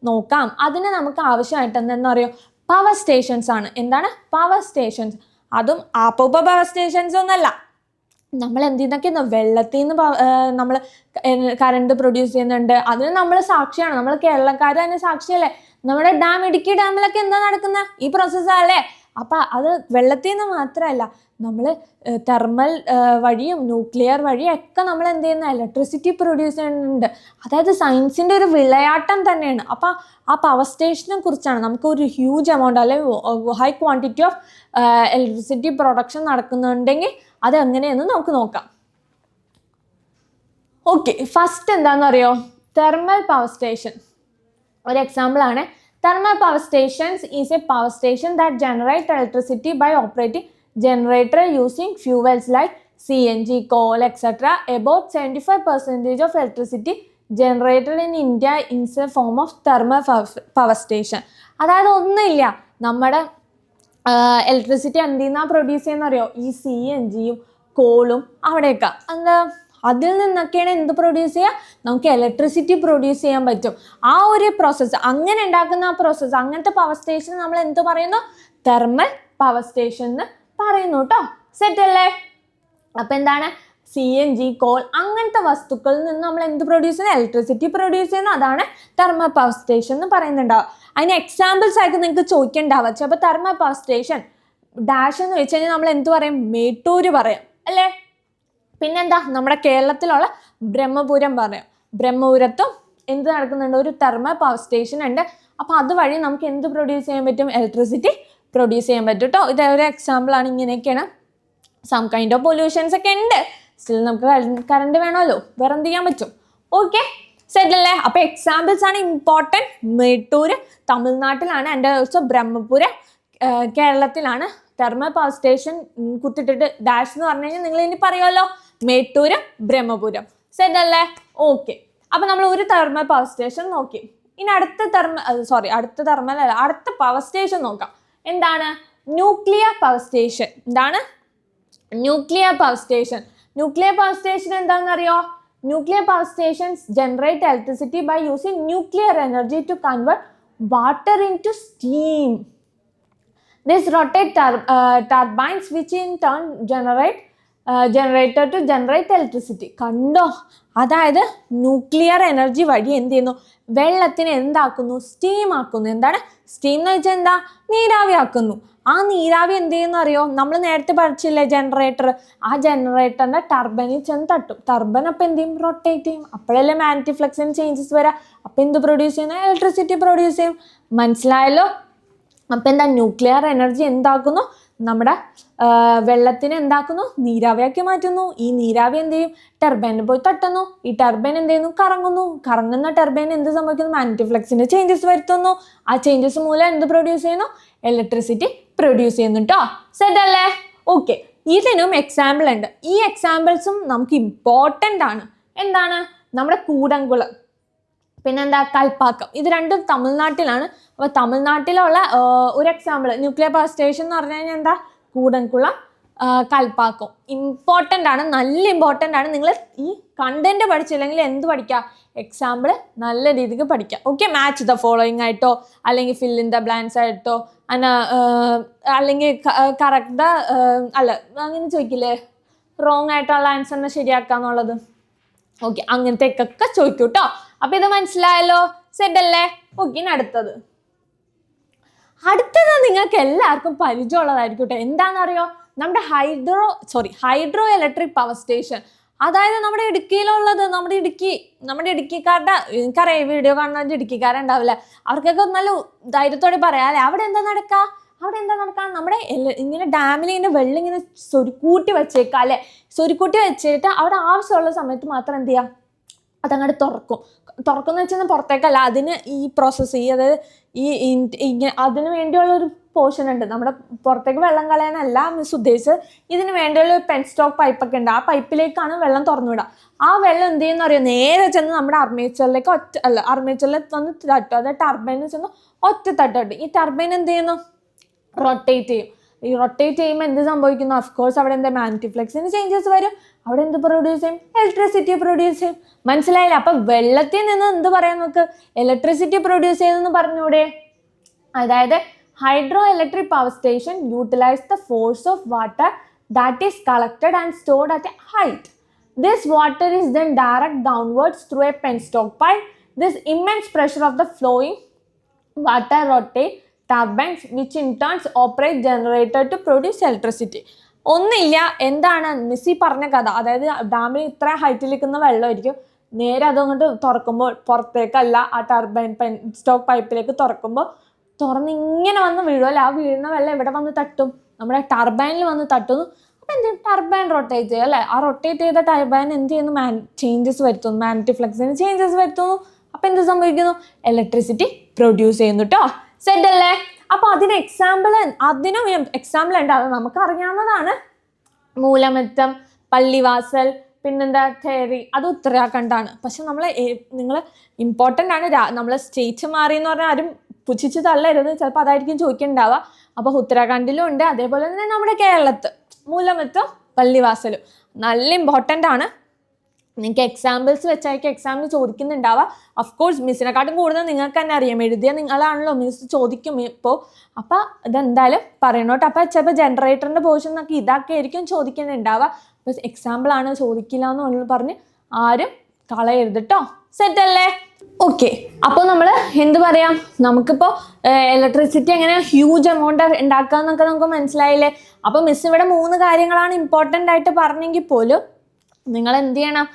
നോക്കാം. അതിന് നമുക്ക് ആവശ്യമായിട്ട് എന്താണെന്ന് അറിയോ, പവർ സ്റ്റേഷൻസ് ആണ്. എന്താണ് പവർ സ്റ്റേഷൻസ്? അതും ആപ്പൂപ്പ പവർ സ്റ്റേഷൻസ് ഒന്നല്ല, നമ്മൾ എന്തിനൊക്കെയാണ് വെള്ളത്തിൽ നിന്ന് നമ്മൾ കറണ്ട് പ്രൊഡ്യൂസ് ചെയ്യുന്നുണ്ട്. അതിന് നമ്മൾ സാക്ഷിയാണ്, നമ്മൾ കേരളക്കാർ തന്നെ സാക്ഷിയല്ലേ. നമ്മുടെ ഇടുക്കി ഡാമിലൊക്കെ എന്താ നടക്കുന്നത്? ഈ പ്രോസസ്സല്ലേ. അപ്പം അത് വെള്ളത്തിൽ നിന്ന് മാത്രമല്ല, നമ്മൾ തെർമൽ വഴിയും ന്യൂക്ലിയർ വഴിയും ഒക്കെ നമ്മൾ എന്ത് ചെയ്യുന്ന ഇലക്ട്രിസിറ്റി പ്രൊഡ്യൂസ് ചെയ്യുന്നുണ്ട്. അതായത് സയൻസിൻ്റെ ഒരു വിളയാട്ടം തന്നെയാണ്. അപ്പം ആ പവർ സ്റ്റേഷനെ കുറിച്ചാണ് നമുക്ക് ഒരു ഹ്യൂജ് എമൗണ്ട് അല്ലെങ്കിൽ high quantity of electricity production നടക്കുന്നുണ്ടെങ്കിൽ അത് എങ്ങനെയെന്ന് നമുക്ക് നോക്കാം. ഓക്കെ, ഫസ്റ്റ് എന്താണെന്ന് അറിയോ? തെർമൽ പവർ സ്റ്റേഷൻ ഒരു എക്സാമ്പിളാണ്. Thermal power stations is a power station that generates electricity by operating generator using fuels like CNG, coal, etc. About 75% of electricity generated in India is a form of thermal power station. അതായത് ഒന്നുമില്ല, നമ്മുടെ electricity എന്തിൽ നിന്നാണ് produce ചെയ്യുന്ന അറിയോ? ഈ CNGയും കോളും അവിടെയൊക്കെ എന്താ അതിൽ നിന്നൊക്കെയാണ് എന്ത് പ്രൊഡ്യൂസ് ചെയ്യുക? നമുക്ക് ഇലക്ട്രിസിറ്റി പ്രൊഡ്യൂസ് ചെയ്യാൻ പറ്റും. ആ ഒരു പ്രോസസ്സ്, അങ്ങനെ ഉണ്ടാക്കുന്ന ആ പ്രോസസ്സ്, അങ്ങനത്തെ പവർ സ്റ്റേഷൻ നമ്മൾ എന്ത് പറയുന്നു? തെർമൽ പവർ സ്റ്റേഷൻ എന്ന് പറയുന്നു കേട്ടോ. സെറ്റ് അല്ലേ? അപ്പം എന്താണ്? CNG, കോൾ അങ്ങനത്തെ വസ്തുക്കളിൽ നിന്ന് നമ്മൾ എന്ത് പ്രൊഡ്യൂസ് ചെയ്യുന്നത്? ഇലക്ട്രിസിറ്റി പ്രൊഡ്യൂസ് ചെയ്യുന്നത്. അതാണ് തെർമൽ പവർ സ്റ്റേഷൻ എന്ന് പറയുന്നുണ്ടാവുക. അതിന് എക്സാമ്പിൾസ് ആയിട്ട് നിങ്ങൾക്ക് ചോദിക്കേണ്ടാവുക. ചിലപ്പോൾ തെർമൽ പവർ സ്റ്റേഷൻ ഡാഷ് എന്ന് വെച്ച് കഴിഞ്ഞാൽ നമ്മൾ എന്ത് പറയും? മേട്ടൂര് പറയാം അല്ലേ? പിന്നെന്താ? നമ്മുടെ കേരളത്തിലുള്ള ബ്രഹ്മപുരം പറയാം. ബ്രഹ്മപുരത്തും എന്ത് നടക്കുന്നുണ്ട്? ഒരു തെർമൽ പവർ സ്റ്റേഷൻ ഉണ്ട്. അപ്പോൾ അതുവഴി നമുക്ക് എന്ത് പ്രൊഡ്യൂസ് ചെയ്യാൻ പറ്റും? ഇലക്ട്രിസിറ്റി പ്രൊഡ്യൂസ് ചെയ്യാൻ പറ്റും കേട്ടോ. ഇത് ഒരു എക്സാമ്പിളാണ്. ഇങ്ങനെയൊക്കെയാണ്. സം കൈൻഡ് ഓഫ് പൊല്യൂഷൻസ് ഒക്കെ ഉണ്ട്. സ്റ്റിൽ നമുക്ക് കറണ്ട് വേണമല്ലോ, വേറെ എന്ത് ചെയ്യാൻ പറ്റും? ഓക്കെ, സെറ്റ് അല്ലേ? അപ്പോൾ എക്സാമ്പിൾസ് ആണ് ഇമ്പോർട്ടൻറ്റ്. മേട്ടൂര് തമിഴ്നാട്ടിലാണ്, എൻ്റെ ദിവസം ബ്രഹ്മപുരം കേരളത്തിലാണ്. തെർമൽ പവർ സ്റ്റേഷൻ കുത്തിട്ടിട്ട് ഡാഷ് എന്ന് പറഞ്ഞു കഴിഞ്ഞാൽ നിങ്ങൾ ഇനി പറയുമല്ലോ, മേട്ടൂര് ബ്രഹ്മപുരം. സെറ്റ് അല്ലേ? ഓക്കെ, അപ്പം നമ്മൾ ഒരു തെർമൽ പവർ സ്റ്റേഷൻ നോക്കി. ഇനി അടുത്ത പവർ സ്റ്റേഷൻ നോക്കാം. എന്താണ്? Nuclear power station. എന്താണ്? Nuclear power station. Nuclear power station എന്താണെന്നറിയോ? Nuclear power stations generate electricity by using nuclear energy to convert water into steam. This rotate turbines which in turn generator to generate electricity. കണ്ടോ? അതായത് nuclear energy വഴി എന്ത് ചെയ്യുന്നു? വെള്ളത്തിനെ എന്താക്കുന്നു? Steam ആക്കുന്നു. എന്താണ് steam എന്ന് വെച്ചാൽ? എന്താ? നീരാവി ആക്കുന്നു. ആ നീരാവി എന്ത് ചെയ്യുന്നു അറിയോ? നമ്മൾ നേരത്തെ പഠിച്ചില്ലേ ജനറേറ്റർ. ആ ജനറേറ്ററിൻ്റെ ടർബൈനിൽ ചെന്ന് തട്ടും. ടർബൈൻ അപ്പം എന്ത് ചെയ്യും? റൊട്ടേറ്റ് ചെയ്യും. അപ്പോഴല്ലേ മാഗ്നറ്റിക് ഫ്ലക്സിന് ചേഞ്ചസ് വരാം. അപ്പം എന്ത് പ്രൊഡ്യൂസ് ചെയ്യുന്നത്? ഇലക്ട്രിസിറ്റി പ്രൊഡ്യൂസ് ചെയ്യും. മനസ്സിലായല്ലോ? അപ്പം എന്താ? ന്യൂക്ലിയർ എനർജി എന്താക്കുന്നു? നമ്മുടെ വെള്ളത്തിനെ എന്താക്കുന്നു? നീരാവിയാക്കി മാറ്റുന്നു. ഈ നീരാവി എന്ത് ചെയ്യും? ടർബൈനിൽ പോയി തട്ടുന്നു. ഈ ടർബൈൻ എന്ത് ചെയ്യുന്നു? കറങ്ങുന്നു. കറങ്ങുന്ന ടർബൈൻ എന്ത് സംഭവിക്കുന്നു? മാഗ്നറ്റിക് ഫ്ലക്സിൻ്റെ ചേഞ്ചസ് വരുത്തുന്നു. ആ ചേഞ്ചസ് മൂലം എന്ത് പ്രൊഡ്യൂസ് ചെയ്യുന്നു? ഇലക്ട്രിസിറ്റി പ്രൊഡ്യൂസ് ചെയ്യുന്നു കേട്ടോ. സെറ്റ് അല്ലേ? ഓക്കെ, ഇതിനും എക്സാമ്പിൾ ഉണ്ട്. ഈ എക്സാമ്പിൾസും നമുക്ക് ഇമ്പോർട്ടൻ്റ് ആണ്. എന്താണ്? നമ്മുടെ കൂടംകുളം, പിന്നെന്താ? കൽപ്പാക്കം. ഇത് രണ്ടും തമിഴ്നാട്ടിലാണ്. അപ്പോൾ തമിഴ്നാട്ടിലുള്ള ഒരു എക്സാമ്പിൾ ന്യൂക്ലിയർ പവർ സ്റ്റേഷൻ എന്ന് പറഞ്ഞു കഴിഞ്ഞാൽ എന്താ? കൂടംകുളം, കൽപ്പാക്കം. ഇമ്പോർട്ടൻ്റ് ആണ്, നല്ല ഇമ്പോർട്ടൻ്റ് ആണ്. നിങ്ങൾ ഈ കണ്ടന്റ് പഠിച്ചില്ലെങ്കിൽ എന്ത് പഠിക്കുക? എക്സാമ്പിൾ നല്ല രീതിക്ക് പഠിക്കുക. ഓക്കെ, മാച്ച് ദ ഫോളോയിങ് ആയിട്ടോ, അല്ലെങ്കിൽ ഫിൽ ഇൻ ദ ബ്ലാങ്ക്സ് ആയിട്ടോ, അല്ലെങ്കിൽ കറക്റ്റ് ദ അല്ല അങ്ങനെ ചോദിക്കില്ലേ? റോങ് ആയിട്ടുള്ള ആൻസറിനെ ശരിയാക്കാന്നുള്ളത്. ഓക്കെ, അങ്ങനത്തേക്കൊക്കെ ചോദിക്കൂ കേട്ടോ. അപ്പം ഇത് മനസ്സിലായല്ലോ? സെറ്റ് അല്ലേ? ഓക്കെ, ഇനി അടുത്തത് നിങ്ങൾക്ക് എല്ലാവർക്കും പരിചയമുള്ളതായിരിക്കും കേട്ടോ. എന്താണെന്നറിയോ? നമ്മുടെ ഹൈഡ്രോ ഇലക്ട്രിക് പവർ സ്റ്റേഷൻ. അതായത് നമ്മുടെ ഇടുക്കിയിലുള്ളത്. നമ്മുടെ ഇടുക്കിക്കാരുടെ, എനിക്കറിയാം വീഡിയോ കാണുന്നതിൻ്റെ ഇടുക്കിക്കാരുണ്ടാവില്ല, അവർക്കൊക്കെ നല്ല ധൈര്യത്തോടെ പറയാം അല്ലേ? അവിടെ എന്താ നടക്കുക? നമ്മുടെ ഇങ്ങനെ ഡാമിൽ ഇങ്ങനെ വെള്ളം ഇങ്ങനെ സ്വരുക്കൂട്ടി വെച്ചേക്കാം അല്ലേ? സ്വരുക്കൂട്ടി വെച്ചിട്ട് അവിടെ ആവശ്യമുള്ള സമയത്ത് മാത്രം എന്ത് ചെയ്യുക? അതങ്ങോട്ട് തുറക്കുന്ന വെച്ചാൽ പുറത്തേക്കല്ല, അതിന് ഈ പ്രോസസ്സ് അതായത് അതിന് വേണ്ടിയുള്ളൊരു പോർഷൻ ഉണ്ട്. നമ്മുടെ പുറത്തേക്ക് വെള്ളം കളയാനല്ല മിസ് ഉദ്ദേശിച്ചത്. ഇതിന് വേണ്ടിയുള്ള ഒരു പെൻ സ്റ്റോക്ക് പൈപ്പൊക്കെ ഉണ്ട്. ആ പൈപ്പിലേക്കാണ് വെള്ളം തുറന്നു വിടുക. ആ വെള്ളം എന്ത് ചെയ്യുന്ന അറിയാം? നേരെ ചെന്ന് നമ്മുടെ അർമേച്ചറിലേക്ക് അർമേച്ചറിൽ വന്ന് തട്ടും. അതായത് ടർബൈനിൽ ചെന്ന് ഒറ്റ തട്ടും. ഈ ടർബൈൻ എന്ത് ചെയ്യുന്നു? റൊട്ടേറ്റ് ചെയ്യും. ഈ റൊട്ടേറ്റ് ചെയ്യുമ്പോൾ എന്ത് സംഭവിക്കുന്നു? അഫ്കോഴ്സ് അവിടെ എന്താ? മാഗ്നറ്റിക് ഫ്ലക്സിന് ചേഞ്ചസ് വരും. അവിടെ എന്ത് പ്രൊഡ്യൂസ് ചെയ്യും? ഇലക്ട്രിസിറ്റി പ്രൊഡ്യൂസ് ചെയ്യും. മനസ്സിലായില്ല? അപ്പം വെള്ളത്തിൽ നിന്ന് എന്ത് പറയാൻ നമുക്ക്? ഇലക്ട്രിസിറ്റി പ്രൊഡ്യൂസ് ചെയ്തെന്ന് പറഞ്ഞൂടെ? അതായത് hydro electric power station utilise the force of water that is collected and stored at a height. This water is then direct downwards through a penstock pipe. This immense pressure of the flowing water rotate turbines which in turns operate generator to produce electricity. ഒന്നില്ല, എന്താണ് മിസ്സി പറഞ്ഞ കഥ. അതായത് ഡാമിൽ ഇത്ര ഹൈറ്റിലിരിക്കുന്ന വെള്ളമായിരിക്കും, നേരെ അതുകൊണ്ട് തുറക്കുമ്പോൾ പുറത്തേക്കല്ല, ആ ടർബൈൻ സ്റ്റോക്ക് പൈപ്പിലേക്ക് തുറക്കുമ്പോൾ തുറന്ന് ഇങ്ങനെ വന്ന് വീഴുമല്ലോ. ആ വീഴുന്ന വെള്ളം എവിടെ വന്ന് തട്ടും? നമ്മുടെ ടർബൈനിൽ വന്ന് തട്ടുന്നു. അപ്പം എന്ത് ചെയ്യും? ടർബൈൻ റൊട്ടേറ്റ് ചെയ്യുക അല്ലേ. ആ റൊട്ടേറ്റ് ചെയ്ത ടർബൈൻ എന്ത് ചെയ്യുന്നു? ചേഞ്ചസ് വരുത്തുന്നു, മാഗ്നറ്റിക് ഫ്ലക്സിന് ചേഞ്ചസ് വരുത്തുന്നു. അപ്പം എന്ത് സംഭവിക്കുന്നു? ഇലക്ട്രിസിറ്റി പ്രൊഡ്യൂസ് ചെയ്യുന്നു കേട്ടോ. സെറ്റ് അല്ലേ? അപ്പോൾ അതിന് അതിനും എക്സാമ്പിൾ ഉണ്ട്. അത് നമുക്കറിയാവുന്നതാണ്. മൂലമറ്റം, പള്ളിവാസൽ, പിന്നെന്താ തേരി, അത് ഉത്തരാഖണ്ഡാണ്. പക്ഷെ നിങ്ങൾ ഇമ്പോർട്ടൻ്റ് ആണ്. നമ്മൾ സ്റ്റേറ്റ് മാറി എന്ന് പറഞ്ഞാൽ ആരും പുച്ഛിച്ച് തള്ളരുത്, ചിലപ്പോൾ അതായിരിക്കും ചോദിക്കുന്നുണ്ടാവുക. അപ്പോൾ ഉത്തരാഖണ്ഡിലും ഉണ്ട്, അതേപോലെ തന്നെ നമ്മുടെ കേരളത്ത് മൂലമറ്റം, പള്ളിവാസലും നല്ല ഇമ്പോർട്ടൻ്റ് ആണ്. നിങ്ങൾക്ക് എക്സാമ്പിൾസ് വെച്ചായിരിക്കും എക്സാമിന് ചോദിക്കുന്നുണ്ടാവുക. അഫ്കോഴ്സ് മിസ്സിനെക്കാട്ടും കൂടുതൽ നിങ്ങൾക്ക് തന്നെ അറിയാം, എഴുതിയ നിങ്ങളാണല്ലോ, മിസ് ചോദിക്കും ഇപ്പോൾ. അപ്പോൾ ഇതെന്തായാലും പറയണോട്ടോ. അപ്പോൾ ചിലപ്പോൾ ജനറേറ്ററിൻ്റെ പോർഷൻ എന്നൊക്കെ ഇതൊക്കെ ആയിരിക്കും ചോദിക്കുന്നുണ്ടാവുക. അപ്പോൾ എക്സാമ്പിളാണ്, ചോദിക്കില്ല എന്ന് പറഞ്ഞ് ആരും കളയരുത് കേട്ടോ. സെറ്റ് അല്ലേ? ഓക്കെ. അപ്പോൾ നമ്മൾ എന്ത് പറയാം, നമുക്കിപ്പോൾ ഇലക്ട്രിസിറ്റി എങ്ങനെ ഹ്യൂജ് എമൗണ്ട് ഉണ്ടാക്കാമെന്നൊക്കെ നമുക്ക് മനസ്സിലായില്ലേ. അപ്പോൾ മിസ് ഇവിടെ 3 കാര്യങ്ങളാണ് ഇമ്പോർട്ടൻ്റ് ആയിട്ട് പറഞ്ഞെങ്കിൽ പോലും നിങ്ങൾ എന്ത് ചെയ്യണം,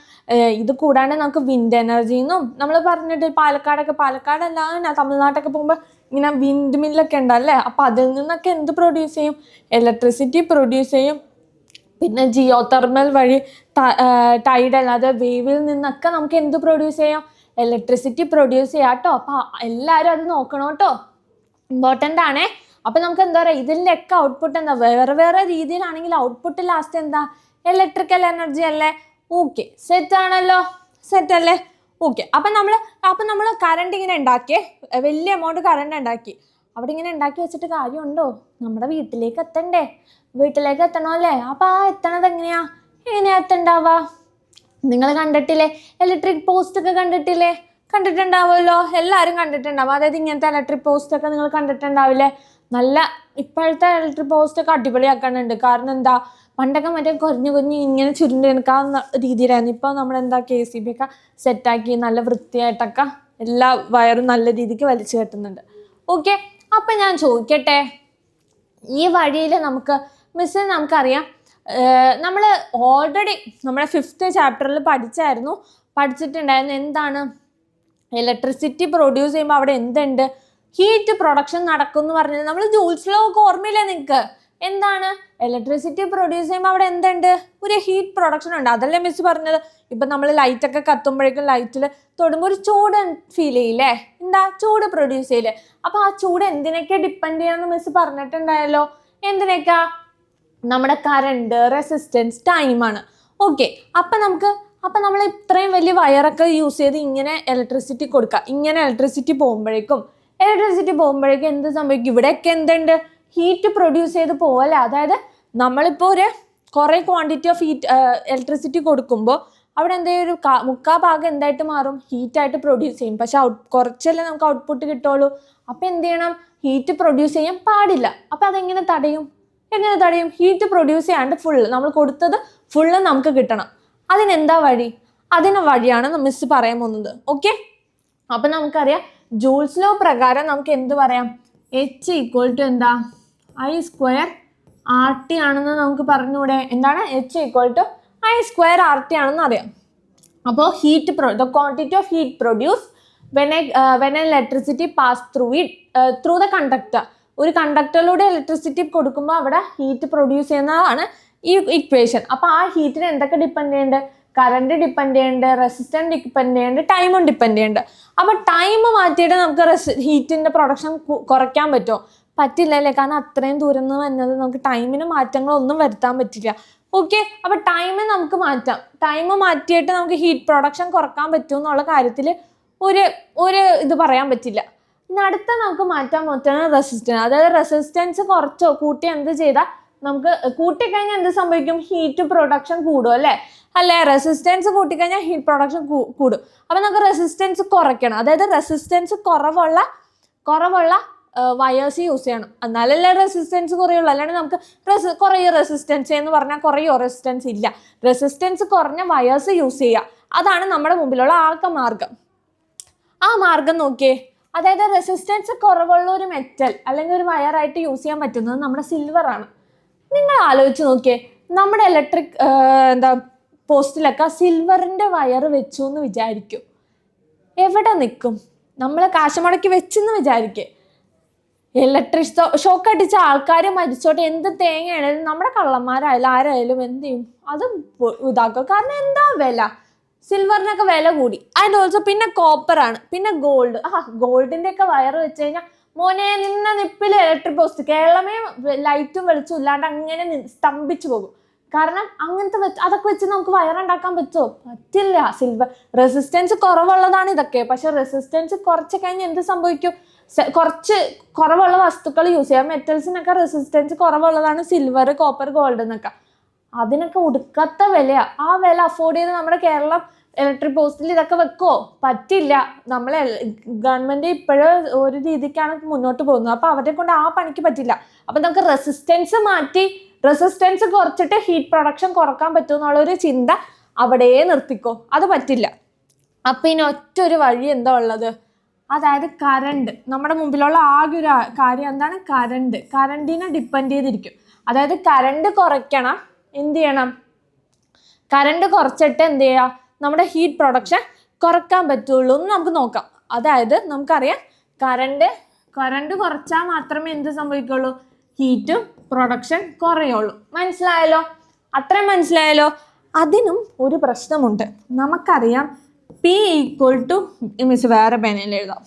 ഇത് കൂടാണ്ട് നമുക്ക് വിൻഡ് എനർജിന്നും നമ്മൾ പറഞ്ഞിട്ട് പാലക്കാടല്ല തമിഴ്നാട്ടൊക്കെ പോകുമ്പോൾ ഇങ്ങനെ വിൻഡ് മില്ലൊക്കെ ഉണ്ടല്ലേ. അപ്പോൾ അതിൽ നിന്നൊക്കെ എന്ത് പ്രൊഡ്യൂസ് ചെയ്യും? ഇലക്ട്രിസിറ്റി പ്രൊഡ്യൂസ് ചെയ്യും. പിന്നെ ജിയോ തെർമൽ വഴി ടൈഡൽ, അത് വേവിൽ നിന്നൊക്കെ നമുക്ക് എന്ത് പ്രൊഡ്യൂസ് ചെയ്യാം? ഇലക്ട്രിസിറ്റി പ്രൊഡ്യൂസ് ചെയ്യാം കേട്ടോ. അപ്പോൾ എല്ലാവരും അത് നോക്കണം കേട്ടോ, ഇമ്പോർട്ടൻ്റ് ആണേ. അപ്പം നമുക്ക് എന്താ പറയുക, ഇതിൻ്റെയൊക്കെ ഔട്ട്പുട്ട് എന്താ, വേറെ രീതിയിലാണെങ്കിൽ ഔട്ട്പുട്ട് ലാസ്റ്റ് എന്താ? ഇലക്ട്രിക്കൽ എനർജി അല്ലേ. ഓക്കെ, സെറ്റ് ആണല്ലോ, സെറ്റ് അല്ലേ? ഓക്കെ. അപ്പം നമ്മൾ കറണ്ട് ഇങ്ങനെ ഉണ്ടാക്കിയേ, വലിയ എമൗണ്ട് കറണ്ട് ഉണ്ടാക്കി. അവിടെ ഇങ്ങനെ ഉണ്ടാക്കി വെച്ചിട്ട് കാര്യമുണ്ടോ? നമ്മുടെ വീട്ടിലേക്ക് എത്തണമല്ലേ. അപ്പോൾ ആ എത്തണത് എങ്ങനെയാ എത്തണ്ടാവുക? നിങ്ങൾ കണ്ടിട്ടില്ലേ? ഇലക്ട്രിക് പോസ്റ്റ് ഒക്കെ കണ്ടിട്ടുണ്ടാവുമല്ലോ, എല്ലാവരും കണ്ടിട്ടുണ്ടാവും. അതായത് ഇങ്ങനത്തെ ഇലക്ട്രിക് പോസ്റ്റ് ഒക്കെ നിങ്ങൾ കണ്ടിട്ടുണ്ടാവില്ലേ? നല്ല ഇപ്പോഴത്തെ ഇലക്ട്രിക് പോസ്റ്റ് ഒക്കെ അടിപൊളിയാക്കാനുണ്ട്. കാരണം എന്താ, പണ്ടൊക്കെ മറ്റേ കുഞ്ഞു ഇങ്ങനെ ചുരുണ്ടി എടുക്കാവുന്ന രീതിയിലായിരുന്നു. ഇപ്പോൾ നമ്മളെന്താ KCB ഒക്കെ സെറ്റാക്കി നല്ല വൃത്തിയായിട്ടൊക്കെ എല്ലാ വയറും നല്ല രീതിക്ക് വലിച്ചു കെട്ടുന്നുണ്ട്. ഓക്കെ. അപ്പം ഞാൻ ചോദിക്കട്ടെ, ഈ വഴിയിൽ നമുക്കറിയാം, നമ്മൾ ഓൾറെഡി നമ്മുടെ 5th ചാപ്റ്ററിൽ പഠിച്ചിട്ടുണ്ടായിരുന്നു. എന്താണ് ഇലക്ട്രിസിറ്റി പ്രൊഡ്യൂസ് ചെയ്യുമ്പോൾ അവിടെ എന്തുണ്ട്? ഹീറ്റ് പ്രൊഡക്ഷൻ നടക്കും എന്ന് പറഞ്ഞത് നമ്മൾ ജൂൾസ് ലോ ഒക്കെ ഓർമ്മയില്ലേ നിങ്ങൾക്ക്? എന്താണ് ഇലക്ട്രിസിറ്റി പ്രൊഡ്യൂസ് ചെയ്യുമ്പോൾ അവിടെ എന്തുണ്ട്? ഒരു ഹീറ്റ് പ്രൊഡക്ഷൻ ഉണ്ട്. അതല്ലേ മിസ് പറഞ്ഞത്. ഇപ്പം നമ്മൾ ലൈറ്റൊക്കെ കത്തുമ്പോഴേക്കും ലൈറ്റിൽ തൊടുമ്പോൾ ഒരു ചൂട് ഫീൽ ചെയ്യില്ലേ? എന്താ ചൂട് പ്രൊഡ്യൂസ് ചെയ്യില്ലേ? അപ്പോൾ ആ ചൂട് എന്തിനൊക്കെ ഡിപ്പെൻഡ് ചെയ്യാമെന്ന് മിസ് പറഞ്ഞിട്ടുണ്ടായല്ലോ. എന്തിനൊക്കെ? നമ്മുടെ കറണ്ട്, റെസിസ്റ്റൻസ്, ടൈമാണ്. ഓക്കെ. അപ്പം നമ്മൾ ഇത്രയും വലിയ വയറൊക്കെ യൂസ് ചെയ്ത് ഇങ്ങനെ ഇലക്ട്രിസിറ്റി കൊടുക്കുക. ഇങ്ങനെ ഇലക്ട്രിസിറ്റി പോകുമ്പോഴേക്കും എന്ത് സംഭവിക്കും? ഇവിടെയൊക്കെ എന്തുണ്ട്? ഹീറ്റ് പ്രൊഡ്യൂസ് ചെയ്ത് പോവല്ലേ. അതായത് നമ്മളിപ്പോൾ കുറേ ക്വാണ്ടിറ്റി ഓഫ് ഇലക്ട്രിസിറ്റി കൊടുക്കുമ്പോൾ അവിടെ എന്തെങ്കിലും ഒരു 3/4 ഭാഗം എന്തായിട്ട് മാറും? ഹീറ്റായിട്ട് പ്രൊഡ്യൂസ് ചെയ്യും. പക്ഷെ കുറച്ചല്ലേ നമുക്ക് ഔട്ട്പുട്ട് കിട്ടുള്ളൂ. അപ്പോൾ എന്ത് ചെയ്യണം? ഹീറ്റ് പ്രൊഡ്യൂസ് ചെയ്യാൻ പാടില്ല. അപ്പോൾ അതെങ്ങനെ തടയും? ഹീറ്റ് പ്രൊഡ്യൂസ് ചെയ്യാണ്ട് നമ്മൾ കൊടുത്തത് ഫുള്ള് നമുക്ക് കിട്ടണം. അതിനെന്താ വഴി? വഴിയാണ് മിസ് പറയാൻ പോകുന്നത്. ഓക്കെ. അപ്പം നമുക്കറിയാം, ജൂൾസ് ലോ പ്രകാരം നമുക്ക് എന്ത് പറയാം? H = എന്താ? I² RT ആണെന്ന് നമുക്ക് പറഞ്ഞൂടെ? എന്താണ്? H = I² RT ആണെന്ന് അറിയാം. അപ്പോൾ the quantity of heat produced when an electricity pass through the conductor. ഒരു കണ്ടക്ടറിലൂടെ ഇലക്ട്രിസിറ്റി കൊടുക്കുമ്പോൾ അവിടെ ഹീറ്റ് പ്രൊഡ്യൂസ് ചെയ്യുന്നതാണ് ഈ ഇക്വേഷൻ. അപ്പോൾ ആ ഹീറ്റിന് എന്തൊക്കെ ഡിപ്പെൻഡ് ചെയ്യുന്നുണ്ട്? കറണ്ട് ഡിപ്പെൻഡ് ചെയ്യുന്നുണ്ട്, റെസിസ്റ്റൻസ് ഡിപ്പെൻഡ് ചെയ്യുന്നുണ്ട്, ടൈമും ഡിപ്പെൻഡ് ചെയ്യുന്നുണ്ട്. അപ്പോൾ ടൈം മാറ്റിയിട്ട് നമുക്ക് ഹീറ്റിൻ്റെ പ്രൊഡക്ഷൻ കുറയ്ക്കാൻ പറ്റുമോ? പറ്റില്ലല്ലേ. കാരണം അത്രയും ദൂരം നിന്ന് വരുന്നത് നമുക്ക് ടൈമിന് മാറ്റങ്ങളൊന്നും വരുത്താൻ പറ്റില്ല. ഓക്കെ. അപ്പോൾ ടൈം നമുക്ക് മാറ്റാം. ടൈം മാറ്റിയിട്ട് നമുക്ക് ഹീറ്റ് പ്രൊഡക്ഷൻ കുറക്കാൻ പറ്റും എന്നുള്ള കാര്യത്തിൽ ഒരു ഇത് പറയാൻ പറ്റില്ല. ഇനി അടുത്ത നമുക്ക് മാറ്റാൻ പറ്റുന്ന റെസിസ്റ്റൻസ്. അതായത് റെസിസ്റ്റൻസ് കൂട്ടി എന്ത് ചെയ്താൽ നമുക്ക് കൂട്ടിക്കഴിഞ്ഞാൽ എന്ത് സംഭവിക്കും? ഹീറ്റ് പ്രൊഡക്ഷൻ കൂടും അല്ലേ? റെസിസ്റ്റൻസ് കൂട്ടിക്കഴിഞ്ഞാൽ ഹീറ്റ് പ്രൊഡക്ഷൻ കൂടും. അപ്പം നമുക്ക് റെസിസ്റ്റൻസ് കുറയ്ക്കണം. അതായത് റെസിസ്റ്റൻസ് കുറവുള്ള വയേഴ്സ് യൂസ് ചെയ്യണം, എന്നാലല്ലേ റെസിസ്റ്റൻസ് കുറയുള്ളൂ. അല്ലാണ്ട് നമുക്ക് കുറയോ റെസിസ്റ്റൻസ് എന്ന് പറഞ്ഞാൽ കുറയോ റെസിസ്റ്റൻസ് ഇല്ല. റെസിസ്റ്റൻസ് കുറഞ്ഞ വയേഴ്സ് യൂസ് ചെയ്യുക, അതാണ് നമ്മുടെ മുമ്പിലുള്ള ആകെ മാർഗം. ആ മാർഗം നോക്കിയേ, അതായത് റെസിസ്റ്റൻസ് കുറവുള്ള ഒരു മെറ്റൽ അല്ലെങ്കിൽ ഒരു വയറായിട്ട് യൂസ് ചെയ്യാൻ പറ്റുന്നത് നമ്മുടെ സിൽവർ ആണ്. നിങ്ങൾ ആലോചിച്ച് നോക്കിയേ, നമ്മുടെ ഇലക്ട്രിക് പോസ്റ്റിലൊക്കെ സിൽവറിൻ്റെ വയർ വെച്ചു എന്ന് വിചാരിക്കും, എവിടെ നിൽക്കും? നമ്മൾ കാശ് മുടക്കി വെച്ചെന്ന് വിചാരിക്കേ, ഇലക്ട്രിക് ഷോക്ക് അടിച്ച ആൾക്കാർ മരിച്ചോട്ടെ, എന്ത് തേങ്ങയാണേലും നമ്മുടെ കള്ളന്മാരായാലും ആരായാലും എന്ത് ചെയ്യും, അത് ഇതാക്കും. കാരണം എന്താ വില, സിൽവറിനൊക്കെ വില കൂടി. ആൻഡ് ഓൾസോ പിന്നെ കോപ്പറാണ്, പിന്നെ ഗോൾഡ്. ഗോൾഡിൻ്റെ ഒക്കെ വയർ വെച്ച് കഴിഞ്ഞാൽ മോനെ നിന്ന നിപ്പിൽ ഇലക്ട്രിക് പോസ്റ്റ് കേരളമേ ലൈറ്റും വെളിച്ചും ഇല്ലാണ്ട് അങ്ങനെ സ്തംഭിച്ചു പോകും. കാരണം അങ്ങനത്തെ അതൊക്കെ വെച്ച് നമുക്ക് വയറുണ്ടാക്കാൻ പറ്റുമോ? പറ്റില്ല. സിൽവർ റെസിസ്റ്റൻസ് കുറവുള്ളതാണ് ഇതൊക്കെ. പക്ഷെ റെസിസ്റ്റൻസ് കുറച്ച് കഴിഞ്ഞാൽ എന്ത് സംഭവിക്കും? കുറച്ച് കുറവുള്ള വസ്തുക്കൾ യൂസ് ചെയ്യാം. മെറ്റൽസിനൊക്കെ റെസിസ്റ്റൻസ് കുറവുള്ളതാണ് സിൽവർ, കോപ്പർ, ഗോൾഡ് എന്നൊക്കെ. അതിനൊക്കെ ഒടുക്കത്ത വിലയാണ്. ആ വില അഫോർഡ് ചെയ്ത് നമ്മുടെ കേരളം ഇലക്ട്രിക് പോസ്റ്റിൽ ഇതൊക്കെ വെക്കുമോ? പറ്റില്ല. നമ്മളെ ഗവൺമെൻറ് ഇപ്പോഴും ഒരു രീതിക്കാണ് മുന്നോട്ട് പോകുന്നത്. അപ്പോൾ അവരെ കൊണ്ട് ആ പണിക്ക് പറ്റില്ല. അപ്പം നമുക്ക് റെസിസ്റ്റൻസ് മാറ്റി റെസിസ്റ്റൻസ് കുറച്ചിട്ട് ഹീറ്റ് പ്രൊഡക്ഷൻ കുറക്കാൻ പറ്റുമെന്നുള്ളൊരു ചിന്ത അവിടെ നിർത്തിക്കോ, അത് പറ്റില്ല. അപ്പം ഇനി ഒറ്റൊരു വഴി എന്താ ഉള്ളത്? അതായത് കറണ്ട്. നമ്മുടെ മുമ്പിലുള്ള ആകെ ഒരു കാര്യം എന്താണ്? കറണ്ടിനെ ഡിപ്പെൻഡ് ചെയ്തിരിക്കും. അതായത് കറണ്ട് കുറയ്ക്കണം, എന്ത് ചെയ്യണം? കറണ്ട് കുറച്ചിട്ട് എന്ത് ചെയ്യുക? നമ്മുടെ ഹീറ്റ് പ്രൊഡക്ഷൻ കുറക്കാൻ പറ്റുള്ളൂ എന്ന് നമുക്ക് നോക്കാം. അതായത് നമുക്കറിയാം കറണ്ട് കുറച്ചാൽ മാത്രമേ എന്ത് സംഭവിക്കുള്ളൂ? ഹീറ്റും പ്രൊഡക്ഷൻ കുറയുള്ളൂ. മനസ്സിലായല്ലോ? അത്രയും മനസ്സിലായല്ലോ? അതിനും ഒരു പ്രശ്നമുണ്ട്. നമുക്കറിയാം P = മിസ് വേറെ പേനയിൽ എഴുതാം.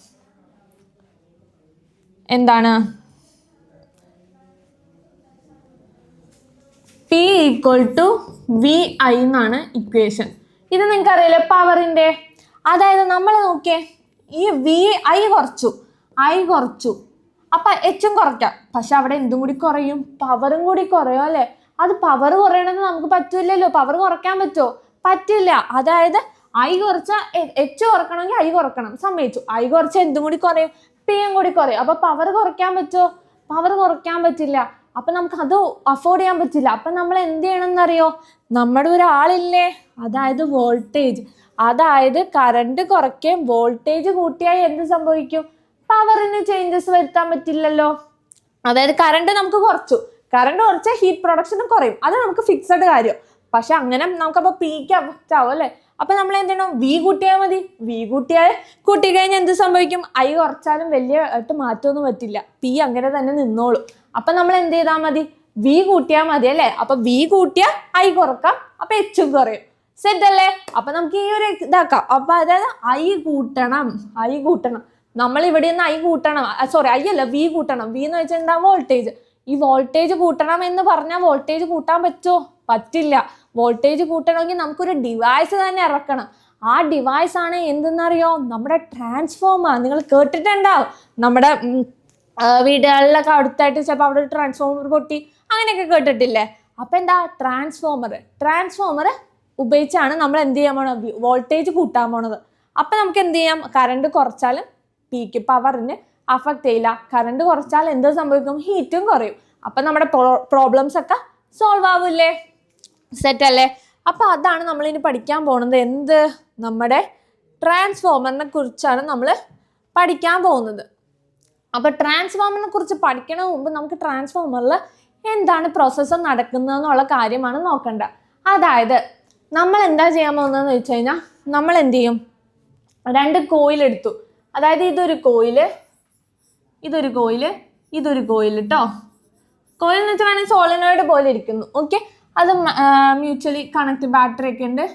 എന്താണ്? P = VI എന്നാണ് ഇക്വേഷൻ. ഇത് നിങ്ങൾക്ക് അറിയില്ലേ പവറിൻ്റെ? അതായത് നമ്മൾ നോക്കിയേ, ഈ VI കുറച്ചു അപ്പം എച്ചും കുറയ്ക്കാം. പക്ഷെ അവിടെ എന്തും കൂടി കുറയും? പവറും കൂടി കുറയും അല്ലേ? അത് പവർ കുറയണമെന്ന് നമുക്ക് പറ്റില്ലല്ലോ. പവർ കുറയ്ക്കാൻ പറ്റുമോ? പറ്റില്ല. അതായത് ഐ കുറച്ചാൽ എച്ച് കുറക്കണമെങ്കിൽ ഐ കുറക്കണം, സമ്മതിച്ചു. ഐ കുറച്ചാൽ എന്തും കൂടി കുറയും? പിയും കൂടി കുറയും. അപ്പം പവർ കുറയ്ക്കാൻ പറ്റുമോ? പവർ കുറയ്ക്കാൻ പറ്റില്ല. അപ്പം നമുക്കത് അഫോർഡ് ചെയ്യാൻ പറ്റില്ല. അപ്പം നമ്മൾ എന്ത് ചെയ്യണമെന്നറിയോ? നമ്മുടെ ഒരാളില്ലേ, അതായത് വോൾട്ടേജ്, അതായത് കറണ്ട് കുറയ്ക്കുകയും വോൾട്ടേജ് കൂട്ടിയാൽ എന്ത് സംഭവിക്കും? പവറിന് ചേഞ്ചസ് വരുത്താൻ പറ്റില്ലല്ലോ. അതായത് കറണ്ട് കുറച്ചാൽ ഹീറ്റ് പ്രൊഡക്ഷനും കുറയും. അത് നമുക്ക് ഫിക്സഡ് കാര്യം. പക്ഷെ അങ്ങനെ നമുക്കപ്പോൾ പിക്ക് അഫക്റ്റ് ആവും അല്ലേ? അപ്പം നമ്മൾ എന്ത് ചെയ്യണം? വി കൂട്ടിയാൽ മതി. കൂട്ടിക്കഴിഞ്ഞാൽ എന്ത് സംഭവിക്കും? ഐ കുറച്ചാലും വലിയ മാറ്റമൊന്നും പറ്റില്ല. പി അങ്ങനെ തന്നെ നിന്നോളും. അപ്പം നമ്മൾ എന്ത് ചെയ്താൽ മതി? വി കൂട്ടിയാൽ മതി അല്ലേ? അപ്പം വി കൂട്ടിയാൽ ഐ കുറക്കാം, അപ്പം എച്ചും കുറയും. സെറ്റ് അല്ലേ? അപ്പം നമുക്ക് ഈ ഒരു ഇതാക്കാം. അപ്പം അതായത് ഐ കൂട്ടണം. നമ്മൾ ഇവിടെ നിന്ന് ഐ കൂട്ടണം, ഐ അല്ല വി കൂട്ടണം. വി എന്ന് വെച്ചാൽ എന്താ? വോൾട്ടേജ്. ഈ വോൾട്ടേജ് കൂട്ടണം എന്ന് പറഞ്ഞാൽ വോൾട്ടേജ് കൂട്ടാൻ പറ്റുമോ? പറ്റില്ല. വോൾട്ടേജ് കൂട്ടണമെങ്കിൽ നമുക്കൊരു ഡിവൈസ് തന്നെ ഇറക്കണം. ആ ഡിവൈസ് ആണ് എന്തെന്നറിയോ? നമ്മുടെ ട്രാൻസ്ഫോമർ. നിങ്ങൾ കേട്ടിട്ടുണ്ടാവും, നമ്മുടെ വീടുകളിലൊക്കെ അടുത്തായിട്ട് ചിലപ്പോൾ അവിടെ ഒരു ട്രാൻസ്ഫോമർ പൊട്ടി അങ്ങനെയൊക്കെ കേട്ടിട്ടില്ലേ? അപ്പം എന്താ? ട്രാൻസ്ഫോമർ ഉപയോഗിച്ചാണ് നമ്മൾ എന്ത് ചെയ്യാൻ പോണത്? വോൾട്ടേജ് കൂട്ടാൻ പോണത്. അപ്പം നമുക്ക് എന്ത് ചെയ്യാം? കറണ്ട് കുറച്ചാലും പീക്ക് പവറിന് അഫക്റ്റ് ചെയ്യില്ല. കറണ്ട് കുറച്ചാൽ എന്ത് സംഭവിക്കും? ഹീറ്റും കുറയും. അപ്പം നമ്മുടെ പ്രോബ്ലംസ് ഒക്കെ സോൾവ് ആവില്ലേ? സെറ്റ് അല്ലേ? അപ്പം അതാണ് നമ്മളിനി പഠിക്കാൻ പോകുന്നത്. എന്ത്? നമ്മുടെ ട്രാൻസ്ഫോമറിനെ കുറിച്ചാണ് നമ്മൾ പഠിക്കാൻ പോകുന്നത്. അപ്പോൾ ട്രാൻസ്ഫോമറിനെ കുറിച്ച് പഠിക്കണ മുമ്പ് നമുക്ക് ട്രാൻസ്ഫോമറിൽ എന്താണ് പ്രോസസ്സ് നടക്കുന്നതെന്നുള്ള കാര്യമാണ് നോക്കേണ്ടത്. അതായത് നമ്മൾ എന്താ ചെയ്യാൻ പോകുന്നതെന്ന് വെച്ച് കഴിഞ്ഞാൽ നമ്മൾ എന്ത് ചെയ്യും? 2 കോയിൽ എടുത്തു. അതായത് ഇതൊരു കോയില് കേട്ടോ. കോയിൽ എന്ന് വെച്ചാൽ വേണമെങ്കിൽ സോളിനോയിഡ് പോലെ ഇരിക്കുന്നു. ഓക്കെ, അത് മ്യൂച്വലി കണക്ട് ബാറ്ററി ഉണ്ട്.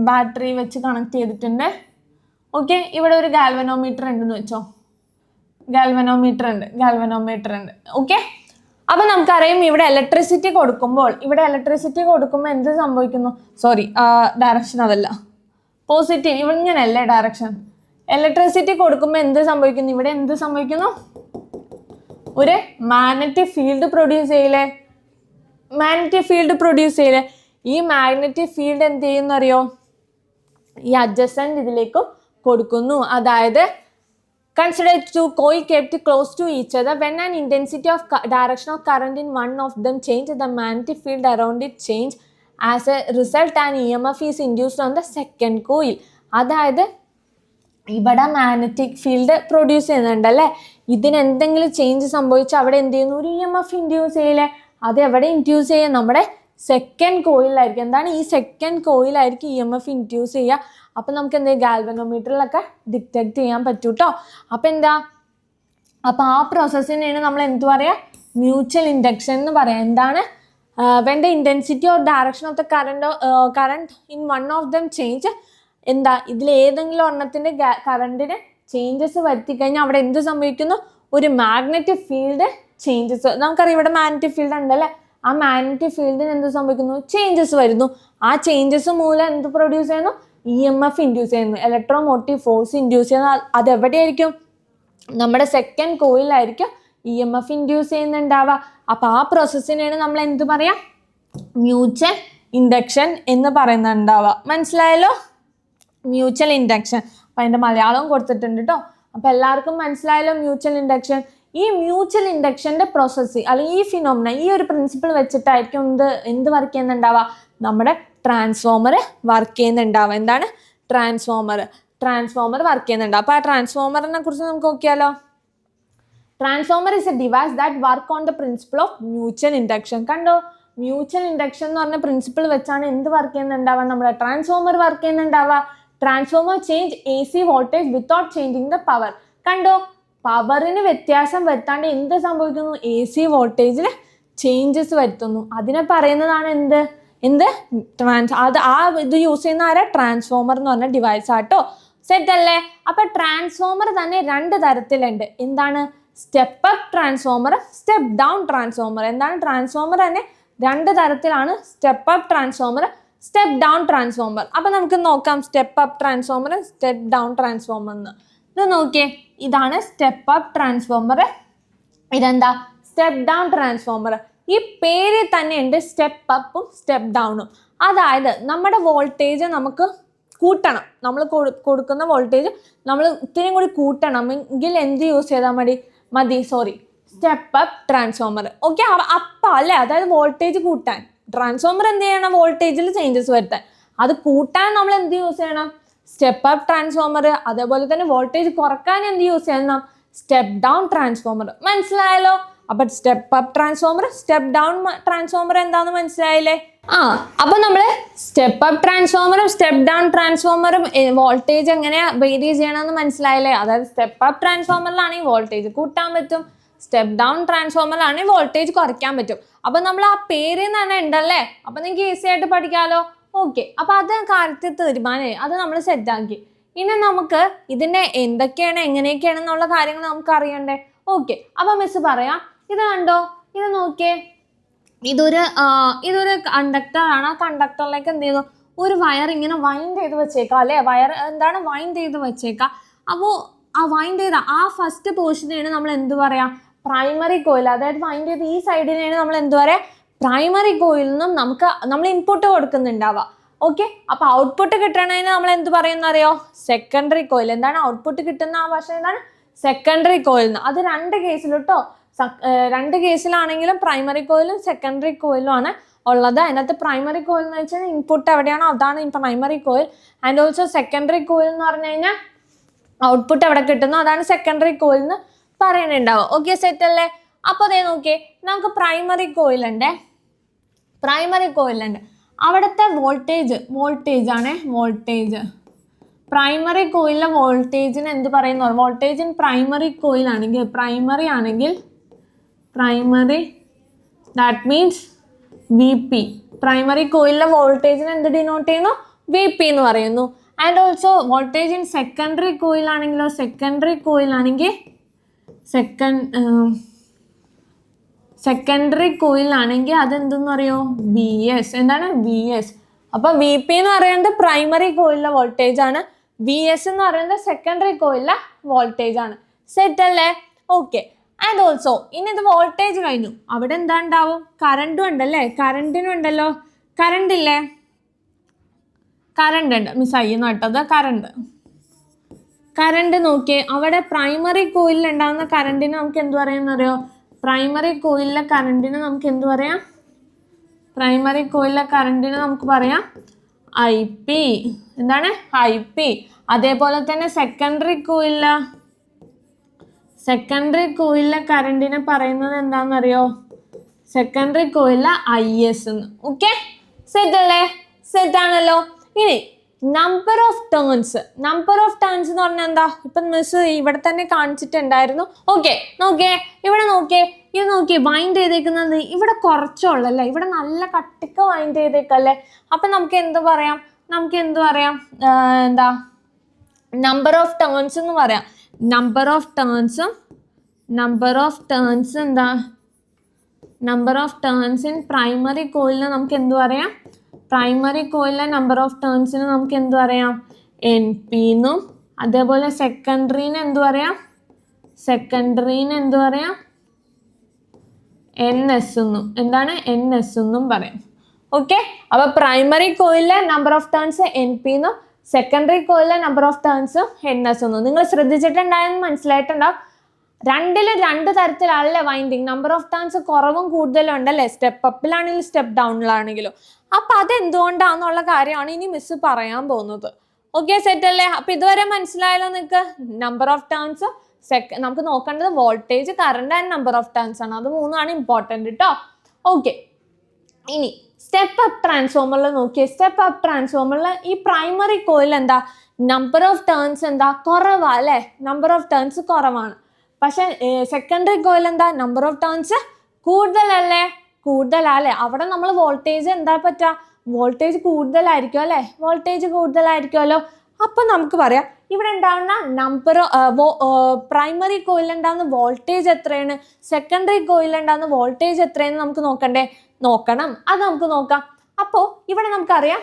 ബാറ്ററി വെച്ച് കണക്ട് ചെയ്തിട്ടുണ്ട്. ഓക്കെ, ഇവിടെ ഒരു ഗാൽവനോമീറ്റർ ഉണ്ടെന്ന് വെച്ചോ. ഗാൽവനോമീറ്റർ ഉണ്ട്. ഓക്കെ, അപ്പം നമുക്കറിയാം ഇവിടെ ഇലക്ട്രിസിറ്റി കൊടുക്കുമ്പോൾ എന്ത് സംഭവിക്കുന്നു? ഡയറക്ഷൻ അതല്ല, പോസിറ്റീവ്. ഇവിടെ ഇങ്ങനെയല്ലേ ഡയറക്ഷൻ? ഇലക്ട്രിസിറ്റി കൊടുക്കുമ്പോൾ എന്ത് സംഭവിക്കുന്നു? ഇവിടെ എന്ത് സംഭവിക്കുന്നു? ഒരു മാഗ്നറ്റിക് ഫീൽഡ് പ്രൊഡ്യൂസ് ചെയ്യില്ലേ? ഈ മാഗ്നറ്റിക് ഫീൽഡ് എന്ത് ചെയ്യുന്നറിയോ? ഈ അഡ്ജസൻറ്റ് ഇതിലേക്കും കൊടുക്കുന്നു. അതായത് Consider two coils kept close to each other. When an intensity of direction of current in one of them changes, the magnetic field around it change. As a result, an EMF is induced on the second coil. അതായത് ഇവിടെ magnetic field produce ചെയ്യുന്നുണ്ടല്ലേ, ഇതിന് എന്തെങ്കിലും change സംഭവിച്ചാൽ അവിടെ എന്ത് ചെയ്യുന്നു, ഒരു EMF induce ചെയ്യില്ലേ. അത് എവിടെ ഇൻഡ്യൂസ് ചെയ്യുക, നമ്മുടെ സെക്കൻഡ് കോയിലായിരിക്കും. എന്താണ്, ഈ സെക്കൻഡ് കോയിലായിരിക്കും EMF ഇൻഡ്യൂസ് ചെയ്യുക. അപ്പം നമുക്ക് എന്ത് ചെയ്യും, ഗാൽവനോമീറ്ററിലൊക്കെ ഡിറ്റക്ട് ചെയ്യാൻ പറ്റും കേട്ടോ. അപ്പം എന്താ, അപ്പം ആ പ്രോസസ്സിനെയാണ് നമ്മൾ എന്ത് പറയുക, മ്യൂച്വൽ ഇൻഡക്ഷൻ എന്ന് പറയാം. എന്താണ്, when the intensity or direction of the current in one of them change, എന്താ, ഇതിൽ ഏതെങ്കിലും ഒരെണ്ണത്തിൻ്റെ കറണ്ടിന് ചേഞ്ചസ് വരുത്തി കഴിഞ്ഞാൽ അവിടെ എന്ത് സംഭവിക്കുന്നു, ഒരു മാഗ്നറ്റിക് ഫീൽഡ് ചേഞ്ചസ്. നമുക്കറിയാം ഇവിടെ മാഗ്നറ്റിക് ഫീൽഡ് ഉണ്ടല്ലേ, ആ മാഗ്നറ്റിക് ഫീൽഡിന് എന്ത് സംഭവിക്കുന്നു, ചേഞ്ചസ് വരുന്നു. ആ ചേഞ്ചസ് മൂലം എന്ത് പ്രൊഡ്യൂസ് ചെയ്യുന്നു, EMF ഇൻഡ്യൂസ് ചെയ്യുന്നു, ഇലക്ട്രോമോട്ടീവ് ഫോഴ്സ് ഇൻഡ്യൂസ് ചെയ്യുന്നു. അതെവിടെയായിരിക്കും, നമ്മുടെ സെക്കൻഡ് കോയിലായിരിക്കും EMF ഇൻഡ്യൂസ് ചെയ്യുന്നുണ്ടാവുക. അപ്പോൾ ആ പ്രോസസ്സിനെയാണ് നമ്മൾ എന്ത് പറയാം, മ്യൂച്വൽ ഇൻഡക്ഷൻ എന്ന് പറയുന്നുണ്ടാവുക. മനസ്സിലായല്ലോ, മ്യൂച്വൽ ഇൻഡക്ഷൻ. അപ്പം അതിൻ്റെ മലയാളം കൊടുത്തിട്ടുണ്ട് കേട്ടോ. അപ്പം എല്ലാവർക്കും മനസ്സിലായല്ലോ മ്യൂച്വൽ ഇൻഡക്ഷൻ. ഈ മ്യൂച്വൽ ഇൻഡക്ഷൻ്റെ പ്രോസസ്സ് അല്ലെങ്കിൽ ഈ ഫിനോമിന, ഈ ഒരു പ്രിൻസിപ്പിൾ വെച്ചിട്ടായിരിക്കും എന്ത് വർക്ക് ചെയ്യുന്നുണ്ടാവുക, നമ്മുടെ ട്രാൻസ്ഫോമർ വർക്ക് ചെയ്യുന്നുണ്ടാവുക. എന്താണ്, ട്രാൻസ്ഫോമർ വർക്ക് ചെയ്യുന്നുണ്ടാവുക. അപ്പോൾ ആ ട്രാൻസ്ഫോമറിനെ കുറിച്ച് നമുക്ക് നോക്കിയാലോ. Transformer is a device that work on the principle of mutual induction. കണ്ടോ, മ്യൂച്വൽ ഇൻഡക്ഷൻ എന്ന് പറഞ്ഞ പ്രിൻസിപ്പിൾ വെച്ചാണ് എന്ത് വർക്ക് ചെയ്യുന്നുണ്ടാവുക, നമ്മുടെ ട്രാൻസ്ഫോമർ വർക്ക് ചെയ്യുന്നുണ്ടാവുക. Transformer change AC voltage without changing the power. കണ്ടോ, പവറിന് വ്യത്യാസം വരുത്താണ്ട് എന്ത് സംഭവിക്കുന്നു, AC വോൾട്ടേജിൽ ചേഞ്ചസ് വരുത്തുന്നു. അതിനെ പറയുന്നതാണ് ഇത് യൂസ് ചെയ്യുന്ന ആരാ, ട്രാൻസ്ഫോമർ എന്ന് പറഞ്ഞ ഡിവൈസ് ആട്ടോ. സെറ്റ് അല്ലേ. അപ്പം ട്രാൻസ്ഫോമർ തന്നെ 2 തരത്തിലുണ്ട്. എന്താണ്, step up transformer, step down transformer. എന്താണ്, ട്രാൻസ്ഫോമർ തന്നെ 2 തരത്തിലാണ്, step up transformer, step down transformer. അപ്പം നമുക്ക് നോക്കാം step up transformer, step down transformer എന്ന്. ഇത് നോക്കിയേ, ഇതാണ് സ്റ്റെപ്പ് അപ്പ് ട്രാൻസ്ഫോമർ, ഇതെന്താ സ്റ്റെപ്പ് ഡൗൺ ട്രാൻസ്ഫോമർ. ഈ പേരിൽ തന്നെ ഉണ്ട് സ്റ്റെപ്പ് അപ്പും സ്റ്റെപ്പ് ഡൗണും. അതായത് നമ്മുടെ വോൾട്ടേജ് നമുക്ക് കൂട്ടണം, നമ്മൾ കൊടുക്കുന്ന വോൾട്ടേജ് നമ്മൾ ഇത്തിരിയും കൂടി കൂട്ടണമെങ്കിൽ എന്ത് യൂസ് ചെയ്താൽ സ്റ്റെപ്പ് അപ്പ് ട്രാൻസ്ഫോമർ. ഓക്കെ, അപ്പം അല്ലേ, അതായത് വോൾട്ടേജ് കൂട്ടാൻ ട്രാൻസ്ഫോമർ എന്ത് ചെയ്യണം, വോൾട്ടേജിൽ ചേഞ്ചസ് വരുത്താൻ. അത് കൂട്ടാൻ നമ്മൾ എന്ത് യൂസ് ചെയ്യണം, സ്റ്റെപ്പ് അപ്പ് ട്രാൻസ്ഫോമർ. അതേപോലെ തന്നെ വോൾട്ടേജ് കുറക്കാൻ എന്ത് യൂസ് ചെയ്യണം, സ്റ്റെപ്പ് ഡൗൺ ട്രാൻസ്ഫോമർ. മനസ്സിലായല്ലോ. അപ്പം step up transformer, step down transformer എന്താണെന്ന് മനസ്സിലായില്ലേ. അപ്പം നമ്മൾ സ്റ്റെപ്പ് അപ്പ് ട്രാൻസ്ഫോമറും സ്റ്റെപ്പ് ഡൗൺ ട്രാൻസ്ഫോമറും വോൾട്ടേജ് എങ്ങനെ വേരി ചെയ്യണമെന്ന് മനസ്സിലായില്ലേ. അതായത് സ്റ്റെപ്പ് അപ്പ് ട്രാൻസ്ഫോമറിലാണെങ്കിൽ വോൾട്ടേജ് കൂട്ടാൻ പറ്റും, സ്റ്റെപ്പ് ഡൗൺ ട്രാൻസ്ഫോമറിലാണെങ്കിൽ വോൾട്ടേജ് കുറയ്ക്കാൻ പറ്റും. അപ്പം നമ്മൾ ആ പേരിൽ നിന്ന് തന്നെ ഉണ്ടല്ലേ, അപ്പം നിങ്ങൾക്ക് ഈസി ആയിട്ട് പഠിക്കാമല്ലോ. ഓക്കെ, അപ്പം അത് കാര്യത്തിൽ തീരുമാനമായി, അത് നമ്മൾ സെറ്റാക്കി. ഇനി നമുക്ക് ഇതിൻ്റെ എന്തൊക്കെയാണ് എങ്ങനെയൊക്കെയാണെന്നുള്ള കാര്യങ്ങൾ നമുക്ക് അറിയണ്ടേ. ഓക്കെ, അപ്പം മിസ് പറയാം. ഇത് കണ്ടോ, ഇത് നോക്കിയേ, ഇതൊരു കണ്ടക്ടറാണ്. ആ കണ്ടക്ടറിലേക്ക് എന്ത് ചെയ്തു, ഒരു വയർ ഇങ്ങനെ വൈൻഡ് ചെയ്ത് വെച്ചേക്കാം അല്ലേ. വൈൻഡ് ചെയ്ത് വെച്ചേക്കാം. അപ്പോൾ ആ വൈൻഡ് ചെയ്ത ആ ഫസ്റ്റ് പോർഷനെയാണ് നമ്മൾ എന്ത് പറയാം, പ്രൈമറി കോയിൽ. അതായത് വൈൻഡ് ചെയ്ത് ഈ സൈഡിനെയാണ് നമ്മൾ എന്ത് പറയുക, പ്രൈമറി കോയിൽ നിന്നും നമ്മൾ ഇൻപുട്ട് കൊടുക്കുന്നുണ്ടാവുക. ഓക്കെ, അപ്പോൾ ഔട്ട്പുട്ട് കിട്ടണതിന് നമ്മൾ എന്ത് പറയുന്നറിയോ, സെക്കൻഡറി കോയിൽ. എന്താണ് ഔട്ട്പുട്ട് കിട്ടുന്ന ആ വശം, എന്താണ് സെക്കൻഡറി കോയിൽ നിന്ന്. അത് 2 കേസിൽ കേട്ടോ, 2 കേസിലാണെങ്കിലും പ്രൈമറി കോയിലും സെക്കൻഡറി കോയിലും ആണ് ഉള്ളത്. അതിനകത്ത് പ്രൈമറി കോയിൽ എന്ന് വെച്ചാൽ ഇൻപുട്ട് എവിടെയാണോ അതാണ് primary coil. And also secondary coil എന്ന് പറഞ്ഞു കഴിഞ്ഞാൽ ഔട്ട്പുട്ട് എവിടെ കിട്ടുന്നു അതാണ് സെക്കൻഡറി കോയിൽ എന്ന് പറയുന്നുണ്ടാവും. ഓക്കെ, സെറ്റ് അല്ലേ. അപ്പോൾ അതേ നോക്കിയേ, നമുക്ക് പ്രൈമറി കോയിലുണ്ട്. അവിടുത്തെ വോൾട്ടേജ് പ്രൈമറി കോയിലിലെ വോൾട്ടേജിന് എന്ത് പറയുന്നു, വോൾട്ടേജിന് പ്രൈമറി കോയിലാണെങ്കിൽ primary that means VP. Primary കോയിലിലെ വോൾട്ടേജിന് എന്ത് ഡിനോട്ട് ചെയ്യുന്നു, VP എന്ന് പറയുന്നു. And also voltage in secondary കോയിലാണെങ്കിലോ, സെക്കൻഡറി കോയിലാണെങ്കിൽ അതെന്തെന്ന് പറയോ, VS. എന്താണ് VS. അപ്പോൾ VP എന്ന് പറയുന്നത് പ്രൈമറി കോയിലിലെ വോൾട്ടേജ് ആണ്, VS എന്ന് പറയുന്നത് സെക്കൻഡറി കോയിലിലെ വോൾട്ടേജ് ആണ്. സെറ്റ് അല്ലേ. ഓക്കെ, ആൻഡ് ഓൾസോ ഇനി ഇത് വോൾട്ടേജ് കഴിഞ്ഞു, അവിടെ എന്താ ഉണ്ടാവും, കറണ്ടും ഉണ്ടല്ലേ. കറണ്ടിനും ഉണ്ടല്ലോ, കറണ്ട് ഉണ്ട്, മിസ്സായി നട്ടത്. കറണ്ട് നോക്കിയേ, അവിടെ പ്രൈമറി കോയിലിൽ ഉണ്ടാകുന്ന കറണ്ടിന് നമുക്ക് എന്ത് പറയാമെന്നറിയോ? പ്രൈമറി കോയിലിലെ കറണ്ടിന് നമുക്ക് എന്ത് പറയാം? പ്രൈമറി കോയിലിലെ കറണ്ടിന് നമുക്ക് പറയാം IP. എന്താണ്? IP. അതേപോലെ തന്നെ സെക്കൻഡറി കോയിലിലെ കറണ്ടിനെ പറയുന്നത് എന്താണെന്നറിയോ? സെക്കൻഡറി കോയിലിലെ IS എന്ന്. ഓക്കെ, സെറ്റ് അല്ലേ? സെറ്റ് ആണല്ലോ. ഇനി നമ്പർ ഓഫ് ടേൺസ് എന്ന് പറഞ്ഞാൽ എന്താ? ഇപ്പം മിസ് ഇവിടെ തന്നെ കാണിച്ചിട്ടുണ്ടായിരുന്നു. ഓക്കെ, നോക്കിയേ, ഇവിടെ നോക്കിയേ, ഇത് നോക്കിയേ, വൈൻഡ് ചെയ്തേക്കുന്നത് ഇവിടെ കുറച്ചുള്ളല്ലേ, ഇവിടെ നല്ല കട്ടിക്ക് വൈൻഡ് ചെയ്തേക്കല്ലേ. അപ്പം നമുക്ക് എന്ത് പറയാം? എന്താ നമ്പർ ഓഫ് ടേൺസ് എന്ന് പറയാം. നമ്പർ ഓഫ് ടേൺസ് എന്താ? Number of turns in primary കോയിലിന് നമുക്ക് എന്ത് പറയാം? പ്രൈമറി കോയിലിലെ നമ്പർ ഓഫ് ടേൺസിന് നമുക്ക് എന്ത് പറയാം? NP എന്നും. അതേപോലെ സെക്കൻഡറീന് എന്ത് പറയാം? NS എന്നും. എന്താണ്? NS എന്നും പറയാം. ഓക്കെ, അപ്പൊ പ്രൈമറി കോയിലിലെ നമ്പർ ഓഫ് ടേൺസ് NP എന്നും സെക്കൻഡറി കോയിലിലെ നമ്പർ ഓഫ് ടേൺസ് NS എന്നും. നിങ്ങൾ ശ്രദ്ധിച്ചിട്ടുണ്ടായെന്ന് മനസ്സിലായിട്ടുണ്ടാവും. രണ്ടിലും രണ്ട് തരത്തിലാണല്ലേ വൈൻഡിങ്. നമ്പർ ഓഫ് ടേൺസ് കുറവും കൂടുതലും ഉണ്ടല്ലേ, സ്റ്റെപ്പ് അപ്പിലാണെങ്കിലും സ്റ്റെപ്പ് ഡൗണിലാണെങ്കിലും. അപ്പൊ അതെന്തുകൊണ്ടാന്നുള്ള കാര്യമാണ് ഇനി മിസ് പറയാൻ പോകുന്നത്. ഓക്കെ, സെറ്റ് അല്ലേ? അപ്പൊ ഇതുവരെ മനസ്സിലായല്ലോ നിങ്ങൾക്ക്? നമ്പർ ഓഫ് ടേൺസ്, നമുക്ക് നോക്കേണ്ടത് voltage, current and number of turns ആണ്. അത് മൂന്നാണ് ഇമ്പോർട്ടന്റ് കേട്ടോ. ഓക്കെ, ഇനി സ്റ്റെപ്പ് അപ്പ് ട്രാൻസ്ഫോമറിൽ നോക്കിയേ. സ്റ്റെപ്പ് അപ്പ് ട്രാൻസ്ഫോമറിൽ ഈ പ്രൈമറി കോയിൽ എന്താ? നമ്പർ ഓഫ് ടേൺസ് എന്താ? കുറവാ അല്ലേ? നമ്പർ ഓഫ് ടേൺസ് കുറവാണ്. പക്ഷെ സെക്കൻഡറി കോയിൽ എന്താ? നമ്പർ ഓഫ് ടേൺസ് കൂടുതലല്ലേ? അവിടെ നമ്മൾ വോൾട്ടേജ് എന്താ പറ്റുക? വോൾട്ടേജ് കൂടുതലായിരിക്കുമല്ലോ. അപ്പൊ നമുക്ക് പറയാം ഇവിടെ ഉണ്ടാവുന്ന പ്രൈമറി കോയിൽ ഉണ്ടാകുന്ന വോൾട്ടേജ് എത്രയാണ്, സെക്കൻഡറി കോയിൽ ഉണ്ടാകുന്ന വോൾട്ടേജ് എത്രയെന്ന് നമുക്ക് നോക്കണം. അത് നമുക്ക് നോക്കാം. അപ്പോൾ ഇവിടെ നമുക്കറിയാം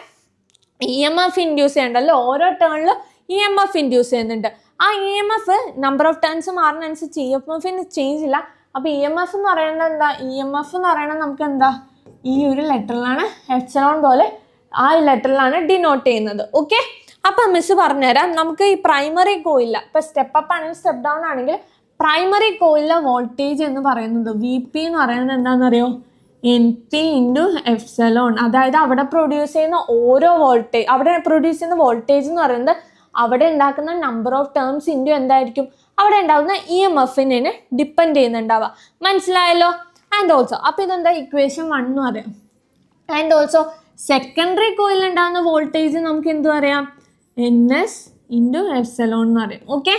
EMF ഇൻഡ്യൂസ് ചെയ്യണ്ടല്ലോ. ഓരോ ടേണിലും EMF ഇൻഡ്യൂസ് ചെയ്യുന്നുണ്ട്. ആ EMF നമ്പർ ഓഫ് ടേൺസ് മാറുന്നതനുസരിച്ച് EMFന് ചേഞ്ച് ഇല്ല. അപ്പൊ EMF എന്ന് പറയുന്നത് എന്താ? EMF എന്ന് പറയുന്നത് നമുക്ക് എന്താ? ഈ ഒരു ലെറ്ററിലാണ്, എപ്സിലോൺ പോലെ ആ ലെറ്ററിലാണ് ഡിനോട്ട് ചെയ്യുന്നത്. ഓക്കെ, അപ്പൊ മിസ് പറഞ്ഞുതരാം. നമുക്ക് ഈ പ്രൈമറി കോയിലില്ല, ഇപ്പൊ സ്റ്റെപ്പ് അപ്പ് ആണെങ്കിൽ സ്റ്റെപ്പ് ഡൗൺ ആണെങ്കിൽ പ്രൈമറി കോയിലിലെ വോൾട്ടേജ് എന്ന് പറയുന്നത് VP എന്ന് പറയുന്നത് എന്താണെന്നറിയോ? NP into epsilon. അതായത് അവിടെ പ്രൊഡ്യൂസ് ചെയ്യുന്ന വോൾട്ടേജ് എന്ന് പറയുന്നത് അവിടെ ഉണ്ടാക്കുന്ന നമ്പർ ഓഫ് ടേംസ് ഇൻറ്റു എന്തായിരിക്കും? അവിടെ ഉണ്ടാകുന്ന EMFനെ ഡിപ്പെൻഡ് ചെയ്യുന്നുണ്ടാവുക. മനസ്സിലായല്ലോ? ആൻഡ് ഓൾസോ അപ്പൊ ഇതെന്താ? ഇക്വേഷൻ 1 എന്ന് പറയാം. ആൻഡ് ഓൾസോ സെക്കൻഡറി കോയിൽ ഉണ്ടാകുന്ന വോൾട്ടേജ് നമുക്ക് എന്ത് പറയാം? NS ഇൻറ്റു എപ്സിലോൺ എന്ന് പറയാം. ഓക്കെ,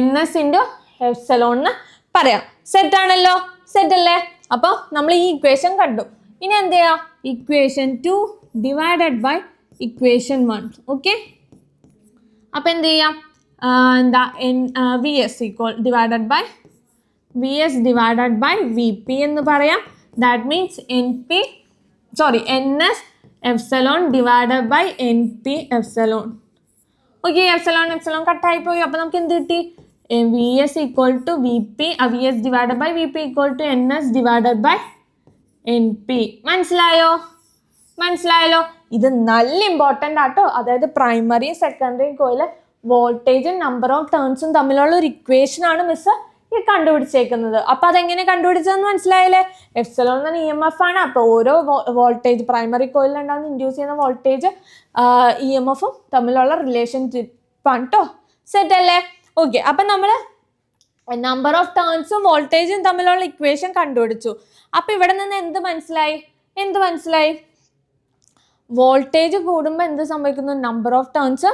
NS ഇൻറ്റു എപ്സിലോൺ എന്ന് പറയാം. സെറ്റ് ആണല്ലോ? സെറ്റ് അല്ലേ? അപ്പോൾ നമ്മൾ ഈ ഇക്വേഷൻ കണ്ടു. ഇനി എന്ത് ചെയ്യാം? Equation 2 divided by equation 1. Okay, അപ്പൊ എന്ത് ചെയ്യാം? എന്താ? VS ഡിവൈഡഡ് ബൈ VP എന്ന് പറയാം. That means NS epsilon divided by NP epsilon. Okay, epsilon കട്ടായി പോയി. അപ്പൊ നമുക്ക് എന്ത് കിട്ടി? VS divided by VP equal to NS divided by NP. മനസ്സിലായല്ലോ? ഇത് നല്ല ഇമ്പോർട്ടൻ്റ് ആട്ടോ. അതായത് പ്രൈമറി സെക്കൻഡറി കോയിലെ വോൾട്ടേജും നമ്പർ ഓഫ് ടേൺസും തമ്മിലുള്ള ഒരു ഇക്വേഷൻ ആണ് മിസ് ഈ കണ്ടുപിടിച്ചേക്കുന്നത്. അപ്പൊ അതെങ്ങനെ കണ്ടുപിടിച്ചതെന്ന് മനസ്സിലായില്ലേ? എപ്സിലോൺ എന്ന EMF ആണ്. അപ്പൊ ഓരോ വോൾട്ടേജ് പ്രൈമറി കോയിലിൽ ഉണ്ടാകുന്ന ഇൻഡ്യൂസ് ചെയ്യുന്ന വോൾട്ടേജ് EMFും തമ്മിലുള്ള റിലേഷൻഷിപ്പ് ആണ് കേട്ടോ. സെറ്റ് അല്ലേ? ഓക്കെ, അപ്പൊ നമ്മള് നമ്പർ ഓഫ് ടേൺസും വോൾട്ടേജും തമ്മിലുള്ള ഇക്വേഷൻ കണ്ടുപിടിച്ചു. അപ്പൊ ഇവിടെ നിന്ന് എന്ത് മനസ്സിലായി? വോൾട്ടേജ് കൂടുമ്പോൾ എന്ത് സംഭവിക്കുന്നു? നമ്പർ ഓഫ് ടേൺസ്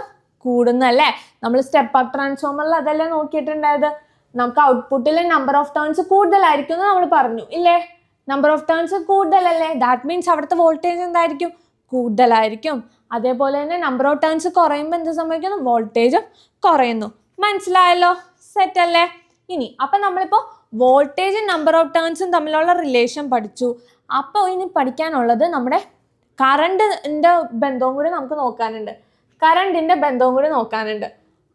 കൂടുന്നല്ലേ? നമ്മൾ സ്റ്റെപ്പ് അപ്പ് ട്രാൻസ്ഫോമറിൽ അതല്ലേ നോക്കിയിട്ടുണ്ടായത്? നമുക്ക് ഔട്ട്പുട്ടിൽ നമ്പർ ഓഫ് ടേൺസ് കൂടുതലായിരിക്കും എന്ന് നമ്മൾ പറഞ്ഞു ഇല്ലേ? നമ്പർ ഓഫ് ടേൺസ് കൂടുതലല്ലേ? ദാറ്റ് മീൻസ് അവിടുത്തെ വോൾട്ടേജ് എന്തായിരിക്കും? കൂടുതലായിരിക്കും. അതേപോലെ തന്നെ നമ്പർ ഓഫ് ടേൺസ് കുറയുമ്പോൾ എന്ത് സംഭവിക്കുന്നു? വോൾട്ടേജും കുറയുന്നു. മനസ്സിലായല്ലോ? സെറ്റ് അല്ലേ? ഇനി അപ്പൊ നമ്മളിപ്പോ വോൾട്ടേജും നമ്പർ ഓഫ് ടേൺസും തമ്മിലുള്ള റിലേഷൻ പഠിച്ചു. അപ്പോൾ ഇനി പഠിക്കാനുള്ളത് നമ്മുടെ കറണ്ടിന്റെ ബന്ധവും കൂടി നമുക്ക് നോക്കാനുണ്ട്.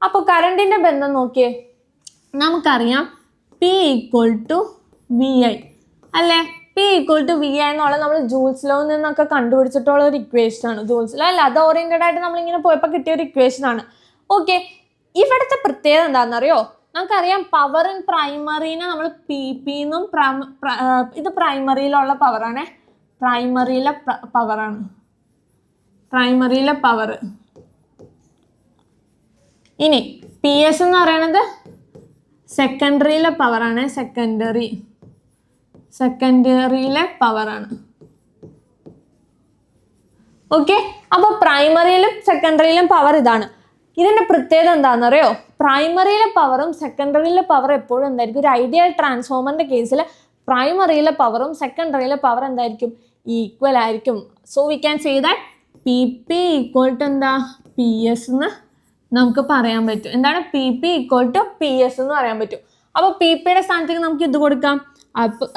അപ്പോൾ കറണ്ടിന്റെ ബന്ധം നോക്കിയേ. നമുക്കറിയാം P ഈക്വൽ ടു VI അല്ലേ? P ഈക്വൽ ടു VI എന്നുള്ള നമ്മൾ ജൂൾസ് ലോയിൽ നിന്നൊക്കെ കണ്ടുപിടിച്ചിട്ടുള്ള ഒരു ഇക്വേഷൻ ആണ്. ജൂൾസ് ലോ അല്ല, അത് ഓറിയന്റഡ് ആയിട്ട് നമ്മളിങ്ങനെ പോയപ്പോൾ കിട്ടിയ ഒരു ഇക്വേഷൻ ആണ്. ഓക്കെ, ഇവിടുത്തെ പ്രത്യേകത എന്താണെന്നറിയോ? നമുക്കറിയാം പവർ ഇൻ പ്രൈമറീനെ നമ്മൾ PP എന്നും ഇത് പ്രൈമറിയിലുള്ള പവറാണ്, പ്രൈമറിയിലെ പവറാണ്, പ്രൈമറിയിലെ പവർ. ഇനി PS എന്ന് പറയുന്നത് സെക്കൻഡറിയിലെ പവറാണ്, സെക്കൻഡറിയിലെ പവറാണ്. ഓക്കെ, അപ്പൊ പ്രൈമറിയിലും സെക്കൻഡറിയിലും പവർ ഇതാണ്. ഇതിന്റെ പ്രത്യേകത എന്താണെന്നറിയോ? പ്രൈമറിയിലെ പവറും സെക്കൻഡറിയിലെ പവർ എപ്പോഴും എന്തായിരിക്കും? ഒരു ഐഡിയൽ ട്രാൻസ്ഫോമറിന്റെ കേസിൽ പ്രൈമറിയിലെ പവറും സെക്കൻഡറിയിലെ പവർ എന്തായിരിക്കും? ഈക്വൽ ആയിരിക്കും. So we can say that PP equal to എന്താ? PS എന്ന് നമുക്ക് പറയാൻ പറ്റും. എന്താണ്? PP ഈക്വൽ ടു PS എന്ന് പറയാൻ പറ്റും. അപ്പോൾ PP-യുടെ സ്ഥാനത്തേക്ക് നമുക്ക് ഇത് കൊടുക്കാം.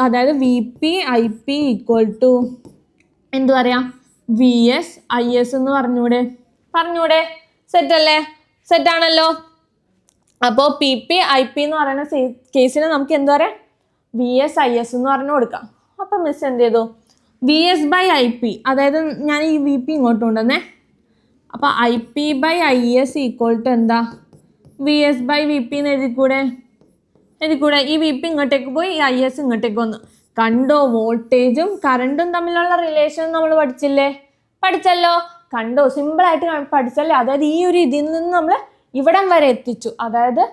അതായത് VP IP ഈക്വൽ ടു എന്ത് പറയാം? VS IS എന്ന് പറഞ്ഞൂടെ? സെറ്റ് അല്ലേ? സെറ്റ് ആണല്ലോ. അപ്പോൾ PP IP എന്ന് പറയുന്ന കേസിൽ നമുക്ക് എന്ത് പറയാം? VS IS എന്ന് പറഞ്ഞു കൊടുക്കാം. അപ്പം മിസ് എന്ത് ചെയ്തു? VS by IP, അതായത് ഞാൻ ഈ VP ഇങ്ങോട്ട് കൊണ്ടുവന്നേ. അപ്പോൾ IP by IS equal to എന്താ? VS by VP എന്ന് എഴുതിക്കൂടെ? ഈ VP ഇങ്ങോട്ടേക്ക് പോയി, ഈ IS ഇങ്ങോട്ടേക്ക് വന്നു. കണ്ടോ? വോൾട്ടേജും കറണ്ടും തമ്മിലുള്ള റിലേഷൻ നമ്മൾ പഠിച്ചല്ലോ. കണ്ടോ? സിമ്പിളായിട്ട് പഠിച്ചല്ലേ? അതായത് ഈ ഒരു ഇതിൽ നിന്ന് നമ്മൾ ഇവിടം വരെ എത്തിച്ചു. അതായത്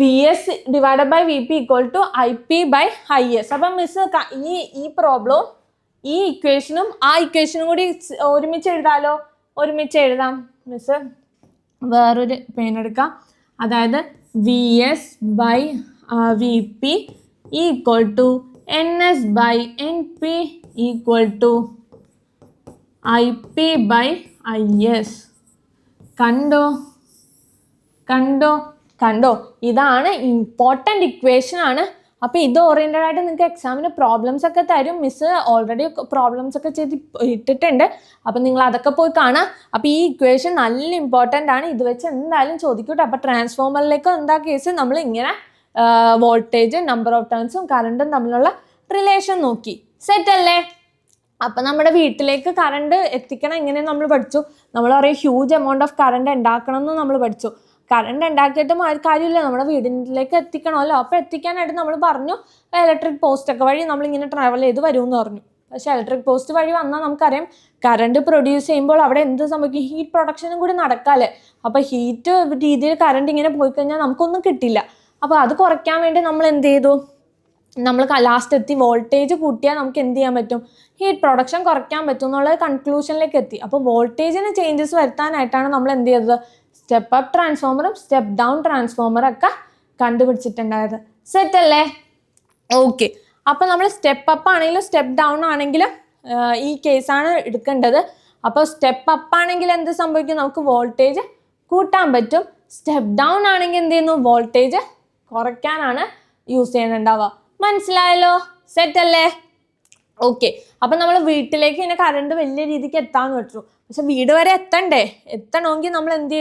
VS divided by VP equal to IP by IS. അപ്പം മിസ് ഈ പ്രോബ്ലവും ഈ ഇക്വേഷനും ആ ഇക്വേഷനും കൂടി ഒരുമിച്ച് എഴുതാം. മിസ് വേറൊരു പെൻ എടുക്കാം. അതായത് VS by VP equal to NS by NP equal to IP by IS. കണ്ടോ? ഇതാണ് ഇമ്പോർട്ടൻ്റ് ഇക്വേഷൻ ആണ്. അപ്പോൾ ഇത് ഓറിയൻറ്റഡ് ആയിട്ട് നിങ്ങൾക്ക് എക്സാമിന് പ്രോബ്ലംസ് ഒക്കെ തരും. മിസ് ഓൾറെഡി പ്രോബ്ലംസ് ഒക്കെ ചെയ്ത് ഇട്ടിട്ടുണ്ട്. അപ്പം നിങ്ങൾ അതൊക്കെ പോയി കാണാം. അപ്പോൾ ഈ ഇക്വേഷൻ നല്ല ഇമ്പോർട്ടൻ്റ് ആണ്. ഇത് വെച്ച് എന്തായാലും ചോദിക്കൂട്ടെ. അപ്പോൾ ട്രാൻസ്ഫോമറിലേക്ക് എന്താ കേസ്? നമ്മൾ ഇങ്ങനെ വോൾട്ടേജ്, നമ്പർ ഓഫ് ടേൺസും കറണ്ടും തമ്മിലുള്ള റിലേഷൻ നോക്കി. സെറ്റ് അല്ലേ? അപ്പം നമ്മുടെ വീട്ടിലേക്ക് കറണ്ട് എത്തിക്കണം എങ്ങനെ നമ്മൾ പഠിച്ചു. നമ്മൾ പറയും ഹ്യൂജ് എമൗണ്ട് ഓഫ് കറണ്ട് ഉണ്ടാക്കണം എന്ന് നമ്മൾ പഠിച്ചു. കറണ്ട് ഉണ്ടാക്കിയിട്ടും കാര്യമില്ല, നമ്മുടെ വീടിലേക്ക് എത്തിക്കണമല്ലോ. അപ്പോൾ എത്തിക്കാനായിട്ട് നമ്മൾ പറഞ്ഞു ഇലക്ട്രിക് പോസ്റ്റ് ഒക്കെ വഴി നമ്മളിങ്ങനെ ട്രാവൽ ചെയ്ത് വരുമെന്ന് പറഞ്ഞു. പക്ഷേ ഇലക്ട്രിക് പോസ്റ്റ് വഴി വന്നാൽ നമുക്കറിയാം കറണ്ട് പ്രൊഡ്യൂസ് ചെയ്യുമ്പോൾ അവിടെ എന്ത് സംഭവിക്കും? ഹീറ്റ് പ്രൊഡക്ഷനും കൂടി നടക്കാല്ലേ. അപ്പോൾ ഹീറ്റ് രീതിയിൽ കറണ്ട് ഇങ്ങനെ പോയി കഴിഞ്ഞാൽ നമുക്കൊന്നും കിട്ടില്ല. അപ്പോൾ അത് കുറയ്ക്കാൻ വേണ്ടി നമ്മൾ എന്ത് ചെയ്തു? നമ്മൾ ലാസ്റ്റ് എത്തി വോൾട്ടേജ് കൂട്ടിയാൽ നമുക്ക് എന്ത് ചെയ്യാൻ പറ്റും? ഹീറ്റ് പ്രൊഡക്ഷൻ കുറയ്ക്കാൻ പറ്റും എന്നുള്ള കൺക്ലൂഷനിലേക്ക് എത്തി. അപ്പോൾ വോൾട്ടേജിന് ചേഞ്ചസ് വരുത്താനായിട്ടാണ് നമ്മൾ എന്ത് ചെയ്തത്? സ്റ്റെപ്പ് അപ്പ് ട്രാൻസ്ഫോമറും സ്റ്റെപ്പ് ഡൗൺ ട്രാൻസ്ഫോമറൊക്കെ കണ്ടുപിടിച്ചിട്ടുണ്ടായത്. സെറ്റ് അല്ലേ? ഓക്കെ, അപ്പോൾ നമ്മൾ സ്റ്റെപ്പ് അപ്പ് ആണെങ്കിലും സ്റ്റെപ്പ് ഡൗൺ ആണെങ്കിലും ഈ കേസാണ് എടുക്കേണ്ടത്. അപ്പോൾ സ്റ്റെപ്പ് അപ്പ് ആണെങ്കിൽ എന്ത് സംഭവിക്കും? നമുക്ക് വോൾട്ടേജ് കൂട്ടാൻ പറ്റും. സ്റ്റെപ്പ് ഡൗൺ ആണെങ്കിൽ എന്ത് ചെയ്യുന്നു? വോൾട്ടേജ് കുറയ്ക്കാനാണ് യൂസ് ചെയ്യുന്നുണ്ടാവുക. മനസ്സിലായല്ലോ? സെറ്റ് അല്ലേ? ഓക്കെ, അപ്പം നമ്മൾ വീട്ടിലേക്ക് ഇങ്ങനെ കറണ്ട് വലിയ രീതിക്ക് എത്താമെന്ന് വെച്ചു. പക്ഷെ വീട് വരെ എത്തണമെങ്കിൽ നമ്മൾ എന്ത്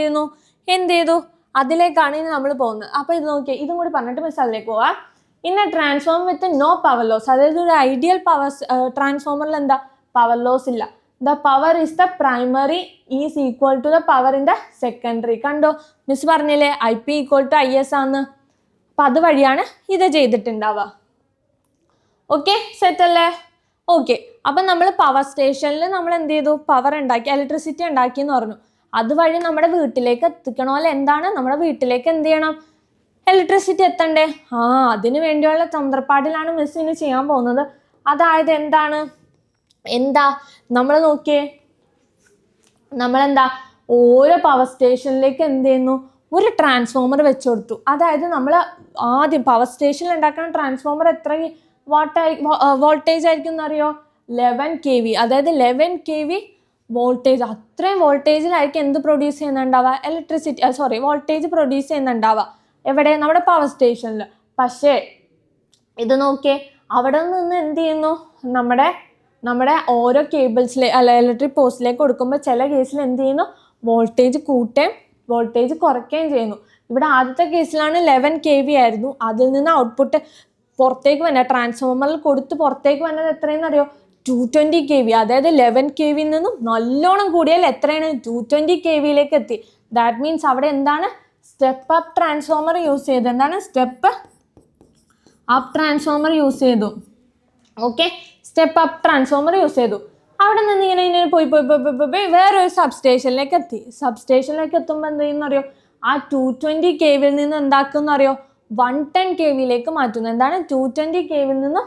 ചെയ്തു? അതിലേക്കാണ് ഇനി നമ്മൾ പോകുന്നത്. അപ്പോൾ ഇത് നോക്കിയാൽ ഇതും കൂടി പറഞ്ഞിട്ട് മിസ് അതിലേക്ക് പോവാം. In a transformer with no power loss, അതായത് ഒരു ഐഡിയൽ പവർ ട്രാൻസ്ഫോമറിൽ എന്താ? പവർ ലോസ് ഇല്ല. The power is the primary is equal to the power in the secondary. കണ്ടോ? മിസ് പറഞ്ഞില്ലേ IP ഈക്വൽ ടു IS ആന്ന്. അപ്പം അതുവഴിയാണ് ഇത് ചെയ്തിട്ടുണ്ടാവുക. ഓക്കെ, സെറ്റ് അല്ലേ? ഓക്കെ, അപ്പം നമ്മൾ പവർ സ്റ്റേഷനിൽ നമ്മൾ എന്ത് ചെയ്തു? പവർ ഉണ്ടാക്കി, ഇലക്ട്രിസിറ്റി ഉണ്ടാക്കി എന്ന് പറഞ്ഞു. അതുവഴി നമ്മുടെ വീട്ടിലേക്ക് എത്തിക്കണമല്ലോ. എന്താണ്? നമ്മുടെ വീട്ടിലേക്ക് എന്ത് ചെയ്യണം? ഇലക്ട്രിസിറ്റി എത്തണ്ടേ? അതിന് വേണ്ടിയുള്ള തന്ത്രപ്പാടിലാണ് മിസ് ഇനി ചെയ്യാൻ പോകുന്നത്. അതായത് എന്താ നമ്മൾ നോക്കിയേ, നമ്മളെന്താ ഓരോ പവർ സ്റ്റേഷനിലേക്ക് എന്ത് ചെയ്യുന്നു? ഒരു ട്രാൻസ്ഫോമർ വെച്ചു കൊടുത്തു. അതായത് നമ്മൾ ആദ്യം പവർ സ്റ്റേഷനിൽ ഉണ്ടാക്കുന്ന ട്രാൻസ്ഫോമർ എത്ര വോൾട്ടേജ് ആയിരിക്കും എന്നറിയോ? 11 kV. അതായത് 11 kV വോൾട്ടേജ്. അത്രയും വോൾട്ടേജിലായിരിക്കും എന്ത് പ്രൊഡ്യൂസ് ചെയ്യുന്നുണ്ടാവുക? വോൾട്ടേജ് പ്രൊഡ്യൂസ് ചെയ്യുന്നുണ്ടാവുക. എവിടെ? നമ്മുടെ പവർ സ്റ്റേഷനിൽ. പക്ഷേ ഇത് നോക്കിയേ, അവിടെ നിന്ന് എന്ത് ചെയ്യുന്നു? നമ്മുടെ ഓരോ ഇലക്ട്രിക് പോസ്റ്റിലേക്ക് കൊടുക്കുമ്പോൾ ചില കേസിൽ എന്ത് ചെയ്യുന്നു? വോൾട്ടേജ് കൂട്ടുകയും വോൾട്ടേജ് കുറയ്ക്കുകയും ചെയ്യുന്നു. ഇവിടെ ആദ്യത്തെ കേസിലാണ് 11 kV ആയിരുന്നു. അതിൽ നിന്ന് ഔട്ട്പുട്ട് പുറത്തേക്ക് വന്നത്, ട്രാൻസ്ഫോമറിൽ കൊടുത്ത് പുറത്തേക്ക് വന്നത് എത്രയെന്ന് അറിയോ? 220 kV. അതായത് 11 kV നിന്നും നല്ലോണം കൂടിയാൽ എത്രയാണ്? 220 kVയിലേക്ക് എത്തി. ദാറ്റ് മീൻസ് അവിടെ എന്താണ്? സ്റ്റെപ്പ് അപ്പ് ട്രാൻസ്ഫോമർ യൂസ് ചെയ്തു. എന്താണ് സ്റ്റെപ്പ് അപ്പ് ട്രാൻസ്ഫോമർ യൂസ് ചെയ്തു. Okay, step up transformer use ചെയ്തു. അവിടെ നിന്ന് ഇങ്ങനെ പോയി വേറൊരു സബ്സ്റ്റേഷനിലേക്ക് എത്തി. സബ്സ്റ്റേഷനിലേക്ക് എത്തുമ്പോൾ എന്ത് ചെയ്യുന്നറിയോ, ആ 220 kV നിന്ന് എന്താക്കുന്നറിയോ, 110 kV മാറ്റുന്നു. എന്താണ് 220 kV നിന്ന്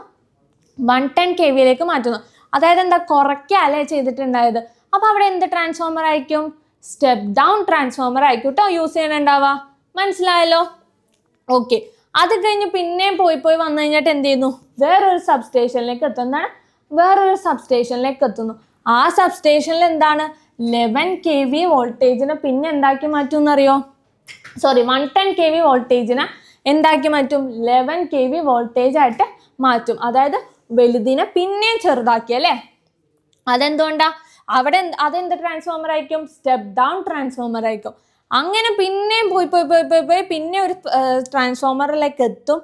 110 kV മാറ്റുന്നു. അതായത് എന്താ, കുറയ്ക്കല്ലേ ചെയ്തിട്ടുണ്ടായത്. അപ്പോൾ അവിടെ എന്ത് ട്രാൻസ്ഫോമർ ആയിരിക്കും, സ്റ്റെപ്പ് ഡൗൺ ട്രാൻസ്ഫോമർ ആയിരിക്കും കേട്ടോ യൂസ് ചെയ്യണുണ്ടാവുക. മനസ്സിലായല്ലോ? ഓക്കെ, അത് കഴിഞ്ഞ് പിന്നെയും പോയി വന്നു കഴിഞ്ഞിട്ട് എന്ത് ചെയ്യുന്നു, വേറൊരു സബ്സ്റ്റേഷനിലേക്ക് എത്തും. എന്താണ്, വേറൊരു സബ്സ്റ്റേഷനിലേക്ക് എത്തുന്നു. ആ സബ്സ്റ്റേഷനിൽ എന്താണ് 11 kV വോൾട്ടേജിനെ പിന്നെ എന്താക്കി മാറ്റും എന്നറിയോ, 110 kV വോൾട്ടേജിനെ എന്താക്കി മാറ്റും, 11 kV വോൾട്ടേജ് ആയിട്ട് മാറ്റും. അതായത് വലുതിനെ പിന്നെയും ചെറുതാക്കി അല്ലേ. അതെന്തുകൊണ്ടാ, അവിടെ അതെന്ത് ട്രാൻസ്ഫോമർ ആയിരിക്കും, സ്റ്റെപ്പ് ഡൗൺ ട്രാൻസ്ഫോമർ ആയിരിക്കും. അങ്ങനെ പിന്നെയും പോയി പിന്നെ ഒരു ട്രാൻസ്ഫോമറിലേക്ക് എത്തും.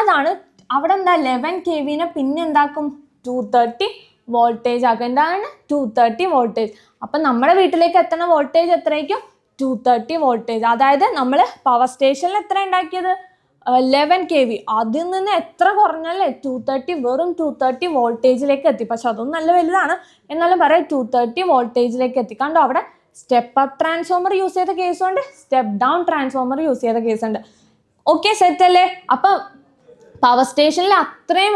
അതാണ് അവിടെ എന്താ 11 kV പിന്നെ എന്താക്കും, 230 വോൾട്ടേജ് ആക്കും. എന്താണ് 230 വോൾട്ടേജ്. അപ്പം നമ്മുടെ വീട്ടിലേക്ക് എത്തുന്ന വോൾട്ടേജ് എത്രയായിരിക്കും, 230 വോൾട്ടേജ്. അതായത് നമ്മൾ പവർ സ്റ്റേഷനിൽ എത്ര ഉണ്ടാക്കിയത്, 11 kV. അതിൽ നിന്ന് എത്ര കുറഞ്ഞല്ലേ, 230, വെറും 230 വോൾട്ടേജിലേക്ക് എത്തി. പക്ഷെ അതൊന്നും നല്ല വലുതാണ്, എന്നാലും പറയാം 230 വോൾട്ടേജിലേക്ക് എത്തി. കണ്ടോ, അവിടെ സ്റ്റെപ്പ് അപ്പ് ട്രാൻസ്ഫോമർ യൂസ് ചെയ്ത കേസുണ്ട്, സ്റ്റെപ്പ് ഡൗൺ ട്രാൻസ്ഫോമർ യൂസ് ചെയ്ത കേസുണ്ട്. ഓക്കെ, സെറ്റ് അല്ലേ? അപ്പം പവർ സ്റ്റേഷനിൽ അത്രയും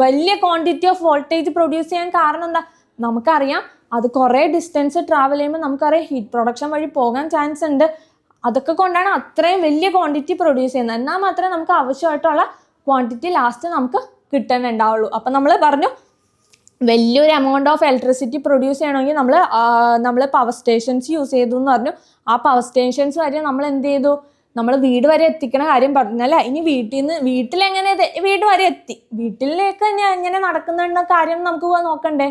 വലിയ ക്വാണ്ടിറ്റി ഓഫ് വോൾട്ടേജ് പ്രൊഡ്യൂസ് ചെയ്യാൻ കാരണം എന്താ, നമുക്കറിയാം അത് കുറേ ഡിസ്റ്റൻസ് ട്രാവൽ ചെയ്യുമ്പോൾ നമുക്കറിയാം ഹീറ്റ് പ്രൊഡക്ഷൻ വഴി പോകാൻ ചാൻസ് ഉണ്ട്. അതൊക്കെ കൊണ്ടാണ് അത്രയും വലിയ ക്വാണ്ടിറ്റി പ്രൊഡ്യൂസ് ചെയ്യുന്നത്. എന്നാൽ മാത്രമേ നമുക്ക് ആവശ്യമായിട്ടുള്ള ക്വാണ്ടിറ്റി ലാസ്റ്റ് നമുക്ക് കിട്ടാനുണ്ടാവുള്ളൂ. അപ്പം നമ്മൾ പറഞ്ഞു വലിയൊരു എമൗണ്ട് ഓഫ് ഇലക്ട്രിസിറ്റി പ്രൊഡ്യൂസ് ചെയ്യണമെങ്കിൽ നമ്മൾ പവർ സ്റ്റേഷൻസ് യൂസ് ചെയ്തു എന്ന് പറഞ്ഞു. ആ പവർ സ്റ്റേഷൻസ് വരെ നമ്മൾ എന്ത് ചെയ്തു, നമ്മൾ വീട് വരെ എത്തിക്കണ കാര്യം പറഞ്ഞല്ലേ. ഇനി വീട്ടിലെങ്ങനെ വീട് വരെ എത്തി, വീട്ടിലേക്ക് എങ്ങനെ നടക്കുന്നുണ്ടെന്ന കാര്യം നമുക്ക് നോക്കണ്ടേ,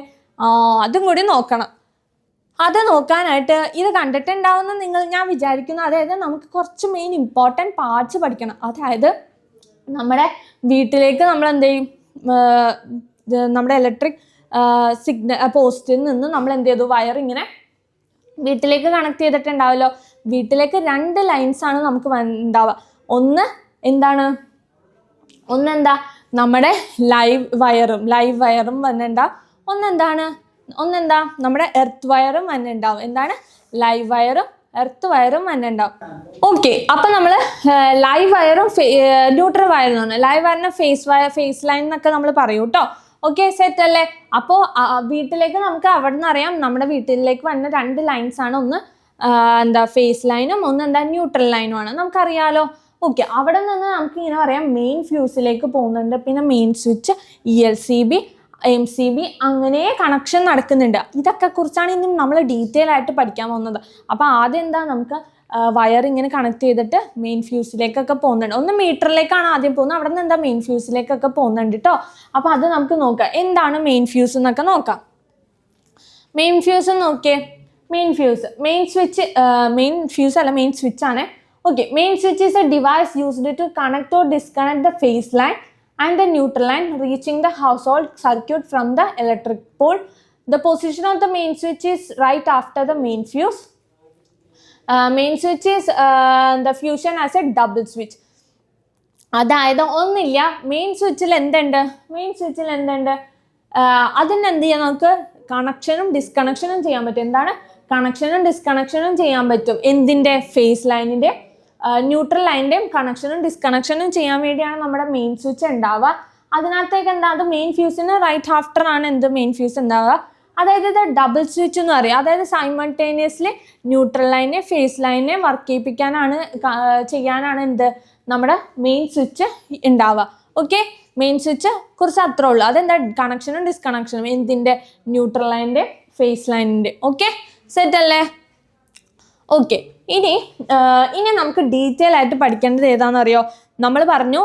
അതും കൂടി നോക്കണം. അത് നോക്കാനായിട്ട് ഇത് കണ്ടിട്ടുണ്ടാവുന്ന ഞാൻ വിചാരിക്കുന്നു. അതായത് നമുക്ക് കുറച്ച് മെയിൻ ഇമ്പോർട്ടൻറ്റ് പാർട്സ് പഠിക്കണം. അതായത് നമ്മുടെ വീട്ടിലേക്ക് നമ്മൾ എന്ത് ചെയ്യും, നമ്മുടെ ഇലക്ട്രിക് പോസ്റ്റിൽ നിന്ന് നമ്മൾ എന്ത് ചെയ്തു, വയർ ഇങ്ങനെ വീട്ടിലേക്ക് കണക്ട് ചെയ്തിട്ടുണ്ടാവല്ലോ. വീട്ടിലേക്ക് 2 ലൈൻസാണ് നമുക്ക് ഉണ്ടാവുക. ഒന്നെന്താ നമ്മുടെ ലൈവ് വയറും വന്നിട്ടുണ്ടാവും. ഒന്നെന്താ നമ്മുടെ എർത്ത് വയറും വന്നിട്ടുണ്ടാവും. എന്താണ്, ലൈവ് വയറും എർത്ത് വയറും വന്നിട്ടുണ്ടാവും. ഓക്കെ, അപ്പം നമ്മൾ ലൈവ് വയറും ന്യൂട്രൽ വയറും ആണ്. ലൈവ് വയറിനെ ഫേസ് ലൈൻ എന്നൊക്കെ നമ്മൾ പറയും കേട്ടോ. ഓക്കെ, സെറ്റ് അല്ലേ? അപ്പോൾ വീട്ടിലേക്ക് നമുക്ക് അവിടെ നിന്ന് അറിയാം, നമ്മുടെ വീട്ടിലേക്ക് വന്ന 2 ലൈൻസാണ്. ഒന്ന് ഫേസ് ലൈനും ഒന്ന് ന്യൂട്രൽ ലൈനും ആണ്, നമുക്കറിയാലോ. ഓക്കെ, അവിടെ നിന്ന് നമുക്ക് ഇങ്ങനെ പറയാം മെയിൻ ഫ്യൂസിലേക്ക് പോകുന്നുണ്ട്. പിന്നെ മെയിൻ സ്വിച്ച്, ELCB, MCB അങ്ങനെ കണക്ഷൻ നടക്കുന്നുണ്ട്. ഇതൊക്കെ കുറിച്ചാണ് ഇനി നമ്മൾ ഡീറ്റെയിൽ ആയിട്ട് പഠിക്കാൻ പോകുന്നത്. അപ്പോൾ ആദ്യം നമുക്ക് വയർ ഇങ്ങനെ കണക്ട് ചെയ്തിട്ട് മെയിൻ ഫ്യൂസിലേക്കൊക്കെ പോകുന്നുണ്ട്. ഒന്ന് മീറ്ററിലേക്കാണ് ആദ്യം പോകുന്നത്, അവിടെ നിന്ന് മെയിൻ ഫ്യൂസിലേക്കൊക്കെ പോകുന്നുണ്ട് കേട്ടോ. അപ്പോൾ അത് നമുക്ക് നോക്കാം, എന്താണ് മെയിൻ ഫ്യൂസ് എന്നൊക്കെ നോക്കാം. മെയിൻ ഫ്യൂസ് നോക്കിയേ, മെയിൻ സ്വിച്ച് ആണ്. Okay, main switch is a device used to connect or disconnect the phase line and the neutral line reaching the household circuit from the electric pole. The position of the main switch is right after the main fuse. Main switch is the fusion as a double switch. അതായത് ഒന്നില്ല, main സ്വിച്ചിൽ എന്തുണ്ട്, അതിന് എന്ത് ചെയ്യാം, നമുക്ക് കണക്ഷനും ഡിസ്കണക്ഷനും ചെയ്യാൻ പറ്റും. എന്താണ്, കണക്ഷനും ഡിസ്കണക്ഷനും ചെയ്യാൻ പറ്റും. എന്തിൻ്റെ, ഫേസ് ലൈനിൻ്റെ ന്യൂട്രൽ ലൈൻ്റെയും കണക്ഷനും ഡിസ്കണക്ഷനും ചെയ്യാൻ വേണ്ടിയാണ് നമ്മുടെ മെയിൻ സ്വിച്ച് ഉണ്ടാവുക. അതിനകത്തേക്ക് അത് മെയിൻ ഫ്യൂസിന് റൈറ്റ് ആഫ്റ്റർ ആണ് മെയിൻ ഫ്യൂസ് ഉണ്ടാവുക. അതായത് ഇത് ഡബിൾ സ്വിച്ച് എന്ന് പറയും. അതായത് സൈമൾട്ടേനിയസ്ലി ന്യൂട്രൽ ലൈനെ ഫേസ് ലൈനെ വർക്ക് ചെയ്യാനാണ് നമ്മുടെ മെയിൻ സ്വിച്ച് ഉണ്ടാവുക. ഓക്കെ, മെയിൻ സ്വിച്ച് കുറിച്ച് അത്രേ ഉള്ളൂ. അതെന്താ, കണക്ഷനും ഡിസ്കണക്ഷനും എന്തിൻ്റെ, ന്യൂട്രൽ ലൈൻ്റെ ഫേസ് ലൈനിൻ്റെ. ഓക്കെ, സെറ്റ് അല്ലേ? ഓക്കെ, ഇനി നമുക്ക് ഡീറ്റെയിൽ ആയിട്ട് പഠിക്കേണ്ടത് ഏതാണെന്നറിയോ? നമ്മൾ പറഞ്ഞു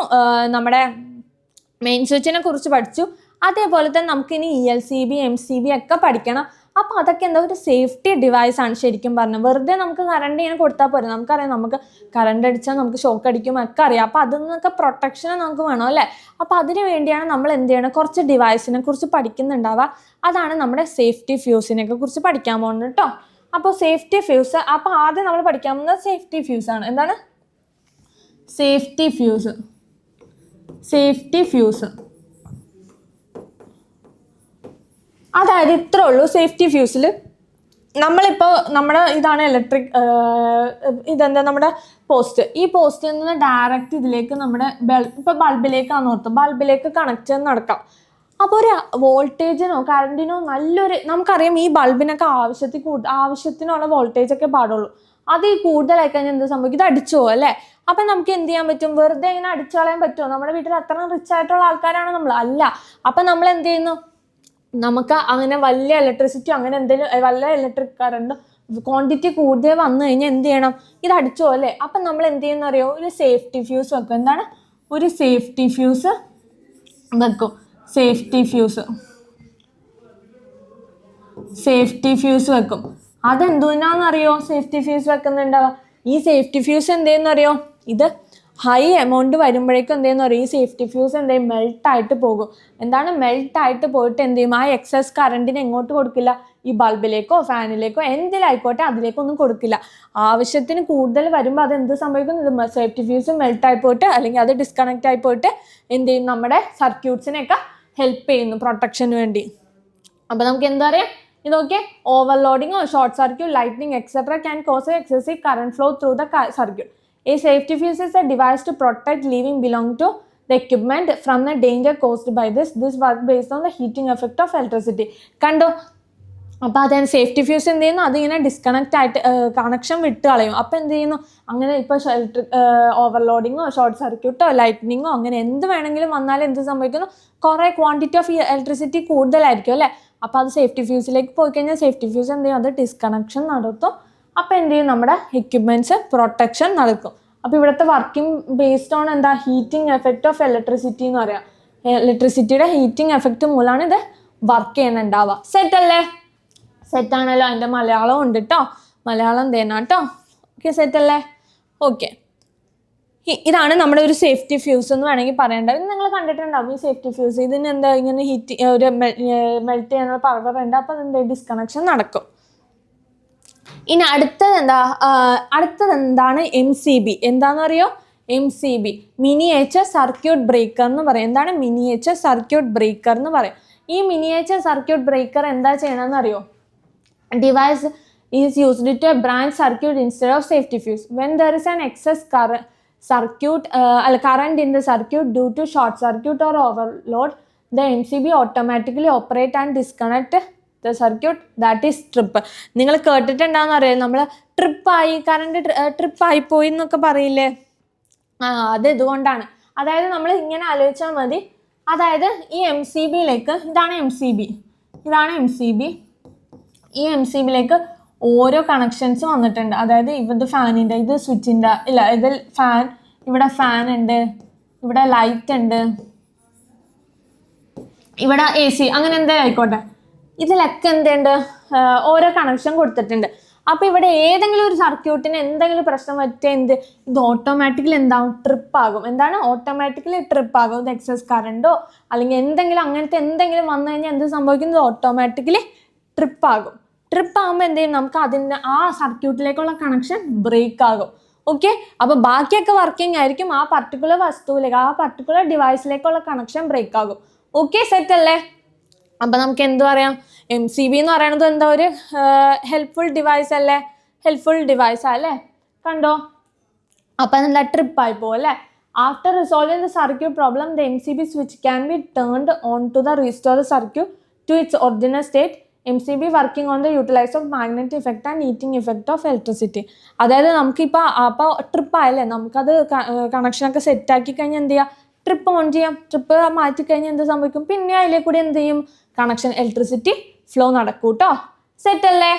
നമ്മുടെ മെയിൻ സ്വിച്ചിനെ കുറിച്ച് പഠിച്ചു. അതേപോലെ തന്നെ നമുക്കിനി ELCB, MCB ഒക്കെ പഠിക്കണം. അപ്പോൾ അതൊക്കെ ഒരു സേഫ്റ്റി ഡിവൈസാണ് ശരിക്കും പറഞ്ഞാൽ. വെറുതെ നമുക്ക് കറണ്ട് ഇങ്ങനെ കൊടുത്താൽ പോരെ. നമുക്കറിയാം നമുക്ക് കറണ്ട് അടിച്ചാൽ നമുക്ക് ഷോക്ക് അടിക്കും ഒക്കെ അറിയാം. അപ്പോൾ അതിൽ നിന്നൊക്കെ പ്രൊട്ടക്ഷൻ നമുക്ക് വേണം അല്ലേ. അപ്പോൾ അതിന് വേണ്ടിയാണ് നമ്മൾ എന്ത് ചെയ്യണം, കുറച്ച് ഡിവൈസിനെ കുറിച്ച് പഠിക്കുന്നുണ്ടാവുക. അതാണ് നമ്മുടെ സേഫ്റ്റി ഫ്യൂസിനെയൊക്കെ കുറിച്ച് പഠിക്കാൻ പോകുന്നത് കേട്ടോ. അപ്പോൾ സേഫ്റ്റി ഫ്യൂസ്, അപ്പോൾ ആദ്യം നമ്മൾ പഠിക്കാൻ പോകുന്നത് സേഫ്റ്റി ഫ്യൂസ് ആണ്. എന്താണ് സേഫ്റ്റി ഫ്യൂസ്? സേഫ്റ്റി ഫ്യൂസ് അതായത് ഇത്രേ ഉള്ളൂ. സേഫ്റ്റി ഫ്യൂസിൽ നമ്മളിപ്പോൾ നമ്മുടെ ഇതാണ് ഇലക്ട്രിക് ഇതെന്താ നമ്മുടെ പോസ്റ്റ്. ഈ പോസ്റ്റിൽ നിന്ന് ഡയറക്റ്റ് ഇതിലേക്ക് നമ്മുടെ ഇപ്പോൾ ബൾബിലേക്കാണ് ഓർത്ത് ബൾബിലേക്ക് കണക്ട് ചെയ്ത് നടക്കാം. അപ്പോൾ ഒരു വോൾട്ടേജിനോ കറണ്ടിനോ നല്ലൊരു, നമുക്കറിയാം ഈ ബൾബിനൊക്കെ ആവശ്യത്തിനുള്ള വോൾട്ടേജൊക്കെ പാടുള്ളൂ. അത് ഈ കൂടുതലായി കഴിഞ്ഞാൽ എന്ത് സംഭവിക്കും? ഇത് അടിച്ചു പോകും അല്ലേ? അപ്പം നമുക്ക് എന്ത് ചെയ്യാൻ പറ്റും? വെറുതെ ഇങ്ങനെ അടിച്ചു കളയാൻ പറ്റുമോ? നമ്മുടെ വീട്ടിൽ അത്ര റിച്ച് ആയിട്ടുള്ള ആൾക്കാരാണോ നമ്മൾ? അല്ല. അപ്പം നമ്മൾ എന്ത് ചെയ്യുന്നു? നമുക്ക് അങ്ങനെ വലിയ ഇലക്ട്രിസിറ്റി അങ്ങനെ എന്തെങ്കിലും വലിയ ഇലക്ട്രിക് കറണ്ട് ക്വാണ്ടിറ്റി കൂടുതൽ വന്നു കഴിഞ്ഞാൽ എന്ത് ചെയ്യണം? ഇത് അടിച്ചു പോകും അല്ലേ? അപ്പം നമ്മൾ എന്ത് ചെയ്യുന്ന അറിയോ? ഒരു സേഫ്റ്റി ഫ്യൂസ് വെക്കും. എന്താണ്? ഒരു സേഫ്റ്റി ഫ്യൂസ് വെക്കും. സേഫ്റ്റി ഫ്യൂസ് വെക്കും. അതെന്തുകൊണ്ടാണെന്നറിയോ സേഫ്റ്റി ഫ്യൂസ് വെക്കുന്നുണ്ടാവുക? ഈ സേഫ്റ്റി ഫ്യൂസ് എന്തെന്നറിയോ? ഇത് ഹൈ എമൗണ്ട് വരുമ്പോഴേക്കും എന്തെന്ന് പറയും? ഈ സേഫ്റ്റി ഫ്യൂസ് എന്ത് ചെയ്യും? മെൽട്ടായിട്ട് പോകും. എന്താണ്? മെൽട്ടായിട്ട് പോയിട്ട് എന്ത് ചെയ്യും? ആ എക്സസ് കറണ്ടിന് എങ്ങോട്ട് കൊടുക്കില്ല? ഈ ബൾബിലേക്കോ ഫാനിലേക്കോ എന്തിലായിക്കോട്ടെ അതിലേക്കൊന്നും കൊടുക്കില്ല. ആവശ്യത്തിന് കൂടുതൽ വരുമ്പോൾ അത് എന്ത് സംഭവിക്കും? ഇത് സേഫ്റ്റി ഫ്യൂസ് മെൽട്ടായി പോയിട്ട് അല്ലെങ്കിൽ അത് ഡിസ്കണക്റ്റ് ആയി പോയിട്ട് എന്ത് ചെയ്യും? നമ്മുടെ സർക്യൂട്ട്സിനെയൊക്കെ ഹെൽപ്പ് ചെയ്യുന്നു പ്രൊട്ടക്ഷന് വേണ്ടി. അപ്പോൾ നമുക്ക് എന്താ പറയുക? ഇതൊക്കെ ഓവർലോഡിങ്ങോ short circuit lightning etcetera can cause excessive current flow through the circuit. A safety fuse is a device to protect living belong to the equipment from the danger caused by this. This work based on the heating effect of electricity. കണ്ടോ? അപ്പോൾ അതാണ് safety fuse എന്ത് ചെയ്യുന്നു? അതിങ്ങനെ disconnect ആയിട്ട് connection വിട്ട് കളയും. അപ്പോൾ എന്ത് ചെയ്യുന്നു? അങ്ങനെ ഇപ്പോൾ ഓവർലോഡിങ്ങോ ഷോർട്ട് സർക്യൂട്ടോ ലൈറ്റ്നിങ്ങോ അങ്ങനെ എന്ത് വേണമെങ്കിലും വന്നാലും എന്ത് സംഭവിക്കുന്നു? കുറേ ക്വാണ്ടിറ്റി ഓഫ് ഇലക്ട്രിസിറ്റി കൂടുതലായിരിക്കും അല്ലേ? അപ്പോൾ അത് സേഫ്റ്റി ഫ്യൂസിലേക്ക് പോയി കഴിഞ്ഞാൽ സേഫ്റ്റി ഫ്യൂസ് എന്ത് ചെയ്യും? അത് ഡിസ്കണക്ഷൻ നടത്തും. അപ്പോൾ എന്ത് ചെയ്യും? നമ്മുടെ എക്യുപ്മെൻറ്റ്സ് പ്രൊട്ടക്ഷൻ നടക്കും. അപ്പോൾ ഇവിടുത്തെ വർക്കിംഗ് ബേസ്ഡ് ഓൺ എന്താ? ഹീറ്റിംഗ് എഫക്റ്റ് ഓഫ് ഇലക്ട്രിസിറ്റി എന്ന് പറയാം. ഇലക്ട്രിസിറ്റിയുടെ ഹീറ്റിംഗ് എഫക്റ്റ് മൂലമാണ് ഇത് വർക്ക് ചെയ്യുന്നുണ്ടാവുക. സെറ്റല്ലേ? സെറ്റാണല്ലോ. അതിൻ്റെ മലയാളം ഉണ്ട് കേട്ടോ. മലയാളം തേനാ കേട്ടോ. ഓക്കെ, സെറ്റല്ലേ? ഓക്കെ, ഇതാണ് നമ്മുടെ ഒരു സേഫ്റ്റി ഫ്യൂസ് എന്ന് വേണമെങ്കിൽ പറയേണ്ടത്. ഇത് നിങ്ങൾ കണ്ടിട്ടുണ്ടാവും ഈ സേഫ്റ്റി ഫ്യൂസ്. ഇതിന് എന്താ ഇങ്ങനെ ഒരു മെൽറ്റ് ചെയ്യാനുള്ള പവർ ഉണ്ട്. അപ്പോൾ അതെന്താ? ഡിസ്കണക്ഷൻ നടക്കും. ഇനി അടുത്തത് എന്താണ്? MCB. എന്താണെന്ന് അറിയോ? MCB മിനിയേച്ചർ സർക്യൂട്ട് ബ്രേക്കർ എന്ന് പറയും. എന്താണ്? മിനിയേച്ചർ സർക്യൂട്ട് ബ്രേക്കർ എന്ന് പറയും. ഈ മിനിയേച്ചർ സർക്യൂട്ട് ബ്രേക്കർ എന്താ ചെയ്യണമെന്ന് അറിയോ? Device is used to branch circuit instead of safety fuse when there is an excess current in the circuit due to short circuit or overload. The MCB automatically operate and disconnect the circuit, that is trip. നിങ്ങൾ കേട്ടിട്ടുണ്ടാവുന്ന അറിയാം, നമ്മൾ ട്രിപ്പായി current ട്രിപ്പായി പോയി എന്നൊക്കെ പറയില്ലേ? അത് ഇതുകൊണ്ടാണ്. അതായത് നമ്മൾ ഇങ്ങനെ ആലോചിച്ചാൽ മതി. അതായത് ഈ MCBയിലേക്ക് ഇതാണ് MCB. ഈ MCBയിലേക്ക് ഓരോ കണക്ഷൻസ് വന്നിട്ടുണ്ട്. അതായത് ഇത് ഫാനിൻ്റെ, ഇത് സ്വിച്ചിൻ്റെ, ഇല്ല ഇതിൽ ഫാൻ, ഇവിടെ ഫാൻ ഉണ്ട്, ഇവിടെ ലൈറ്റ് ഉണ്ട്, ഇവിടെ AC, അങ്ങനെ എന്തായാലും ആയിക്കോട്ടെ. ഇതിലൊക്കെ എന്തുണ്ട്? ഓരോ കണക്ഷൻ കൊടുത്തിട്ടുണ്ട്. അപ്പോൾ ഇവിടെ ഏതെങ്കിലും ഒരു സർക്യൂട്ടിന് എന്തെങ്കിലും പ്രശ്നം പറ്റിയാൽ ഇത് ഓട്ടോമാറ്റിക്കലി എന്താവും? ട്രിപ്പാകും. എന്താണ്? ഓട്ടോമാറ്റിക്കലി ട്രിപ്പാകും. ഇത് എക്സസ് കറണ്ടോ അല്ലെങ്കിൽ അങ്ങനത്തെ എന്തെങ്കിലും വന്നു കഴിഞ്ഞാൽ എന്ത് സംഭവിക്കുന്നത്? ഓട്ടോമാറ്റിക്കലി ട്രിപ്പാകും. ട്രിപ്പാകുമ്പോൾ എന്ത് ചെയ്യും? നമുക്ക് അതിൻ്റെ ആ സർക്യൂട്ടിലേക്കുള്ള കണക്ഷൻ ബ്രേക്ക് ആകും. ഓക്കെ, അപ്പോൾ ബാക്കിയൊക്കെ വർക്കിംഗ് ആയിരിക്കും. ആ പർട്ടിക്കുലർ വസ്തുവിലേക്ക്, ആ പർട്ടിക്കുലർ ഡിവൈസിലേക്കുള്ള കണക്ഷൻ ബ്രേക്ക് ആകും. ഓക്കെ, സെറ്റ് അല്ലേ? അപ്പം നമുക്ക് എന്ത് പറയാം? MCB എന്ന് പറയുന്നത് എന്താ? ഒരു ഹെൽപ്ഫുൾ ഡിവൈസ് അല്ലേ? ഹെൽപ്ഫുൾ ഡിവൈസ് അല്ലേ? കണ്ടോ? അപ്പം എന്താ? ട്രിപ്പായി പോകും അല്ലേ? After resolving the circuit problem the MCB switch can be turned on to the restore the circuit to its original state. MCB working on the utilise of magnetic effect and heating effect of electricity. അതായത് നമുക്കിപ്പോൾ അപ്പോൾ ട്രിപ്പായല്ലേ, നമുക്കത് കണക്ഷനൊക്കെ സെറ്റാക്കി കഴിഞ്ഞാൽ എന്ത് ചെയ്യുക? Trip on ചെയ്യാം. Trip മാറ്റിക്കഴിഞ്ഞാൽ എന്ത് സംഭവിക്കും? പിന്നെ അതിലെ കൂടി എന്ത് ചെയ്യും? കണക്ഷൻ ഇലക്ട്രിസിറ്റി ഫ്ലോ നടക്കും കേട്ടോ. സെറ്റ് അല്ലേ?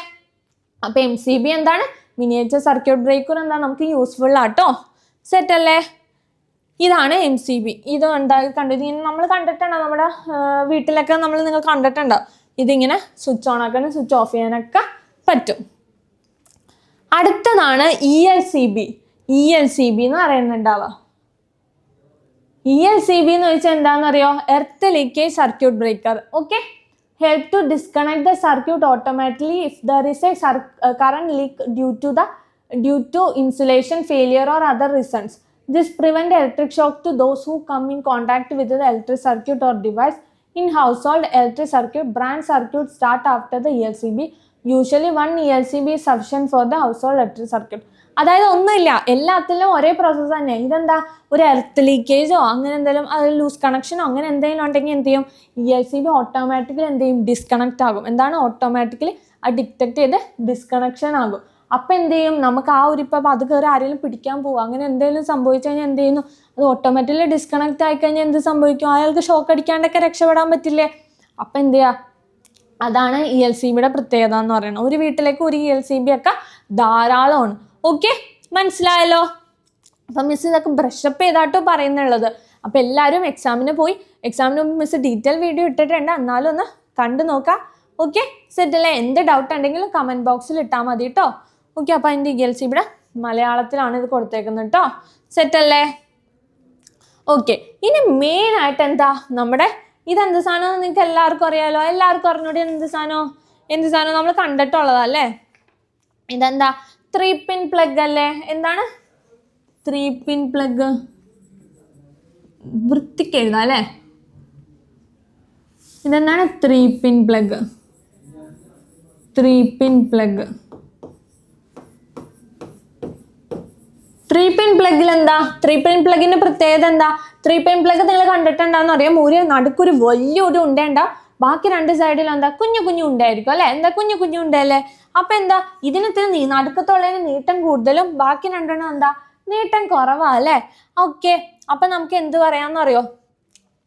അപ്പോൾ MCB എന്താണ്? മിനിയേച്ചർ സർക്യൂട്ട് ബ്രേക്കർ എന്താണ്? നമുക്ക് യൂസ്ഫുൾ ആട്ടോ. സെറ്റ് അല്ലേ? ഇതാണ് MCB. ഇത് കണ്ടു ഇങ്ങനെ നമ്മൾ കണ്ടിട്ടുണ്ടോ? നമ്മുടെ വീട്ടിലൊക്കെ നിങ്ങൾ കണ്ടിട്ടുണ്ടോ? ഇതിങ്ങനെ സ്വിച്ച് ഓൺ ആക്കാനും സ്വിച്ച് ഓഫ് ചെയ്യാനൊക്കെ പറ്റും. അടുത്തതാണ് ELCB. ELCB എന്ന് പറയുന്നുണ്ടാവുക. ELCB എന്ന് വെച്ചാൽ എന്താണെന്നറിയോ? Earth leakage circuit breaker. Okay, help to disconnect the circuit automatically if there is a current leak due to insulation failure or other reasons. This prevents electric shock to those who come in contact with the electric circuit or device. In household electric circuit, branch circuit start after the ELCB. Usually one ELCB is sufficient for the household electric circuit. അതായത് ഒന്നുമില്ല, എല്ലാത്തിലും ഒരേ process തന്നെ. ഇതെന്താ, ഒരു earth ലീക്കേജോ അങ്ങനെ എന്തെങ്കിലും loose കണക്ഷനോ അങ്ങനെ എന്തെങ്കിലും ഉണ്ടെങ്കിൽ എന്ത് ചെയ്യും, ELCB ഓട്ടോമാറ്റിക്കലി എന്ത് ചെയ്യും, ഡിസ്കണക്ട് ആകും. എന്താണ് ഓട്ടോമാറ്റിക്കലി അത് ഡിറ്റക്ട് ചെയ്ത് ഡിസ്കണക്ഷൻ ആകും. അപ്പം എന്ത് ചെയ്യും, നമുക്ക് ആ ഒരു ഇപ്പം അത് കയറി ആരെങ്കിലും പിടിക്കാൻ പോകും അങ്ങനെ എന്തെങ്കിലും സംഭവിച്ചു കഴിഞ്ഞാൽ എന്ത് ചെയ്യുന്നു, അത് ഓട്ടോമാറ്റിക്കലി ഡിസ്കണക്ട് ആയിക്കഴിഞ്ഞാൽ എന്ത് സംഭവിക്കും, അയാൾക്ക് ഷോക്ക് അടിക്കാണ്ടൊക്കെ രക്ഷപ്പെടാൻ പറ്റില്ലേ. അപ്പം എന്ത് ചെയ്യുക, അതാണ് ELCBയുടെ പ്രത്യേകത എന്ന് പറയുന്നത്. ഒരു വീട്ടിലേക്ക് ഒരു ELCB ഒക്കെ ധാരാളമാണ്. ഓക്കെ, മനസ്സിലായല്ലോ. അപ്പം മിസ് ഇതൊക്കെ ബ്രഷപ്പ് ചെയ്താട്ടോ പറയുന്നുള്ളത്. അപ്പം എല്ലാവരും എക്സാമിന് മുമ്പ് മിസ് ഡീറ്റെയിൽ വീഡിയോ ഇട്ടിട്ടുണ്ട്, എന്നാലും ഒന്ന് കണ്ടു നോക്കാം. ഓക്കെ, സെറ്റല്ലേ? എന്ത് ഡൗട്ട് ഉണ്ടെങ്കിലും കമൻറ്റ് ബോക്സിൽ ഇട്ടാൽ മതി കേട്ടോ. ഓക്കെ, അപ്പം അതിൻ്റെ ELCBയുടെ മലയാളത്തിലാണ് ഇത് കൊടുത്തേക്കുന്നത് കേട്ടോ. സെറ്റല്ലേ? ഓക്കെ, ഇനി മെയിനായിട്ട് എന്താ നമ്മുടെ ഇതെന്ത് സാധനം നിങ്ങൾക്ക് എല്ലാവർക്കും അറിയാമല്ലോ. എല്ലാവർക്കും അറിഞ്ഞൂടെ എന്ത് സാധനം നമ്മൾ കണ്ടിട്ടുള്ളതാ അല്ലേ. ഇതെന്താ, 3 പിൻ പ്ലഗ് അല്ലേ. എന്താണ് 3 പിൻ പ്ലഗ്? വൃത്തിക്ക് എഴുതാം അല്ലേ. ഇതെന്താണ് 3 പിൻ പ്ലഗ്. 3 പിൻ പ്ലഗ് 3 പിൻ പ്ലഗിൽ എന്താ, 3 പിൻ പ്ലഗിന്റെ പ്രത്യേകത എന്താ? 3 പിൻ പ്ലഗ് നിങ്ങൾ കണ്ടിട്ടുണ്ടാന്ന് അറിയാം. നടുക്കൊരു വലിയൊരു ഉണ്ടേണ്ട, ബാക്കി 2 സൈഡിലും എന്താ കുഞ്ഞു ഉണ്ടായിരിക്കും അല്ലെ. എന്താ കുഞ്ഞു ഉണ്ടല്ലേ. അപ്പൊ എന്താ ഇതിനത്തിന് നടുക്കത്തുള്ളതിന് നീട്ടം കൂടുതലും ബാക്കി 2 എന്താ നീട്ടം കുറവാ അല്ലേ. ഓക്കെ, അപ്പൊ നമുക്ക് എന്ത് പറയാന്നറിയോ,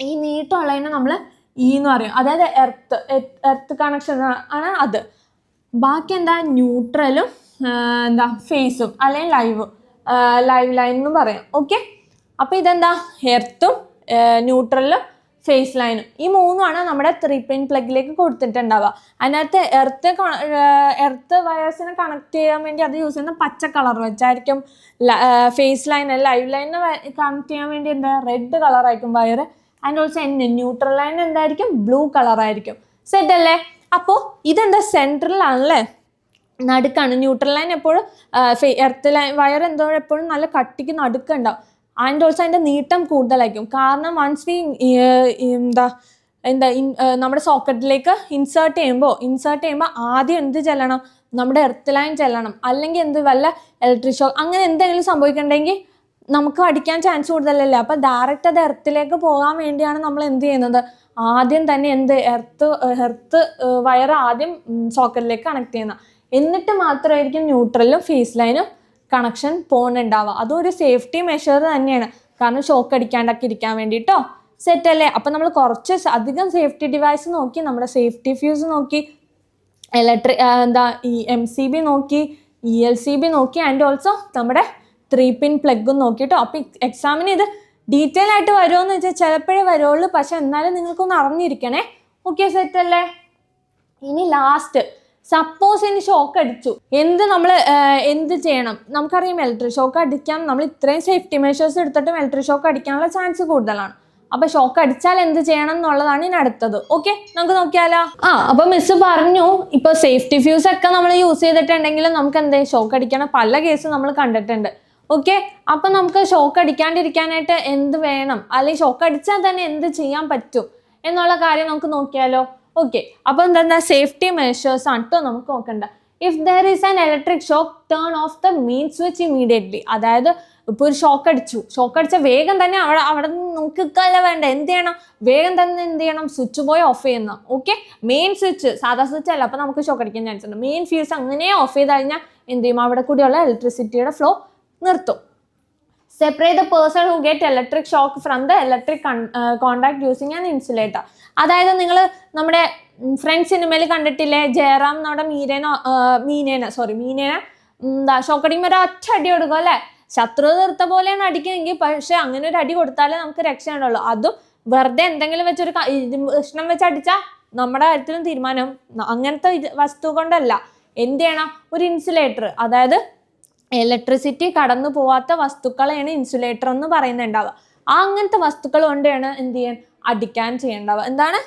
ഈ നീട്ടമുള്ളതിനെ നമ്മൾ എന്ന് പറയും. അതായത് എർത്ത് കണക്ഷൻ ആണ് അത്. ബാക്കി എന്താ ന്യൂട്രലും എന്താ ഫേസും അല്ലെങ്കിൽ ലൈവ് ലൈൻ എന്ന് പറയാം. ഓക്കെ, അപ്പോൾ ഇതെന്താ എർത്തും ന്യൂട്രലും ഫേസ് ലൈനും, ഈ 3ആണ് നമ്മുടെ 3 പിൻ പ്ലഗിലേക്ക് കൊടുത്തിട്ടുണ്ടാവുക. അതിനകത്ത് എർത്ത് വയേഴ്സിനെ കണക്ട് ചെയ്യാൻ വേണ്ടി അത് യൂസ് ചെയ്യുന്ന പച്ച കളർ വെച്ചായിരിക്കും. ഫേസ് ലൈൻ ലൈവ് ലൈനിനെ കണക്ട് ചെയ്യാൻ വേണ്ടി എന്താ റെഡ് കളറായിരിക്കും wire. And also neutral line എന്തായിരിക്കും, ബ്ലൂ കളറായിരിക്കും. സെറ്റ് അല്ലേ? അപ്പോൾ ഇതെന്താ സെൻട്രലാണല്ലേ, നടുക്കാണ്. ന്യൂട്രൽ ലൈൻ എപ്പോഴും എർത്ത് ലൈൻ വയർ എന്തോ എപ്പോഴും നല്ല കട്ടിക്ക് നടുക്കുണ്ടാവും. ആൻഡ് ഓൾസോ അതിൻ്റെ നീട്ടം കൂടുതലായിരിക്കും. കാരണം വൺസ് വി നമ്മുടെ സോക്കറ്റിലേക്ക് ഇൻസേർട്ട് ചെയ്യുമ്പോൾ ആദ്യം എന്ത് ചെല്ലണം, നമ്മുടെ എർത്ത് ലൈൻ ചെല്ലണം. അല്ലെങ്കിൽ വല്ല ഇലക്ട്രിക് ഷോക്ക് അങ്ങനെ എന്തെങ്കിലും സംഭവിക്കണമെങ്കിൽ നമുക്ക് അടിക്കാൻ ചാൻസ് കൂടുതലല്ലേ. അപ്പം ഡയറക്റ്റ് അത് എർത്തിലേക്ക് പോകാൻ വേണ്ടിയാണ് നമ്മൾ എന്ത് ചെയ്യുന്നത്, ആദ്യം തന്നെ എർത്ത് വയർ ആദ്യം സോക്കറ്റിലേക്ക് കണക്ട് ചെയ്യുന്നത്. എന്നിട്ട് മാത്രമായിരിക്കും ന്യൂട്രലും ഫേസ് ലൈനും കണക്ഷൻ പോകുന്നുണ്ടാവുക. അതൊരു സേഫ്റ്റി മെഷർ തന്നെയാണ്, കാരണം ഷോക്ക് അടിക്കാണ്ടൊക്കെ ഇരിക്കാൻ വേണ്ടിയിട്ടോ. സെറ്റ് അല്ലേ? അപ്പം നമ്മൾ കുറച്ച് അധികം സേഫ്റ്റി ഡിവൈസ് നോക്കി, നമ്മുടെ സേഫ്റ്റി ഫ്യൂസ് നോക്കി, ഈ MCB നോക്കി, ELCB നോക്കി, ആൻഡ് ഓൾസോ നമ്മുടെ 3 പിൻ പ്ലഗും നോക്കിയിട്ടോ. അപ്പം എക്സാമിന് ഇത് ഡീറ്റെയിൽ ആയിട്ട് വരുമോയെന്ന് വെച്ചാൽ ചിലപ്പോഴേ വരുള്ളൂ, പക്ഷെ എന്നാലും നിങ്ങൾക്കൊന്ന് അറിഞ്ഞിരിക്കണേ. ഓക്കെ, സെറ്റ് അല്ലേ? ഇനി ലാസ്റ്റ്, സപ്പോസ് ഇനി ഷോക്ക് അടിച്ചു, എന്ത് ചെയ്യണം? നമുക്കറിയാം ഇലക്ട്രിക് ഷോക്ക് അടിക്കാൻ നമ്മൾ ഇത്രയും സേഫ്റ്റി മെഷേഴ്സ് എടുത്തിട്ടും ഇലക്ട്രിക് ഷോക്ക് അടിക്കാനുള്ള ചാൻസ് കൂടുതലാണ്. അപ്പൊ ഷോക്ക് അടിച്ചാൽ എന്ത് ചെയ്യണം എന്നുള്ളതാണ് ഇനി അടുത്തത്. ഓക്കെ, നമുക്ക് നോക്കിയാലോ. അപ്പൊ മിസ് പറഞ്ഞു, ഇപ്പൊ സേഫ്റ്റി ഫ്യൂസ് ഒക്കെ നമ്മൾ യൂസ് ചെയ്തിട്ടുണ്ടെങ്കിൽ നമുക്ക് ഷോക്ക് അടിക്കണ പല കേസ് നമ്മൾ കണ്ടിട്ടുണ്ട്. ഓക്കെ, അപ്പൊ നമുക്ക് ഷോക്ക് അടിക്കാണ്ടിരിക്കാനായിട്ട് എന്ത് വേണം, അല്ലെങ്കിൽ ഷോക്ക് അടിച്ചാൽ തന്നെ എന്ത് ചെയ്യാൻ പറ്റും എന്നുള്ള കാര്യം നമുക്ക് നോക്കിയാലോ. ഓക്കെ, അപ്പൊ എന്താ സേഫ്റ്റി മെഷേഴ്സ് ആണ് കേട്ടോ നമുക്ക് നോക്കണ്ട. If there is an electric shock, turn of the main switch immediately. അതായത് ഇപ്പോൾ ഒരു ഷോക്ക് അടിച്ചാൽ വേഗം തന്നെ അവിടെ നോക്കിക്കല്ല വേണ്ട, എന്ത് ചെയ്യണം, വേഗം തന്നെ എന്ത് ചെയ്യണം, സ്വിച്ച് പോയി ഓഫ് ചെയ്യുന്ന. ഓക്കെ, മെയിൻ സ്വിച്ച് സാധാ സ്വിച്ച് അല്ല, അപ്പം നമുക്ക് ഷോക്ക് അടിക്കാൻ ചാൻസ് ഉണ്ട്. മെയിൻ ഫ്യൂസ് അങ്ങനെ ഓഫ് ചെയ്ത് കഴിഞ്ഞാൽ എന്ത് ചെയ്യും, അവിടെ കൂടിയുള്ള ഇലക്ട്രിസിറ്റിയുടെ ഫ്ലോ നിർത്തും. Separate the person who get electric shock from the electric contact using an insulator. അതായത് നിങ്ങൾ നമ്മുടെ ഫ്രണ്ട്സ് സിനിമയിൽ കണ്ടിട്ടില്ലേ, ജയറാം നമ്മുടെ മീനേനെ ഷോക്ക് അടിക്കുമ്പോൾ ഒരു ഒറ്റ അടി കൊടുക്കും അല്ലേ. ശത്രു തീർത്ത പോലെയാണ് അടിക്കുമെങ്കിൽ, പക്ഷെ അങ്ങനെ ഒരു അടി കൊടുത്താലേ നമുക്ക് രക്ഷയുണ്ടുള്ളൂ. അതും വെറുതെ എന്തെങ്കിലും വെച്ചൊരു കഷ്ണം വെച്ച് അടിച്ചാൽ നമ്മുടെ കാര്യത്തിലും തീരുമാനം. അങ്ങനത്തെ വസ്തു കൊണ്ടല്ല, എന്ത് ചെയ്യണം, ഒരു ഇൻസുലേറ്റർ, അതായത് ഇലക്ട്രിസിറ്റി കടന്നു പോവാത്ത വസ്തുക്കളെയാണ് ഇൻസുലേറ്റർ എന്ന് പറയുന്നുണ്ടാവുക. അങ്ങനത്തെ വസ്തുക്കൾ കൊണ്ടാണ് എന്ത് ചെയ്യാൻ അടിക്കാൻ ചെയ്യേണ്ടാവുക. എന്താണ്,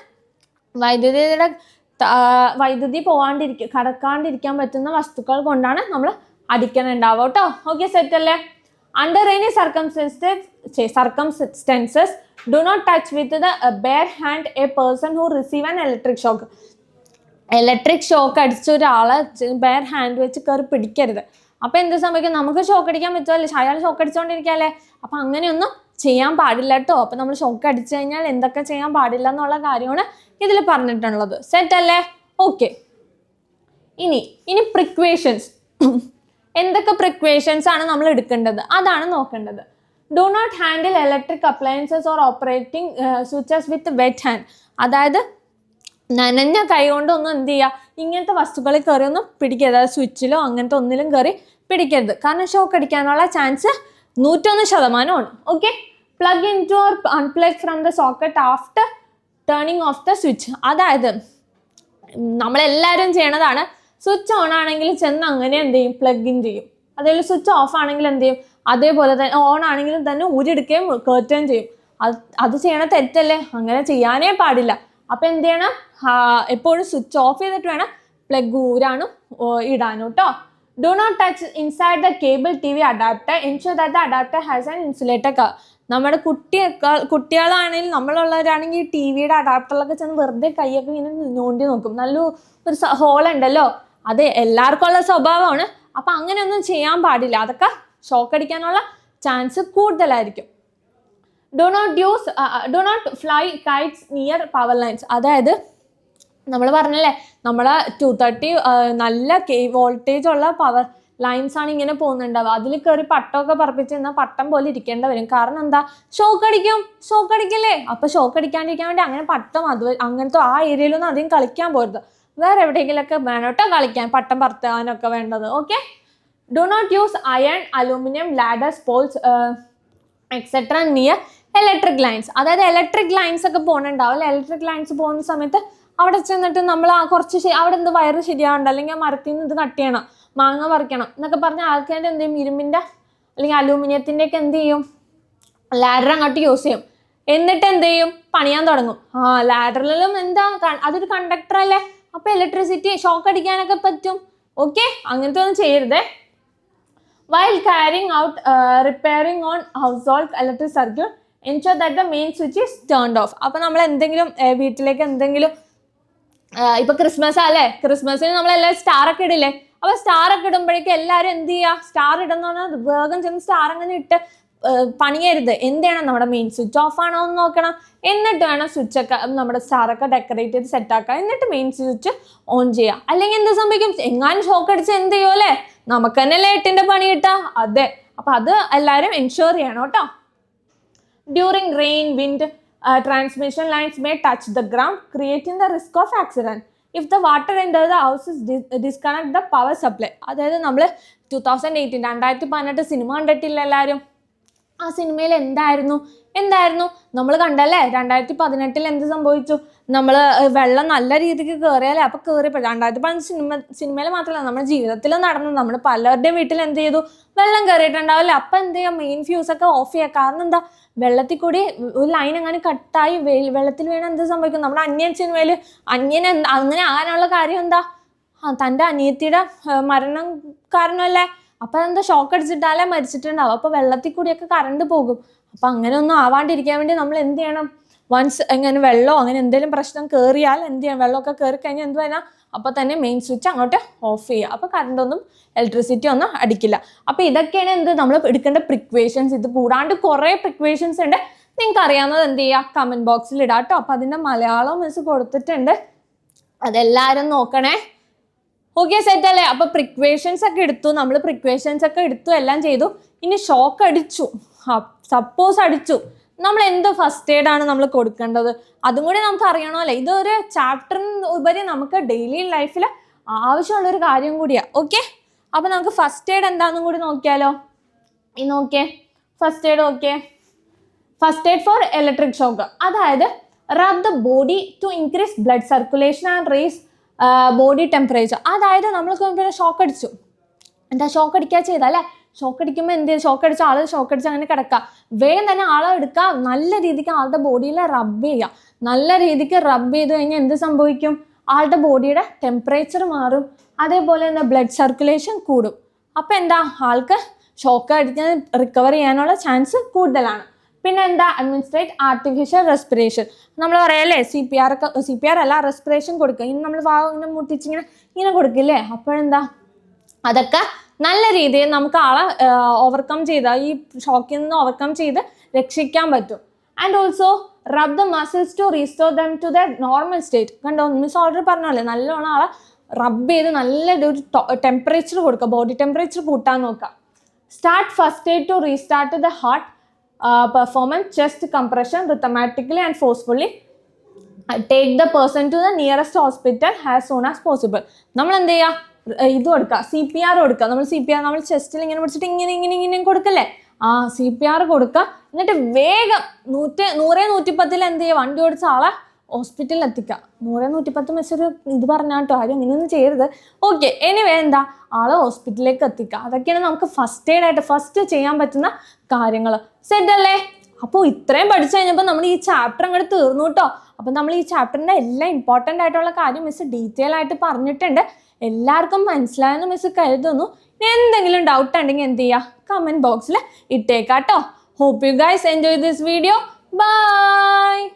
വൈദ്യുതിയുടെ വൈദ്യുതി കടക്കാണ്ടിരിക്കാൻ പറ്റുന്ന വസ്തുക്കൾ കൊണ്ടാണ് നമ്മൾ അടിക്കണുണ്ടാവുക കേട്ടോ. ഓക്കെ, സെറ്റ് അല്ലേ? Under any circumstances do not touch with the bare hand a person who receive an electric shock. Electric shock അടിച്ച ഒരാളെ ബെയർ ഹാൻഡ് വെച്ച് കയറി പിടിക്കരുത്. അപ്പം എന്ത് സംഭവിക്കും? നമുക്ക് ഷോക്ക് അടിക്കാൻ പറ്റുമല്ലേ, അയാൾ ഷോക്ക് അടിച്ചുകൊണ്ടിരിക്കുകയല്ലേ. അപ്പം അങ്ങനെയൊന്നും ചെയ്യാൻ പാടില്ല കേട്ടോ. അപ്പം നമ്മൾ ഷോക്ക് അടിച്ചു കഴിഞ്ഞാൽ എന്തൊക്കെ ചെയ്യാൻ പാടില്ല എന്നുള്ള കാര്യമാണ് ഇതിൽ പറഞ്ഞിട്ടുള്ളത്. സെറ്റ് അല്ലേ? ഓക്കെ, ഇനി പ്രിക്വേഷൻസ്. എന്തൊക്കെ പ്രിക്വേഷൻസ് ആണ് നമ്മൾ എടുക്കേണ്ടത് അതാണ് നോക്കേണ്ടത്. Do not handle electric appliances or operating switches with wet hand. അതായത് നനഞ്ഞ കൈ കൊണ്ടൊന്നും എന്ത് ചെയ്യുക, ഇങ്ങനത്തെ വസ്തുക്കളിൽ കയറി ഒന്നും പിടിക്കരുത്. അതായത് സ്വിച്ചിലോ അങ്ങനത്തെ ഒന്നിലും കയറി പിടിക്കരുത്. കാരണം ഷോക്ക് അടിക്കാനുള്ള chance 101%. Okay, plug in two or unplug from the socket after turning of the switch. അതായത് നമ്മളെല്ലാവരും ചെയ്യണതാണ്. സ്വിച്ച് ഓൺ ആണെങ്കിൽ ചെന്ന് അങ്ങനെ എന്ത് ചെയ്യും, പ്ലഗ് ഇൻ ചെയ്യും. അതേപോലെ സ്വിച്ച് ഓഫ് ആണെങ്കിൽ എന്ത് ചെയ്യും, അതേപോലെ തന്നെ ഓൺ ആണെങ്കിലും തന്നെ ഊരിയെടുക്കുകയും കയറ്റുകയും ചെയ്യും. അത് ചെയ്യണ തെറ്റല്ലേ, അങ്ങനെ ചെയ്യാനേ പാടില്ല. അപ്പം എന്ത് ചെയ്യണം, എപ്പോഴും സ്വിച്ച് ഓഫ് ചെയ്തിട്ട് വേണം പ്ലഗ് ഊരാനും ഇടാനും കേട്ടോ. Do not touch inside the cable TV adapter. Ensure that the adapter has an insulator cover. നമ്മുടെ കുട്ടികളാണെങ്കിലും നമ്മളുള്ളവരാണെങ്കിൽ TV അഡാപ്റ്ററിലൊക്കെ ചെന്ന് വെറുതെ കൈയൊക്കെ ഇങ്ങനെ നോണ്ടി നോക്കും. ഒരു ഹോൾ ഉണ്ടല്ലോ, അത് എല്ലാവർക്കും ഉള്ള സ്വഭാവമാണ്. അപ്പം അങ്ങനെയൊന്നും ചെയ്യാൻ പാടില്ല. അതൊക്കെ ഷോക്ക് അടിക്കാനുള്ള ചാൻസ് കൂടുതലായിരിക്കും. Do not fly kites near power lines. അതായത് നമ്മൾ പറഞ്ഞല്ലേ, നമ്മളെ 230 നല്ല വോൾട്ടേജ് ഉള്ള പവർ ലൈൻസ് ആണ് ഇങ്ങനെ പോകുന്നുണ്ടാവുക. അതിൽ കയറി പട്ടമൊക്കെ പറപ്പിച്ച് എന്നാൽ പട്ടം പോലെ ഇരിക്കേണ്ട വരും. കാരണം എന്താ, ഷോക്ക് അടിക്കല്ലേ. അപ്പം ഷോക്ക് അടിക്കാണ്ടിരിക്കാൻ വേണ്ടി അങ്ങനെ പട്ടം അങ്ങനത്തെ ആ ഏരിയയിലൊന്നും അധികം കളിക്കാൻ പോരുത്. വേറെ എവിടെയെങ്കിലൊക്കെ വേണം കേട്ടോ കളിക്കാൻ, പട്ടം പറത്താനൊക്കെ വേണ്ടത്. Okay, do not use iron, aluminium, ladders, poles etcetera near electric lines. അതായത് ഇലക്ട്രിക് ലൈൻസ് ഒക്കെ പോകുന്നുണ്ടാവും. ഇലക്ട്രിക് ലൈൻസ് പോകുന്ന സമയത്ത് അവിടെ ചെന്നിട്ട് നമ്മൾ അവിടെ എന്ത് വയറ് ശരിയാവണ്ട, അല്ലെങ്കിൽ ആ മരത്തിൽ നിന്ന് ഇത് കട്ട് ചെയ്യണം, മാങ്ങ പറിക്കണം എന്നൊക്കെ പറഞ്ഞ ആൾക്കാർ എന്ത് ചെയ്യും, ഇരുമ്പിൻ്റെ അല്ലെങ്കിൽ അലൂമിനിയത്തിൻ്റെ ഒക്കെ എന്ത് ചെയ്യും, ലാഡർ അങ്ങോട്ട് യൂസ് ചെയ്യും. എന്നിട്ട് എന്ത് ചെയ്യും, പണിയാൻ തുടങ്ങും. ലാഡറിലും എന്താ, അതൊരു കണ്ടക്ടർ അല്ലേ, അപ്പോൾ ഇലക്ട്രിസിറ്റി ഷോക്ക് അടിക്കാനൊക്കെ പറ്റും. ഓക്കെ, അങ്ങനത്തെ ഒന്നും ചെയ്യരുതേ. While carrying out repairing on household electric circuit, ensure that the main switch is turned off. അപ്പോൾ നമ്മൾ എന്തെങ്കിലും വീട്ടിലേക്ക് എന്തെങ്കിലും ഇപ്പൊ ക്രിസ്മസ് അല്ലേ, ക്രിസ്മസിന് നമ്മളെല്ലാവരും സ്റ്റാറൊക്കെ ഇടില്ലേ. അപ്പോൾ സ്റ്റാറൊക്കെ ഇടുമ്പോഴേക്കും എല്ലാവരും എന്ത് ചെയ്യുക, സ്റ്റാർ ഇടുന്ന പറഞ്ഞാൽ വേഗം ചെന്ന് സ്റ്റാർ അങ്ങനെ ഇട്ട് പണിയരുത്. എന്ത് ചെയ്യണം, നമ്മുടെ മെയിൻ സ്വിച്ച് ഓഫ് ആണോ എന്ന് നോക്കണം. എന്നിട്ട് വേണം സ്വിച്ചൊക്കെ നമ്മുടെ സ്റ്റാറൊക്കെ ഡെക്കറേറ്റ് ചെയ്ത് സെറ്റാക്കുക. എന്നിട്ട് മെയിൻ സ്വിച്ച് ഓൺ ചെയ്യുക. അല്ലെങ്കിൽ എന്ത് സംഭവിക്കും, എങ്ങാനും ഷോക്ക് അടിച്ച് എന്ത് ചെയ്യുമല്ലേ, നമുക്ക് തന്നെ ലേറ്റിൻ്റെ പണി കിട്ടാ. അതെ, അപ്പം അത് എല്ലാവരും എൻഷുർ ചെയ്യണം കേട്ടോ. During rain, wind, transmission lines may touch the ground, creating the risk of accident. If the water enters the house, disconnect the power supply. അതായത് നമ്മൾ 2018 സിനിമ കണ്ടിട്ടില്ല എല്ലാവരും. ആ സിനിമയിൽ എന്തായിരുന്നു നമ്മൾ കണ്ടല്ലേ. 2018 എന്ത് സംഭവിച്ചു, നമ്മൾ വെള്ളം നല്ല രീതിക്ക് കയറിയല്ലേ. അപ്പോൾ കയറിയപ്പോൾ 2018 സിനിമയിൽ മാത്രമല്ല നമ്മുടെ ജീവിതത്തിലും നടന്നു. നമ്മൾ പലരുടെയും വീട്ടിൽ എന്ത് ചെയ്തു, വെള്ളം കയറിയിട്ടുണ്ടാവില്ലേ. അപ്പം എന്ത് ചെയ്യുക, മെയിൻ ഫ്യൂസൊക്കെ ഓഫ് ചെയ്യുക. കാരണം എന്താ, വെള്ളത്തിൽ കൂടി ഒരു ലൈൻ അങ്ങനെ കട്ടായി വെള്ളത്തിൽ വീണാൽ എന്ത് സംഭവിക്കും, നമ്മുടെ അന്യൻ സിനിമയിൽ അങ്ങനെ ആകാനുള്ള കാര്യം എന്താ, തൻ്റെ അനിയത്തിയുടെ മരണം കാരണമല്ലേ. അപ്പം എന്താ, ഷോക്ക് അടിച്ചിട്ടാലേ മരിച്ചിട്ടുണ്ടാവും. അപ്പോൾ വെള്ളത്തിൽ കൂടിയൊക്കെ കറണ്ട് പോകും. അപ്പം അങ്ങനെ ഒന്നും ആവാണ്ടിരിക്കാൻ വേണ്ടി നമ്മൾ എന്ത് ചെയ്യണം, വൺസ് എങ്ങനെ വെള്ളമോ അങ്ങനെ എന്തെങ്കിലും പ്രശ്നം കയറിയാൽ എന്ത് ചെയ്യണം, വെള്ളമൊക്കെ കയറി കഴിഞ്ഞാൽ എന്ത് വേണം, അപ്പോൾ തന്നെ മെയിൻ സ്വിച്ച് അങ്ങോട്ട് ഓഫ് ചെയ്യുക. അപ്പോൾ കറണ്ടൊന്നും ഇലക്ട്രിസിറ്റി ഒന്നും അടിക്കില്ല. അപ്പോൾ ഇതൊക്കെയാണ് എന്ത് നമ്മൾ എടുക്കേണ്ട പ്രിക്വേഷൻസ്. ഇത് കൂടാണ്ട് കുറേ പ്രിക്വേഷൻസ് ഉണ്ട്. നിങ്ങൾക്ക് അറിയാവുന്നത് എന്ത് ചെയ്യുക, കമൻറ്റ് ബോക്സിൽ ഇടാം കേട്ടോ. അപ്പോൾ അതിൻ്റെ മലയാളം മിസ് കൊടുത്തിട്ടുണ്ട്, അതെല്ലാവരും നോക്കണേ. ഓക്കെ, സെറ്റ് അല്ലേ. അപ്പോൾ പ്രിക്വേഷൻസ് ഒക്കെ എടുത്തു, എല്ലാം ചെയ്തു. ഇനി ഷോക്ക് അടിച്ചു, സപ്പോസ് അടിച്ചു, നമ്മൾ എന്ത് ഫസ്റ്റ് എയ്ഡ് ആണ് നമ്മൾ കൊടുക്കേണ്ടത്, അതും കൂടി നമുക്ക് അറിയണമല്ലേ. ഇതൊരു ചാപ്റ്ററിന് ഉപരി നമുക്ക് ഡെയിലി ലൈഫിൽ ആവശ്യമുള്ളൊരു കാര്യം കൂടിയാണ്. ഓക്കെ, അപ്പോൾ നമുക്ക് ഫസ്റ്റ് എയ്ഡ് എന്താണെന്നും കൂടി നോക്കിയാലോ. നോക്കിയേ, first aid for electric shock. അതായത് rub the body to increase blood circulation and raise body temperature. അതായത് നമ്മൾക്ക് ഷോക്ക് അടിച്ചു, എന്താ ഷോക്ക് അടിക്കുക ചെയ്തല്ലേ. ഷോക്ക് അടിക്കുമ്പോൾ എന്ത് ചെയ്യും, ഷോക്ക് അടിച്ച് അങ്ങനെ കിടക്കുക. വേഗം തന്നെ ആളെ എടുക്കുക, നല്ല രീതിക്ക് ആളുടെ ബോഡിയിൽ റബ്ബ് ചെയ്യുക. നല്ല രീതിക്ക് റബ്ബ് ചെയ്ത് കഴിഞ്ഞാൽ എന്ത് സംഭവിക്കും, ആളുടെ ബോഡിയുടെ ടെമ്പറേച്ചർ മാറും, അതേപോലെ തന്നെ ബ്ലഡ് സർക്കുലേഷൻ കൂടും. അപ്പം എന്താ, ആൾക്ക് ഷോക്ക് അടിക്കാൻ റിക്കവർ ചെയ്യാനുള്ള ചാൻസ് കൂടുതലാണ്. പിന്നെ എന്താ, അഡ്മിനിസ്ട്രേറ്റ് ആർട്ടിഫിഷ്യൽ റെസ്പിറേഷൻ. നമ്മൾ പറയല്ലേ CPR അല്ല, റെസ്പിറേഷൻ കൊടുക്കുക. ഇനി നമ്മൾ ഇങ്ങനെ മുട്ടിച്ചിങ്ങനെ കൊടുക്കില്ലേ, അപ്പോഴെന്താ അതൊക്കെ നല്ല രീതിയിൽ നമുക്ക് ആളെ ഓവർകം ചെയ്ത്, ഈ ഷോക്കിൽ നിന്ന് ഓവർകം ചെയ്ത് രക്ഷിക്കാൻ പറ്റും. And also rub the muscles to restore them to the normal state. കണ്ടോ, മിസ് ഓൾറെഡി പറഞ്ഞല്ലേ, നല്ലോണം ആളെ റബ്ബ് ചെയ്ത് നല്ലൊരു ടെമ്പറേച്ചർ കൊടുക്കുക, ബോഡി ടെമ്പറേച്ചർ കൂട്ടാൻ നോക്കുക. Start first aid to restart the heart performance, chest compression rhythmically and forcefully. Take the person to the nearest hospital as soon as possible. നമ്മൾ എന്ത് ചെയ്യുക, ഇത് കൊടുക്കുക, CPR കൊടുക്കുക. നമ്മൾ ചെസ്റ്റിൽ ഇങ്ങനെ പിടിച്ചിട്ട് ഇങ്ങനെ കൊടുക്കല്ലേ, CPR കൊടുക്കുക. എന്നിട്ട് വേഗം 100-110 എന്ത് ചെയ്യുക, വണ്ടി ഓടിച്ച ആളെ ഹോസ്പിറ്റലിൽ എത്തിക്കുക. 100-110 മെസ്സേജ് ഇത് പറഞ്ഞാട്ടോ, ആരും ഇങ്ങനെയൊന്നും ചെയ്യരുത്. ഓക്കെ, എനിവേ എന്താ, ആളെ ഹോസ്പിറ്റലിലേക്ക് എത്തിക്കുക. അതൊക്കെയാണ് നമുക്ക് ഫസ്റ്റ് എയ്ഡ് ആയിട്ട് ഫസ്റ്റ് ചെയ്യാൻ പറ്റുന്ന കാര്യങ്ങൾ. സെറ്റ് അല്ലേ? അപ്പോൾ ഇത്രയും പഠിച്ചു കഴിഞ്ഞപ്പോൾ നമ്മൾ ഈ ചാപ്റ്റർ അങ്ങോട്ട് തീർന്നു കേട്ടോ. അപ്പം നമ്മൾ ഈ ചാപ്റ്ററിൻ്റെ എല്ലാ ഇമ്പോർട്ടൻ്റ് ആയിട്ടുള്ള കാര്യം മിസ് ഡീറ്റെയിൽ ആയിട്ട് പറഞ്ഞിട്ടുണ്ട്. എല്ലാവർക്കും മനസ്സിലായെന്ന് മിസ് കരുതുന്നു. എന്തെങ്കിലും ഡൗട്ട് ഉണ്ടെങ്കിൽ എന്ത് ചെയ്യുക, കമൻറ്റ് ബോക്സിൽ ഇട്ടേക്കാട്ടോ. Hope you guys enjoy this video. By.